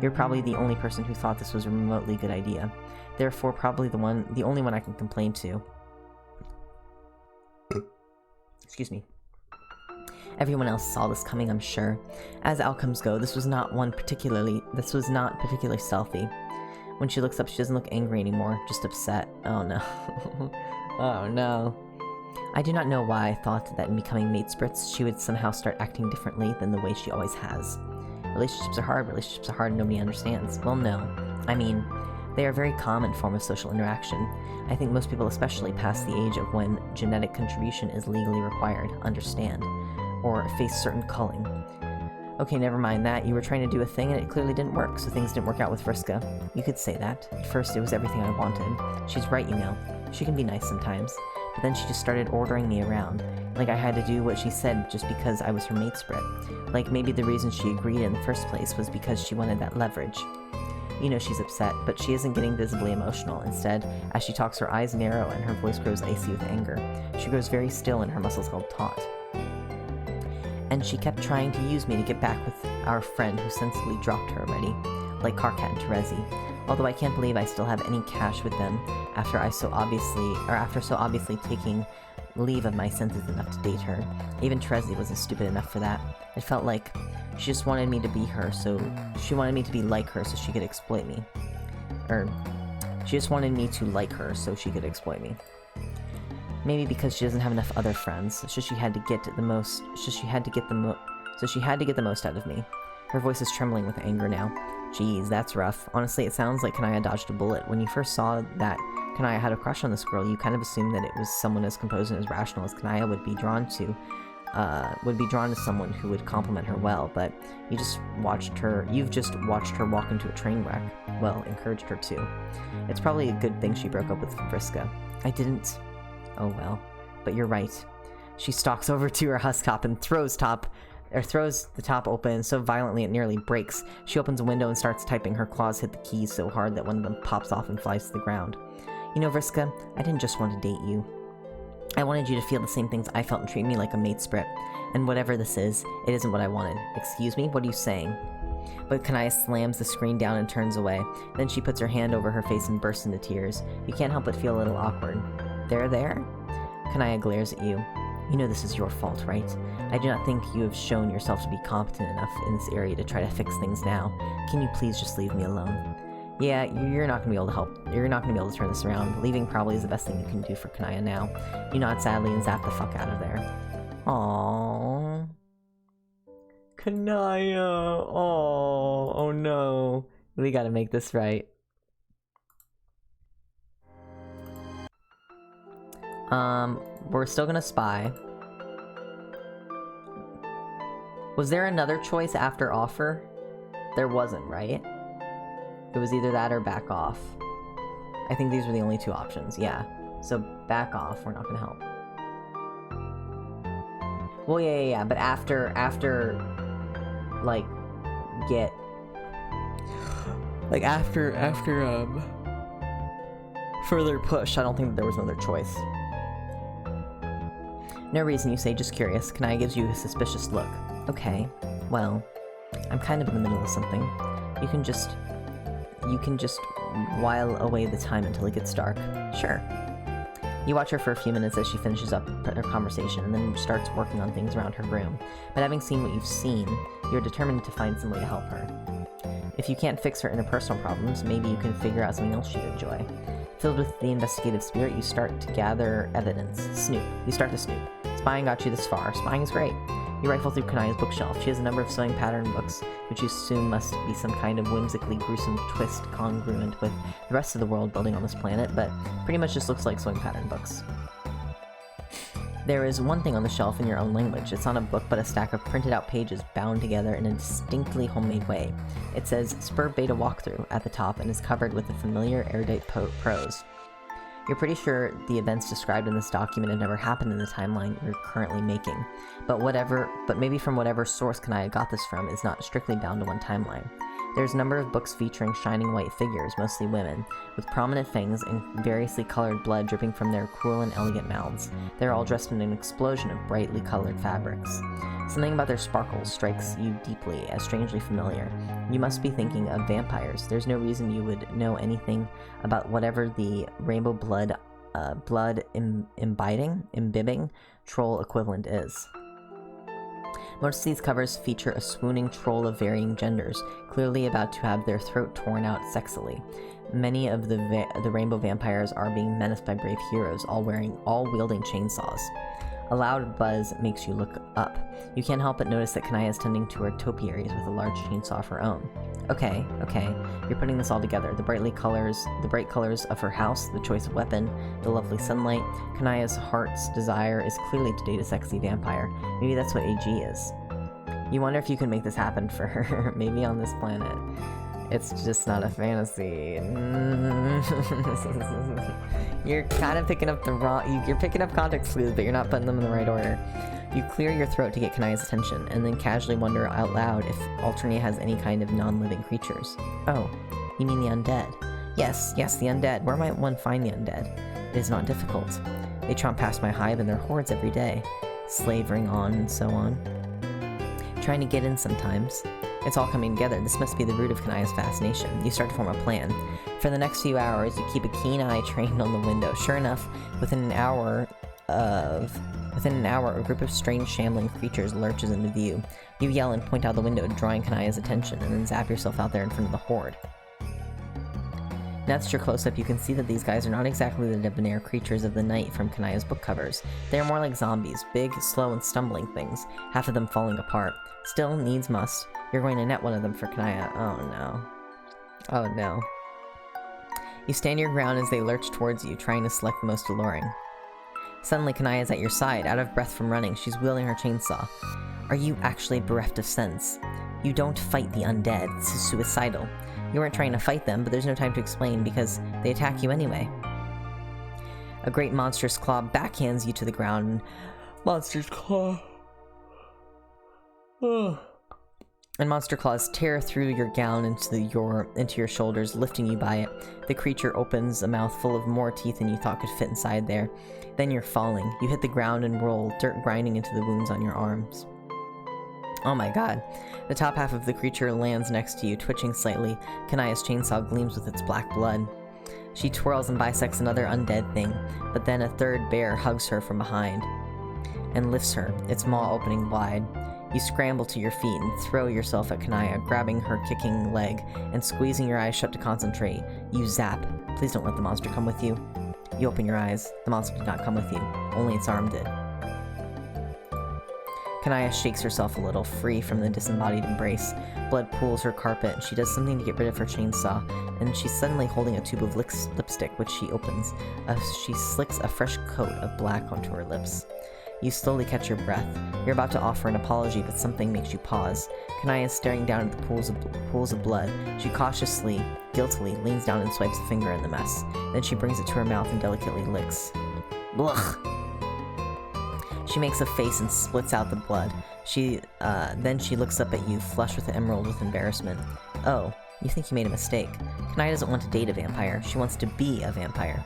You're probably the only person who thought this was a remotely good idea. Therefore, probably the only one I can complain to. Excuse me. Everyone else saw this coming, I'm sure. As outcomes go, this was not particularly stealthy. When she looks up, she doesn't look angry anymore, just upset. Oh no. Oh no. I do not know why I thought that in becoming Mate Spritz, she would somehow start acting differently than the way she always has. Relationships are hard, and nobody understands. Well, no. I mean, they are a very common form of social interaction. I think most people, especially past the age of when genetic contribution is legally required, understand, or face certain culling. Okay, never mind that. You were trying to do a thing and it clearly didn't work, so things didn't work out with Vriska. You could say that. At first, it was everything I wanted. She's right, you know. She can be nice sometimes. But then she just started ordering me around. Like I had to do what she said just because I was her mate sprit. Like maybe the reason she agreed in the first place was because she wanted that leverage. You know she's upset, but she isn't getting visibly emotional. Instead, as she talks, her eyes narrow and her voice grows icy with anger. She grows very still and her muscles held taut. And she kept trying to use me to get back with our friend who sensibly dropped her already, like Karkat and Terezi. Although I can't believe I still have any cash with them after so obviously taking leave of my senses enough to date her. Even Terezi wasn't stupid enough for that. It felt like she just wanted me to be her, so she wanted me to be like her so she could exploit me. She just wanted me to like her so she could exploit me. Maybe because she doesn't have enough other friends, so she had to get the most out of me. Her voice is trembling with anger now. Geez, that's rough. Honestly, it sounds like Kanaya dodged a bullet. When you first saw that Kanaya had a crush on this girl, you kind of assumed that it was someone as composed and as rational as Kanaya would be drawn to someone who would compliment her well, but you've just watched her walk into a train wreck. Well, encouraged her to. It's probably a good thing she broke up with Vriska. I didn't. Oh well. But you're right. She stalks over to her husk top and throws the top open so violently it nearly breaks. She opens a window and starts typing. Her claws hit the keys so hard that one of them pops off and flies to the ground. You know, Vriska, I didn't just want to date you. I wanted you to feel the same things I felt and treat me like a mate sprit. And whatever this is, it isn't what I wanted. Excuse me? What are you saying? But Kanaya slams the screen down and turns away. Then she puts her hand over her face and bursts into tears. You can't help but feel a little awkward. There? Kanaya glares at you. You know this is your fault, right? I do not think you have shown yourself to be competent enough in this area to try to fix things now. Can you please just leave me alone? Yeah, you're not gonna be able to help. You're not gonna be able to turn this around. Leaving probably is the best thing you can do for Kanaya now. You nod sadly and zap the fuck out of there. Aww. Kanaya. Aww. Oh no. We gotta make this right. We're still gonna spy. Was there another choice after offer? There wasn't, right? It was either that or back off. I think these were the only two options, yeah. So back off, we're not gonna help. Well, yeah, but after, like, further push, I don't think that there was another choice. No reason, you say, just curious. Kanaya gives you a suspicious look. Okay, well, I'm kind of in the middle of something. You can just while away the time until it gets dark. Sure. You watch her for a few minutes as she finishes up her conversation and then starts working on things around her room. But having seen what you've seen, you're determined to find some way to help her. If you can't fix her interpersonal problems, maybe you can figure out something else she'd enjoy. Filled with the investigative spirit, you start to gather evidence. You start to snoop. Spying got you this far. Spying is great. You rifle through Kanaya's bookshelf. She has a number of sewing pattern books, which you assume must be some kind of whimsically gruesome twist congruent with the rest of the world building on this planet, but pretty much just looks like sewing pattern books. There is one thing on the shelf in your own language. It's not a book, but a stack of printed out pages bound together in a distinctly homemade way. It says Spur Beta Walkthrough at the top and is covered with the familiar erudite prose. You're pretty sure the events described in this document have never happened in the timeline you're currently making, but maybe from whatever source Kanaya got this from is not strictly bound to one timeline. There's a number of books featuring shining white figures, mostly women, with prominent fangs and variously colored blood dripping from their cruel and elegant mouths. They're all dressed in an explosion of brightly colored fabrics. Something about their sparkles strikes you deeply as strangely familiar. You must be thinking of vampires. There's no reason you would know anything about whatever the rainbow blood imbibing troll equivalent is. Most of these covers feature a swooning troll of varying genders, clearly about to have their throat torn out sexily. Many of the rainbow vampires are being menaced by brave heroes, all wielding chainsaws. A loud buzz makes you look up. You can't help but notice that Kanaya is tending to her topiaries with a large chainsaw of her own. Okay, you're putting this all together. The bright colors of her house, the choice of weapon, the lovely sunlight. Kanaya's heart's desire is clearly to date a sexy vampire. Maybe that's what AG is. You wonder if you can make this happen for her. Maybe on this planet. It's just not a fantasy. You're kind of picking up the wrong... You're picking up context clues, but you're not putting them in the right order. You clear your throat to get Kanaya's attention, and then casually wonder out loud if Alternia has any kind of non-living creatures. Oh, you mean the undead? Yes, the undead. Where might one find the undead? It is not difficult. They tromp past my hive in their hordes every day, slavering on and so on. Trying to get in sometimes. It's all coming together. This must be the root of Kanaya's fascination. You start to form a plan. For the next few hours, you keep a keen eye trained on the window. Sure enough, within an hour, a group of strange shambling creatures lurches into view. You yell and point out the window, drawing Kanaya's attention, and then zap yourself out there in front of the horde. Now that you're close up, you can see that these guys are not exactly the debonair creatures of the night from Kanaya's book covers. They are more like zombies, big, slow, and stumbling things, half of them falling apart. Still, needs must. You're going to net one of them for Kanaya. Oh no. You stand your ground as they lurch towards you, trying to select the most alluring. Suddenly, Kanaya is at your side, out of breath from running. She's wielding her chainsaw. Are you actually bereft of sense? You don't fight the undead. This is suicidal. You weren't trying to fight them, but there's no time to explain because they attack you anyway. A great monstrous claw backhands you to the ground, and monster claws tear through your gown into your shoulders, lifting you by it. The creature opens a mouth full of more teeth than you thought could fit inside there. Then you're falling. You hit the ground and roll, dirt grinding into the wounds on your arms. Oh my god. The top half of the creature lands next to you, twitching slightly. Kanaya's chainsaw gleams with its black blood. She twirls and bisects another undead thing, but then a third bear hugs her from behind and lifts her, its maw opening wide. You scramble to your feet and throw yourself at Kanaya, grabbing her kicking leg and squeezing your eyes shut to concentrate. You zap. Please don't let the monster come with you. You open your eyes. The monster did not come with you. Only its arm did. Kanaya shakes herself a little, free from the disembodied embrace. Blood pools her carpet, and she does something to get rid of her chainsaw, and she's suddenly holding a tube of lipstick, which she opens. She slicks a fresh coat of black onto her lips. You slowly catch your breath. You're about to offer an apology, but something makes you pause. Kanaya is staring down at the pools of blood. She cautiously, guiltily, leans down and swipes a finger in the mess. Then she brings it to her mouth and delicately licks. Blech! She makes a face and splits out the blood. Then she looks up at you, flushed with emerald with embarrassment. Oh, you think you made a mistake. Kanaya doesn't want to date a vampire. She wants to be a vampire.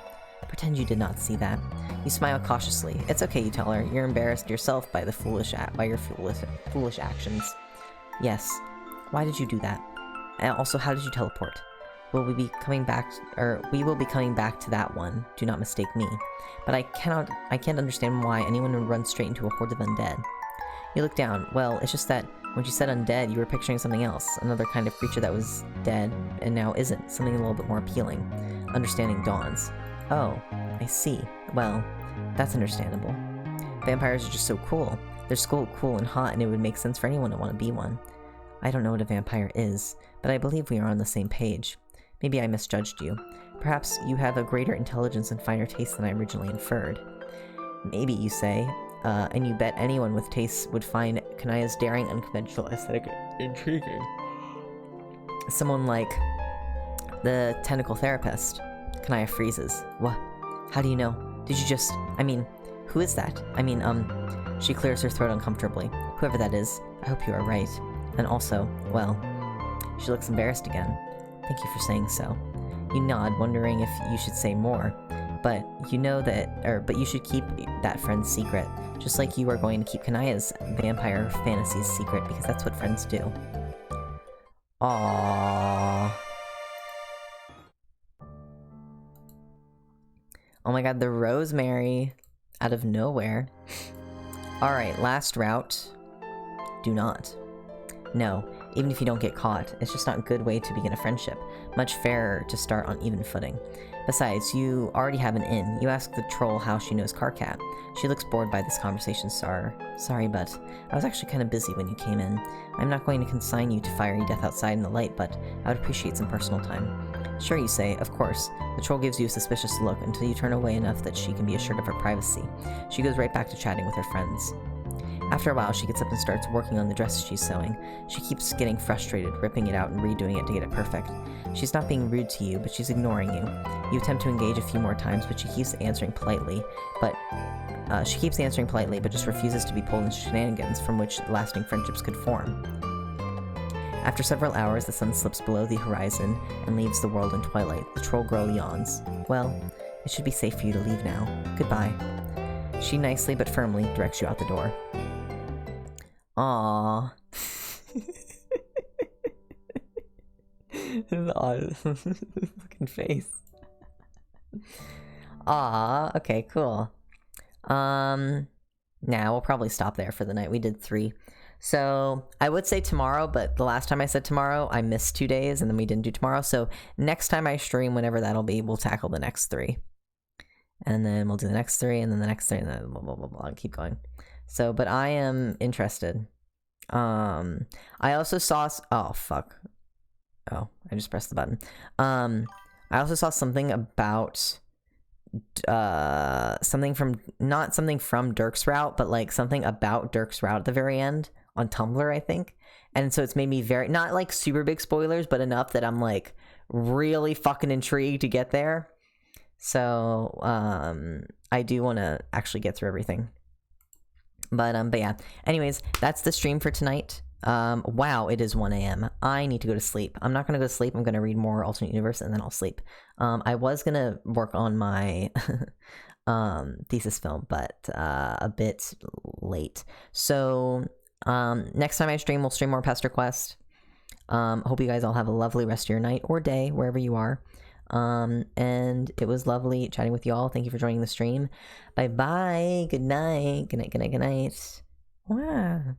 Pretend you did not see that. You smile cautiously. It's okay, you tell her. You're embarrassed yourself by your foolish actions. Yes. Why did you do that? And also, how did you teleport? We will be coming back to that one. Do not mistake me. But I can't understand why anyone would run straight into a horde of undead. You look down. Well, it's just that when you said undead, you were picturing something else. Another kind of creature that was dead and now isn't. Something a little bit more appealing. Understanding dawns. Oh, I see. Well, that's understandable. Vampires are just so cool. They're so cool and hot, and it would make sense for anyone to want to be one. I don't know what a vampire is, but I believe we are on the same page. Maybe I misjudged you. Perhaps you have a greater intelligence and finer taste than I originally inferred. Maybe, you say, and you bet anyone with tastes would find Kanaya's daring, unconventional aesthetic intriguing. Someone like the tentacle therapist. Kanaya freezes. What? How do you know? Did you just... who is that? She clears her throat uncomfortably. Whoever that is, I hope you are right. And also, well... She looks embarrassed again. Thank you for saying so. You nod, wondering if you should say more. But you should keep that friend's secret. Just like you are going to keep Kanaya's vampire fantasies secret, because that's what friends do. Aww. Oh my god, the rosemary out of nowhere. Alright, last route. do not. No, even if you don't get caught, it's just not a good way to begin a friendship. Much fairer to start on even footing. Besides, you already have an in. You ask the troll how she knows Karkat. She looks bored by this conversation, Sorry, but I was actually kind of busy when you came in. I'm not going to consign you to fiery death outside in the light, but I would appreciate some personal time. Sure, you say, of course. The troll gives you a suspicious look until you turn away enough that she can be assured of her privacy. She goes right back to chatting with her friends. After a while, she gets up and starts working on the dress she's sewing. She keeps getting frustrated, ripping it out and redoing it to get it perfect. She's not being rude to you, but she's ignoring you. You attempt to engage a few more times, but she keeps answering politely, but just refuses to be pulled into shenanigans from which lasting friendships could form. After several hours, the sun slips below the horizon and leaves the world in twilight. The troll girl yawns. Well, it should be safe for you to leave now. Goodbye. She nicely but firmly directs you out the door. Aww. His fucking face. Aww, okay, cool. Now we'll probably stop there for the night. We did 3. So I would say tomorrow, but the last time I said tomorrow, I missed 2 days and then we didn't do tomorrow. So next time I stream, whenever that'll be, we'll tackle the next 3. And then we'll do the next 3 and then the next 3 and then blah, blah, blah, blah, and keep going. So, but I am interested. I also saw, oh, fuck. Oh, I just pressed the button. I also saw something about, something from, not something from Dirk's route, but like something about Dirk's route at the very end on Tumblr, I think. And so it's made me very, not like super big spoilers, but enough that I'm like really fucking intrigued to get there. So, I do want to actually get through everything. But yeah. Anyways, that's the stream for tonight. Wow, it is 1 a.m. I need to go to sleep. I'm not going to go to sleep. I'm going to read more Alternate Universe and then I'll sleep. I was going to work on my thesis film, but a bit late. So, next time I stream, we'll stream more PesterQuest. Hope you guys all have a lovely rest of your night or day, wherever you are. And it was lovely chatting with you all. Thank you for joining the stream. Bye bye. Good night. Good night. Good night. Good night. Wow.